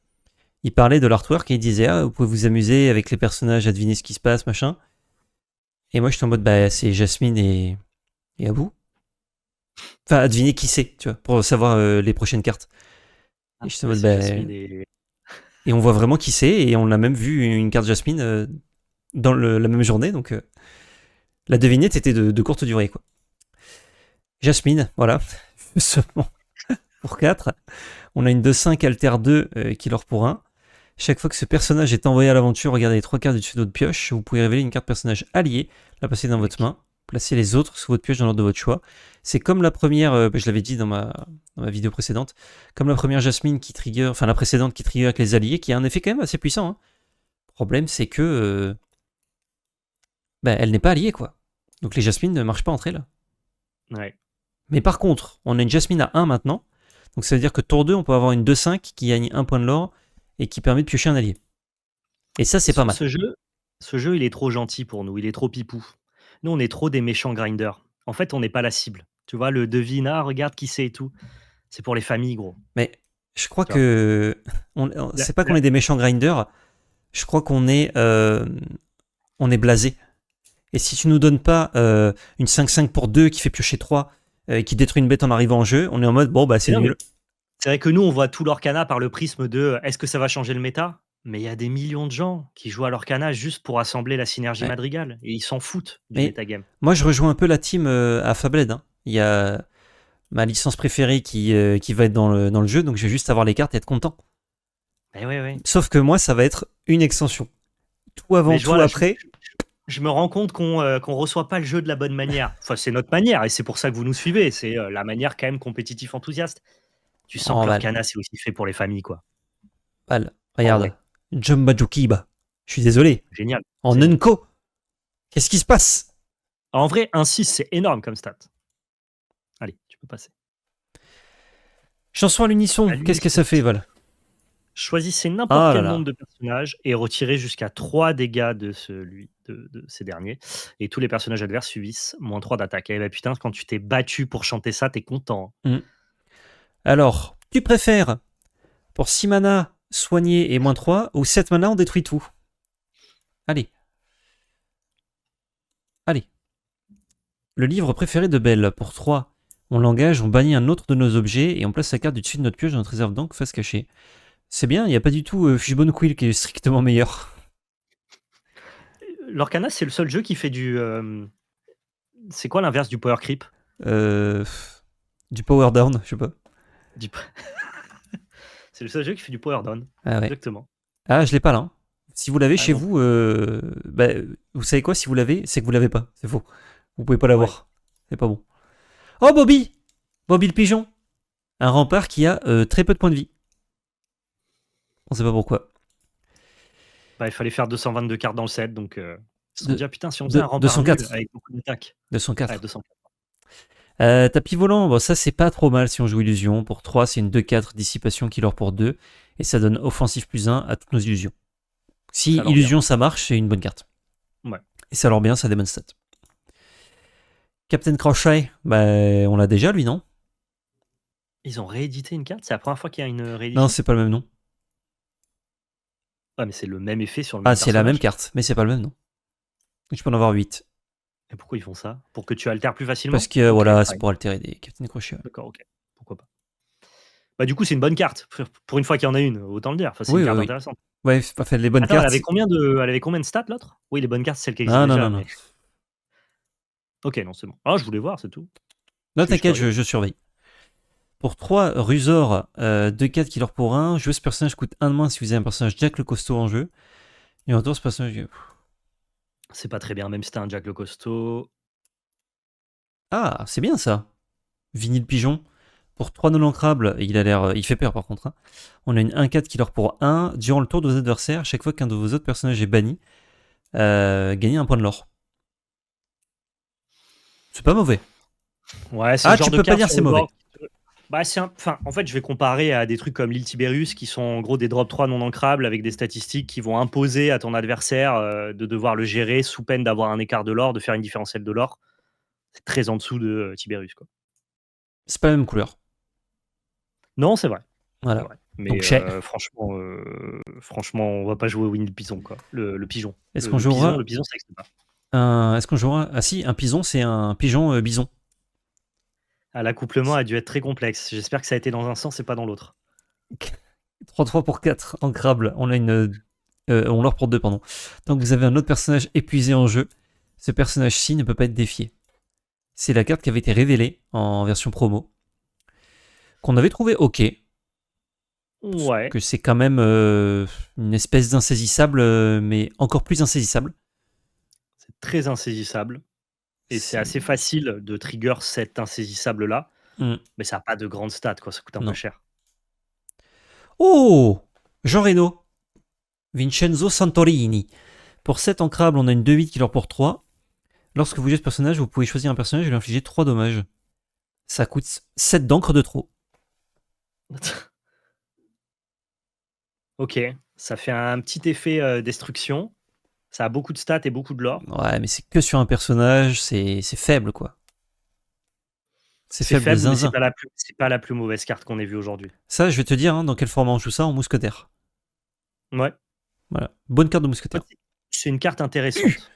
il parlait de l'artwork et il disait vous pouvez vous amuser avec les personnages, à deviner ce qui se passe, machin. Et moi j'étais en mode bah c'est Jasmine et Abou. Enfin à deviner qui c'est, tu vois, pour savoir les prochaines cartes. Et j'étais en Ouais, mode c'est bah... Jasmine et Et on voit vraiment qui c'est, et on a même vu une carte Jasmine dans la même journée, donc la devinette était de courte durée, quoi. Jasmine, voilà, seulement pour 4. On a une 2-5 Alter 2 qui leur pour 1. Chaque fois que ce personnage est envoyé à l'aventure, regardez les 3 cartes du dessus de votre pioche, vous pouvez révéler une carte personnage alliée, la passer dans votre main, placer les autres sous votre pioche dans l'ordre de votre choix. C'est comme la première, je l'avais dit dans ma vidéo précédente, comme la première Jasmine qui trigger, enfin la précédente qui trigger avec les alliés, qui a un effet quand même assez puissant. Hein. Le problème, c'est que elle n'est pas alliée, quoi. Donc les Jasmines ne marchent pas entre elles. ouais. Mais par contre, on a une Jasmine à 1 maintenant. Donc ça veut dire que tour 2, on peut avoir une 2-5 qui gagne 1 point de l'or et qui permet de piocher un allié. Et ça, c'est pas mal. Ce jeu, il est trop gentil pour nous, il est trop pipou. Nous, on est trop des méchants grinders. En fait, on n'est pas la cible. Tu vois, le devine, ah, regarde qui c'est et tout. C'est pour les familles, gros. Mais je crois Tu vois. que. La- C'est pas qu'on la- est des méchants grinders. Je crois qu'on est. On est blasé. Et si tu nous donnes pas une 5-5 pour 2 qui fait piocher 3 et qui détruit une bête en arrivant en jeu, on est en mode bon, bah c'est Mais non, mais nul. c'est vrai que nous, on voit tout l'Orcana par le prisme de est-ce que ça va changer le méta? Mais il y a des millions de gens qui jouent à l'Orcana juste pour assembler la synergie Ouais. Madrigal. Et ils s'en foutent du Mais metagame. moi, je rejoins un peu la team à Fabled. Hein. Il y a ma licence préférée qui va être dans le jeu, donc je vais juste avoir les cartes et être content. Mais ouais, ouais. Sauf que moi, ça va être une extension. Tout avant, Mais tout voilà, après. je me rends compte qu'on reçoit pas le jeu de la bonne manière. Enfin, c'est notre manière et c'est pour ça que vous nous suivez. C'est la manière quand même compétitif enthousiaste. Tu sens En que Val. l'Orcana, c'est aussi fait pour les familles, quoi. Val. En Regarde. vrai, Jumba Jukiba. Je suis désolé. génial. En C'est Unco. Qu'est-ce qui se passe? En vrai, un 6, c'est énorme comme stat. Allez, tu peux passer. Chanson à l'unisson. À Qu'est-ce que l'unisson. ça fait, Val? Choisissez n'importe Ah là quel nombre là. de personnages et retirez jusqu'à 3 dégâts de ces derniers. Et tous les personnages adverses subissent -3 d'attaque. Eh ben putain, quand tu t'es battu pour chanter ça, t'es content. Hmm. Alors, tu préfères pour 6 mana soigner et -3 ou 7 mana on détruit tout? Allez. Allez. Le livre préféré de Belle. Pour 3, on l'engage, on bannit un autre de nos objets et on place sa carte du dessus de notre pioche dans notre réserve d'encre face cachée. C'est bien, il n'y a pas du tout Fishbone Quill qui est strictement meilleur. L'Orcana, c'est le seul jeu qui fait du. C'est quoi l'inverse du power creep? Euh, du power down, je sais pas. Du- C'est le seul jeu qui fait du power down. Ah ouais. Exactement. Ah, je l'ai pas là, hein. Si vous l'avez Ah chez non. vous, bah, vous savez quoi, si vous l'avez, c'est que vous l'avez pas. C'est faux. Vous pouvez pas Ouais. l'avoir. C'est pas bon. Oh, Bobby! Bobby le pigeon! Un rempart qui a très peu de points de vie. On sait pas pourquoi. Bah, il fallait faire 222 cartes dans le set, donc ils se sont dit, De, ah putain, si on faisait un rempart nul 204. avec beaucoup d'attaques. Ouais, 204. 200. Tapis volant, bon, ça c'est pas trop mal si on joue illusion. Pour 3, c'est une 2-4 dissipation killer pour 2. Et ça donne offensif plus 1 à toutes nos illusions. Si Ça leur bien. illusion ça marche, c'est une bonne carte. Ouais. Et ça leur bien, ça a des bonnes stats. Captain Crochet, bah, on l'a déjà lui, non? Ils ont réédité une carte? C'est la première fois qu'il y a une Non, réédition? c'est pas le même nom. Ah, mais c'est le même effet sur le Ah, même c'est la même personnage. carte, mais c'est pas le même nom. Je peux en avoir 8. Et pourquoi ils font ça? Pour que tu altères plus facilement? Parce que Ok, voilà, c'est fine. pour altérer des Captain Crochet. Ouais. D'accord, ok. Pourquoi pas. Bah, du coup, c'est une bonne carte. Pour une fois qu'il y en a une, autant le dire. Enfin, c'est une Oui, oui, carte oui. intéressante. Ouais, c'est pas fait les bonnes Attends, elle cartes. avait combien de stats l'autre? Oui, les bonnes cartes, c'est celle qui existe Ah non, déjà, non, non. mais. Ok, non, c'est bon. Ah, je voulais voir, c'est tout. Non, Je suis juste t'inquiète, curieux. je surveille. Pour 3, Rusor, 2-4 killer pour 1. Jouer ce personnage coûte 1 de moins si vous avez un personnage Jack le costaud en jeu. Et en retour, ce personnage. C'est pas très bien, même si t'as un Jack le costaud. Ah, c'est bien ça. Vinny le pigeon. Pour 3 non ancrables, il a l'air. Il fait peur par contre. Hein. On a une 1-4 killer pour 1. Durant le tour de vos adversaires, chaque fois qu'un de vos autres personnages est banni, gagnez un point de lore. C'est pas mauvais. Ouais, c'est le Ah, genre tu de peux pas carte dire sur c'est le mauvais. board. Bah, enfin, en fait, je vais comparer à des trucs comme l'île Tiberius qui sont en gros des drop 3 non ancrables avec des statistiques qui vont imposer à ton adversaire de devoir le gérer sous peine d'avoir un écart de l'or, de faire une différentielle de l'or. C'est très en dessous de Tiberius, quoi. C'est pas la même couleur. Non, c'est vrai. C'est Voilà. vrai. Mais Donc, chez. franchement, on va pas jouer au Winnie le Pison, quoi. Le pigeon. Est-ce qu'on Le pison, jouera le pison, ça n'existe pas. Est-ce qu'on jouera. Ah si, un pison, c'est un pigeon bison. Ah, l'accouplement a dû être très complexe. J'espère que ça a été dans un sens et pas dans l'autre. 3-3 pour 4, ancrable. On a une. On l'or pour 2, pardon. Donc vous avez un autre personnage épuisé en jeu. Ce personnage-ci ne peut pas être défié. C'est la carte qui avait été révélée en version promo. Qu'on avait trouvé ok. Ouais. Que c'est quand même une espèce d'insaisissable, mais encore plus insaisissable. C'est très insaisissable. Et c'est C'est. assez facile de trigger cet insaisissable-là. Hmm. Mais ça n'a pas de grandes stats, quoi. Ça coûte un peu Non. cher. Oh, Jean Reno. Vincenzo Santorini. Pour 7 ancrables, on a une 2-8 qui leur pour 3. Lorsque vous jouez ce personnage, vous pouvez choisir un personnage et lui infliger 3 dommages. Ça coûte 7 d'encre de trop. Ok. Ça fait un petit effet destruction. Ça a beaucoup de stats et beaucoup de lore. Ouais, mais c'est que sur un personnage, c'est faible quoi. C'est C'est faible de faible, mais zinzin. c'est pas la plus mauvaise carte qu'on ait vue aujourd'hui. Ça, je vais te dire, hein, dans quel format on joue ça, en mousquetaire. Ouais. Voilà, bonne carte de mousquetaire. C'est une carte intéressante.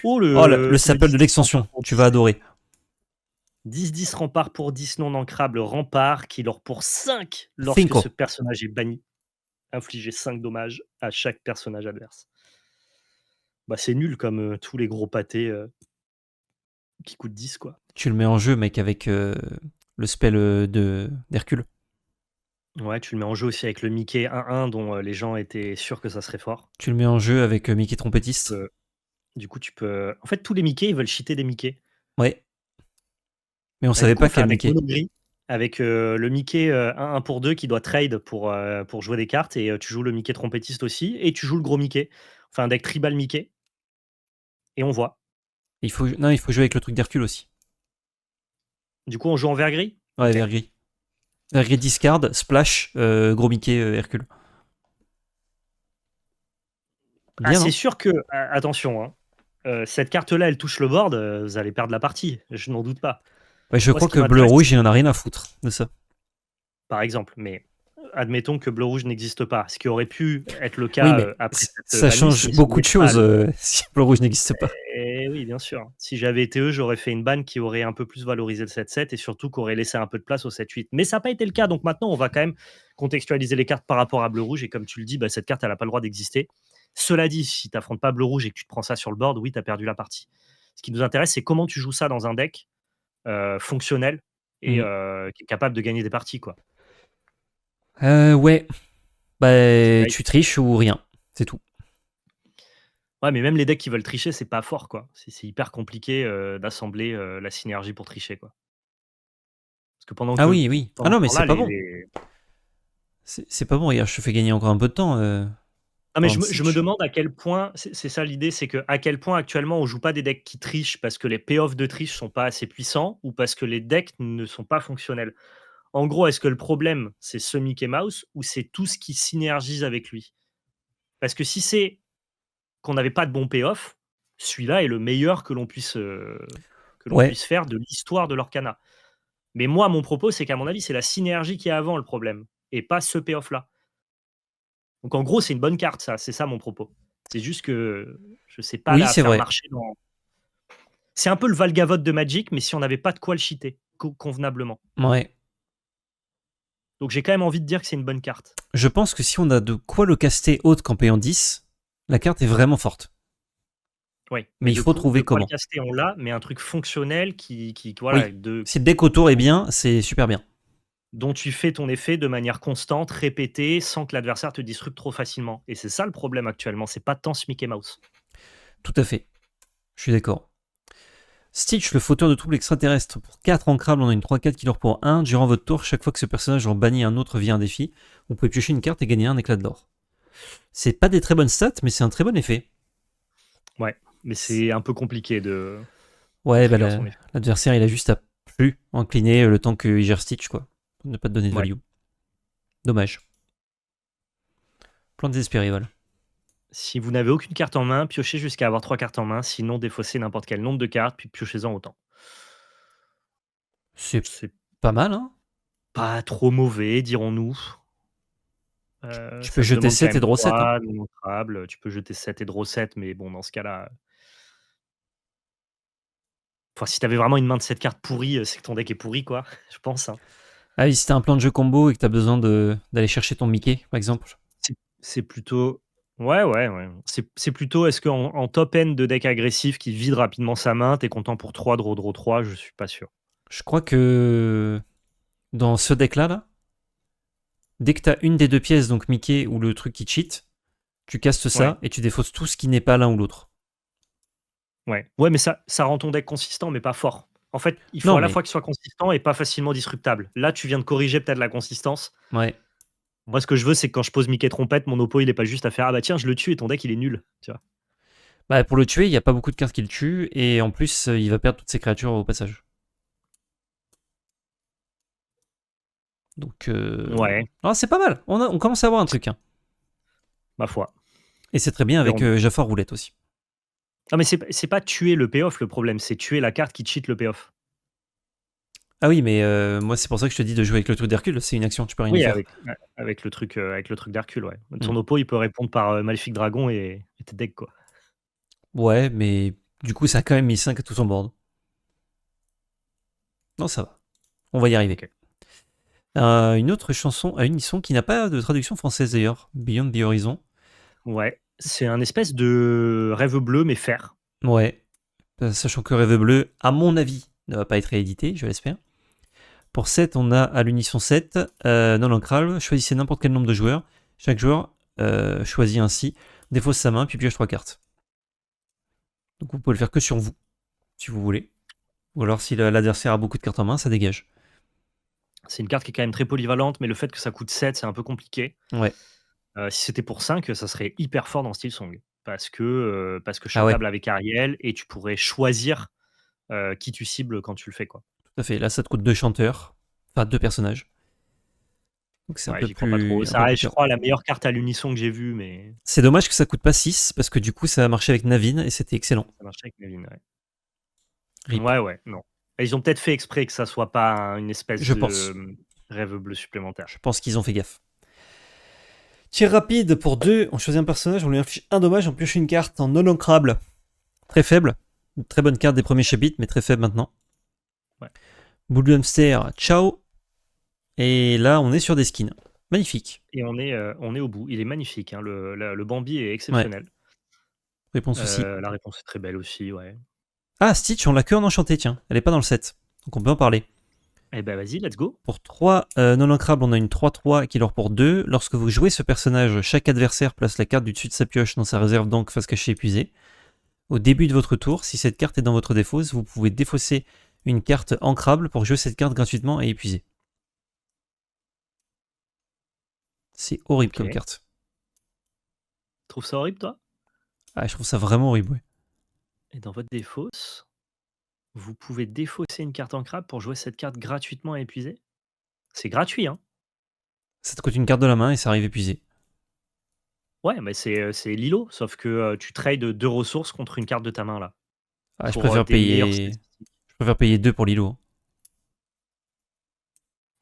Oh, Oh, le le sapin de 10-10 l'extension, rempart pour tu vas 10. adorer. 10-10 rempart pour 10 non ancrable rempart qui leur pour 5 lorsque ce Cinco. personnage est banni. Infliger 5 dommages à chaque personnage adverse. Bah, c'est nul comme tous les gros pâtés qui coûtent 10, quoi. Tu le mets en jeu, mec, avec le spell d'Hercule. Ouais, tu le mets en jeu aussi avec le Mickey 1-1 dont les gens étaient sûrs que ça serait fort. Tu le mets en jeu avec Mickey Trompettiste. Du coup, tu peux. En fait, tous les Mickey, ils veulent cheater des Mickey. Ouais. Mais on Du savait coup, on pas fait quel avec Mickey. Monogris, avec le Mickey 1-1 pour 2 qui doit trade pour jouer des cartes. Et tu joues le Mickey trompettiste aussi. Et tu joues le gros Mickey. On fait un deck tribal Mickey. Et on voit. Non, il faut jouer avec le truc d'Hercule aussi. Du coup, on joue en vert gris. Ouais, Ok. vert gris. Vert gris discard, splash, gros Mickey, Hercule. Ah, Bien, c'est non? sûr que. Attention, hein, cette carte-là, elle touche le board. Vous allez perdre la partie. Je n'en doute pas. Ouais, je Moi, ce crois qui que m'intéresse, bleu-rouge, il en a rien à foutre de ça. par exemple, mais admettons que bleu-rouge n'existe pas. Ce qui aurait pu être le Oui, cas mais après cette ça bannisse, change mais ça beaucoup n'est de pas choses si bleu-rouge n'existe pas. Et oui, bien sûr. Si j'avais été eux, j'aurais fait une ban qui aurait un peu plus valorisé le 7-7 et surtout qui aurait laissé un peu de place au 7-8. Mais ça n'a pas été le cas. Donc maintenant, on va quand même contextualiser les cartes par rapport à bleu-rouge. Et comme tu le dis, bah, cette carte, elle n'a pas le droit d'exister. Cela dit, si tu n'affrontes pas bleu-rouge et que tu te prends ça sur le board, oui, tu as perdu la partie. Ce qui nous intéresse, c'est comment tu joues ça dans un deck fonctionnel et Mm. qui est capable de gagner des parties, quoi. Ouais. Parce que Bah, là, tu triches ou rien. C'est tout. ouais, mais même les decks qui veulent tricher, c'est pas fort, quoi. C'est hyper compliqué, d'assembler, la synergie pour tricher, quoi. Parce que Ah oui, oui. Ah pendant non, ce mais c'est temps-là, pas bon. C'est pas bon. Regarde, je te fais gagner encore un peu de temps. non, mais Pendant je me Siege. demande à quel point c'est ça l'idée, c'est que à quel point actuellement on joue pas des decks qui trichent parce que les payoffs de triche sont pas assez puissants ou parce que les decks ne sont pas fonctionnels? En gros, est-ce que le problème, c'est ce Mickey Mouse ou c'est tout ce qui synergise avec lui? Parce que si c'est qu'on n'avait pas de bon payoff, celui-là est le meilleur que l'on Ouais. puisse faire de l'histoire de l'Orcana. Mais moi, mon propos, c'est qu'à mon avis, c'est la synergie qui est avant le problème et pas ce payoff-là. Donc en gros, c'est une bonne carte, ça, c'est ça mon propos. C'est juste que je sais pas Oui, la c'est faire vrai. marcher dans. C'est un peu le Valgavotte de Magic, mais si on n'avait pas de quoi le cheater convenablement. Ouais. Donc j'ai quand même envie de dire que c'est une bonne carte. Je pense que si on a de quoi le caster haute qu'en payant 10, la carte est vraiment forte. Oui, Mais mais il faut de trouver quoi le comment. caster, on l'a, mais un truc fonctionnel voilà, Oui. Si le deck autour est bien, c'est super bien. dont tu fais ton effet de manière constante, répétée, sans que l'adversaire te disrupte trop facilement. Et c'est ça le problème actuellement, c'est pas tant ce Mickey Mouse. Tout à fait. Je suis d'accord. Stitch, le fauteur de troubles extraterrestres. Pour 4 ancrables, on a une 3-4 qui leur pour 1. Durant votre tour, chaque fois que ce personnage en bannit un autre via un défi, vous pouvez piocher une carte et gagner un éclat de l'or. C'est pas des très bonnes stats, mais c'est un très bon effet. Ouais, mais c'est un peu compliqué de Ouais, bah trigger son effet. l'adversaire, il a juste à plus incliner le temps qu'il gère Stitch, quoi. Pour ne pas te donner de Ouais. value. Dommage. Plan désespéré, voilà. Si vous n'avez aucune carte en main, piochez jusqu'à avoir 3 cartes en main, sinon défaussez n'importe quel nombre de cartes, puis piochez-en autant. C'est C'est pas mal, hein. pas trop mauvais, dirons-nous. Tu peux Ça te jeter demande quand 7 et même draw 7, hein. 3 non entrables, tu peux jeter 7 et draw 7, mais bon, dans ce cas-là, enfin, si tu avais vraiment une main de 7 cartes pourries, c'est que ton deck est pourri, quoi, je pense, hein. Ah oui, si t'as un plan de jeu combo et que t'as besoin d'aller chercher ton Mickey, par exemple. C'est plutôt ouais. C'est plutôt est-ce qu'en en top end de deck agressif qui vide rapidement sa main, tu es content pour 3 draw 3? Je suis pas sûr. Je crois que dans ce deck-là, dès que t'as une des deux pièces, donc Mickey ou le truc qui cheat, tu castes Ouais, ça et tu défausses tout ce qui n'est pas l'un ou l'autre. ouais. Ouais, mais ça rend ton deck consistant, mais pas fort. En fait, il faut Non, à la mais fois qu'il soit consistant et pas facilement disruptable. Là, tu viens de corriger peut-être la consistance. ouais. Moi, ce que je veux, c'est que quand je pose Mickey trompette, mon oppo, il est pas juste à faire: «Ah bah tiens, je le tue» et ton deck, il est nul, tu vois? Bah, pour le tuer, il n'y a pas beaucoup de cartes qui le tuent et en plus, il va perdre toutes ses créatures au passage. Donc, Ouais, ah, c'est pas mal. On commence à avoir un truc, hein. ma foi. Et c'est très bien avec Verrons bien. Jafar Roulette aussi. Non, mais c'est pas tuer le payoff le problème, c'est tuer la carte qui cheat le payoff. Ah oui, mais moi, c'est pour ça que je te dis de jouer avec le truc d'Hercule. C'est une action, tu peux rien y Oui, faire. avec le truc d'Hercule, ouais. Hmm. Ton oppo, il peut répondre par, Maléfique Dragon et tes decks, quoi. Ouais, mais du coup, ça a quand même mis 5 à tout son board. Non, ça va. On va y arriver. OK. Une autre chanson à unisson qui n'a pas de traduction française d'ailleurs, Beyond the Horizon. Ouais, c'est un espèce de Rêve bleu, mais fer. Ouais, sachant que Rêve Bleu, à mon avis, ne va pas être réédité, je l'espère. Pour 7, on a à l'unisson 7, non ancrable, choisissez n'importe quel nombre de joueurs. Chaque joueur choisit ainsi, défausse sa main, puis pioche 3 cartes. Donc vous pouvez le faire que sur vous, si vous voulez. Ou alors si l'adversaire a beaucoup de cartes en main, ça dégage. C'est une carte qui est quand même très polyvalente, mais le fait que ça coûte 7, c'est un peu compliqué. Ouais. Si c'était pour 5, ça serait hyper fort dans Steel Song. Parce que Ah ouais, shotable avec Ariel et tu pourrais choisir, qui tu cibles quand tu le fais, quoi. tout à fait. Là, ça te coûte 2 chanteurs, enfin 2 personnages. Donc c'est Ouais, j'y crois pas trop. un Ça peu plus reste, je dur. crois, la meilleure carte à l'unisson que j'ai vue, mais C'est dommage que ça coûte pas 6, parce que du coup, ça a marché avec Navin et c'était excellent. ça marche avec Nevin, ouais. RIP. Ouais, non. Et ils ont peut-être fait exprès que ça soit pas une espèce Je de, pense. rêve bleu supplémentaire. Je pense qu'ils ont fait gaffe. Tir rapide pour 2, on choisit un personnage, on lui inflige un dommage, on pioche une carte en non ancrable. Très faible. Une très bonne carte des premiers chapitres, mais très faible maintenant. Ouais. Boule de hamster, ciao. Et là, on est sur des skins. Magnifique. Et on est au bout. Il est magnifique, hein, le Bambi est Ouais. exceptionnel. Réponse aussi. La réponse est très belle aussi, ouais. Ah, Stitch, on l'a que en enchanté, tiens. Elle est pas dans le set. Donc on peut en parler. Eh ben vas-y, let's go. Pour 3 non ancrables, on a une 3-3 qui leur pour 2. Lorsque vous jouez ce personnage, chaque adversaire place la carte du dessus de sa pioche dans sa réserve, donc face cachée épuisée. Au début de votre tour, si cette carte est dans votre défausse, vous pouvez défausser une carte ancrable pour jouer cette carte gratuitement et épuiser. C'est horrible Ok. comme carte. Tu trouves ça horrible, toi? Ah, je trouve ça vraiment horrible, ouais. Et dans votre défausse, vous pouvez défausser une carte ancrable pour jouer cette carte gratuitement et épuiser? C'est gratuit, hein? Ça te coûte une carte de la main et ça arrive épuisé. Ouais, mais c'est Lilo, sauf que, tu trades, 2 ressources contre une carte de ta main, là, Ah, pour, des meilleures statistiques. je préfère payer 2 pour Lilo.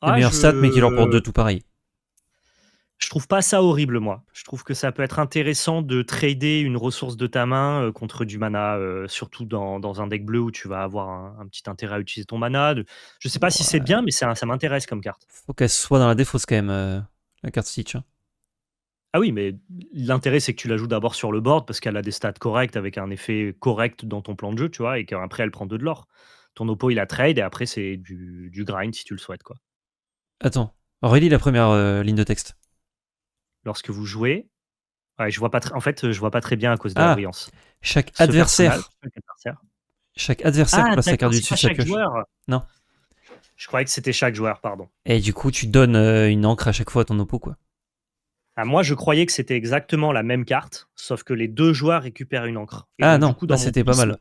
Des Ah, meilleurs stats, mais qui leur pour 2 tout pareil. je trouve pas ça horrible, moi. Je trouve que ça peut être intéressant de trader une ressource de ta main, contre du mana, surtout dans un deck bleu où tu vas avoir un petit intérêt à utiliser ton mana, je sais pas si c'est Ouais. bien, mais ça m'intéresse comme carte. Faut qu'elle soit dans la défausse quand même, la carte Stitch. Hein. Ah oui, mais l'intérêt, c'est que tu la joues d'abord sur le board parce qu'elle a des stats correctes avec un effet correct dans ton plan de jeu, tu vois? Et qu'après elle prend 2 de l'or. Ton oppo, il la trade et après c'est du grind si tu le souhaites, quoi. Attends, relis la première ligne de texte. Lorsque vous jouez, ouais, je vois pas très en fait, je vois pas très bien à cause de la Ah, brillance. chaque Ce personnage, adversaire, chaque adversaire. chaque adversaire Ah place la carte d'accord, du c'est dessus pas de sa chaque pioche. joueur. Non. Je croyais que c'était chaque joueur, pardon. Et du coup, tu donnes une encre à chaque fois à ton oppo, quoi. Ah moi, je croyais que c'était exactement la même carte, sauf que les 2 joueurs récupèrent une encre et Ah donc du non, coup, là dans mon c'était pas prisme, mal.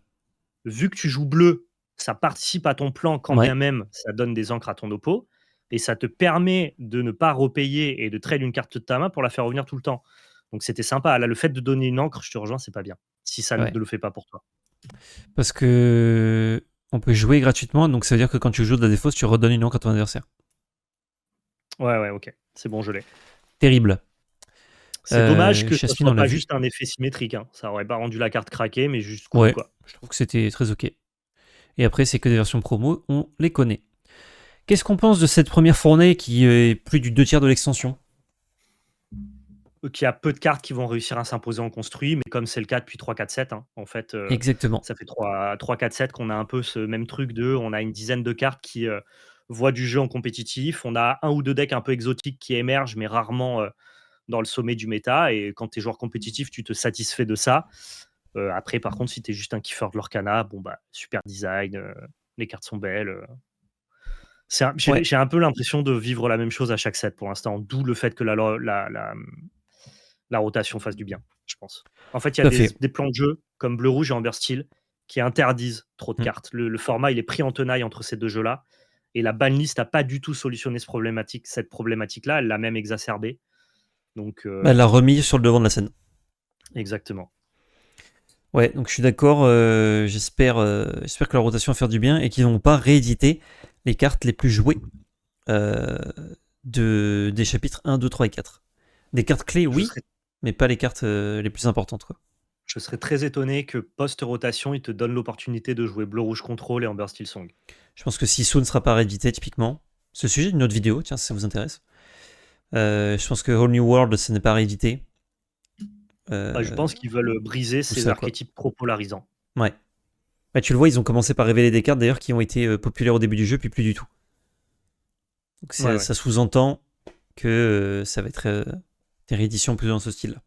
vu que tu joues bleu, ça participe à ton plan quand Ouais. bien même ça donne des encres à ton oppo et ça te permet de ne pas repayer et de trade une carte de ta main pour la faire revenir tout le temps. Donc c'était sympa. Là, le fait de donner une encre, je te rejoins, c'est pas bien. Si ça ne Ouais. le fait pas pour toi. Parce que on peut jouer gratuitement, donc ça veut dire que quand tu joues de la défausse, tu redonnes une encre à ton adversaire. Ouais, ouais, OK. C'est bon, je l'ai. Terrible. C'est dommage que ça Jasmine, on soit l'a pas vu. juste un effet symétrique, hein. Ça aurait pas rendu la carte craquée, mais juste cool, Ouais, quoi. je trouve que c'était très ok. Et après, c'est que des versions promo, on les connaît. Qu'est-ce qu'on pense de cette première fournée qui est plus du 2 tiers de l'extension? Qu'il y a peu de cartes qui vont réussir à s'imposer en construit, mais comme c'est le cas depuis 3-4-7, hein, en fait, Exactement. ça fait 3-4-7 qu'on a un peu ce même truc on a une dizaine de cartes qui, voient du jeu en compétitif. On a un ou 2 decks un peu exotiques qui émergent, mais rarement, dans le sommet du méta et quand tu es joueur compétitif, tu te satisfais de ça. Après par contre, si tu es juste un kiffeur de l'Orcana, bon bah, super design, les cartes sont belles, Ouais, j'ai un peu l'impression de vivre la même chose à chaque set pour l'instant, d'où le fait que la rotation fasse du bien, je pense. En fait, il y a tout à fait. des plans de jeu comme Bleu Rouge et Amber Steel qui interdisent trop de Hmm. cartes. Le format, il est pris en tenaille entre ces 2 jeux-là et la banlist n'a pas du tout solutionné cette problématique-là, elle l'a même exacerbée. Donc Elle l'a remis sur le devant de la scène. exactement. Ouais, donc je suis d'accord. J'espère que la rotation va faire du bien et qu'ils vont pas rééditer les cartes les plus jouées euh, des chapitres 1, 2, 3 et 4. Des cartes clés, Je oui, serais mais pas les cartes les plus importantes, quoi. je serais très étonné que post-rotation, ils te donnent l'opportunité de jouer Bleu Rouge Control et Amber Steel Song. Je pense que Sisu ne sera pas réédité, typiquement. C'est le sujet d'une autre vidéo, tiens, si ça vous intéresse. Je pense que Whole New World, ce n'est pas réédité. Bah, je pense qu'ils veulent briser Tout ces ça, quoi. archétypes trop polarisants. Ouais. Bah, tu le vois, ils ont commencé par révéler des cartes, d'ailleurs, qui ont été populaires au début du jeu, puis plus du tout. Donc Ouais, ouais. ça sous-entend que ça va être des rééditions plus dans ce style-là.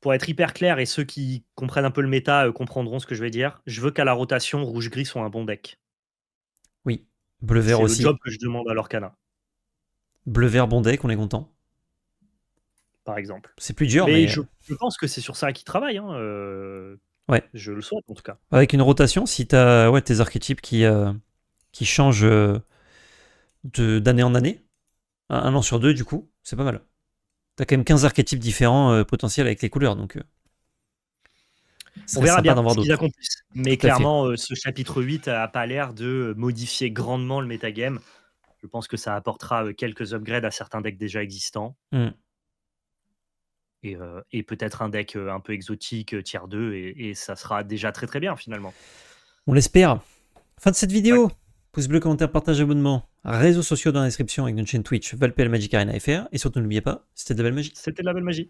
Pour être hyper clair et ceux qui comprennent un peu le méta, comprendront ce que je vais dire, je veux qu'à la rotation, rouge-gris soit un bon deck. Oui. Bleu-vert C'est le aussi. job que je demande à l'Orcana, Bleu-vert bon deck, on est content. par exemple. C'est plus dur, Mais mais je pense que c'est sur ça qu'ils travaillent, hein, ouais. je le souhaite en tout cas. Avec une rotation, si t'as tes archétypes qui changent d'année en année, un an sur deux, du coup, c'est pas mal. T'as quand même 15 archétypes différents potentiels avec les couleurs, donc ce On serait verra sympa bien d'en voir ce qu'ils d'autres. accomplissent. Mais Tout à fait. clairement, ce chapitre 8 a pas l'air de modifier grandement le metagame. Je pense que ça apportera, quelques upgrades à certains decks déjà existants Hmm. et peut-être un deck, un peu exotique, tier 2 et ça sera déjà très, très bien finalement. On l'espère. Fin de cette Ouais, vidéo. Pouce bleu, commentaire, partage, abonnement. Réseaux sociaux dans la description avec notre chaîne Twitch, Valpel Magic Arena FR. Et surtout, n'oubliez pas, c'était de la belle magie. c'était de la belle magie.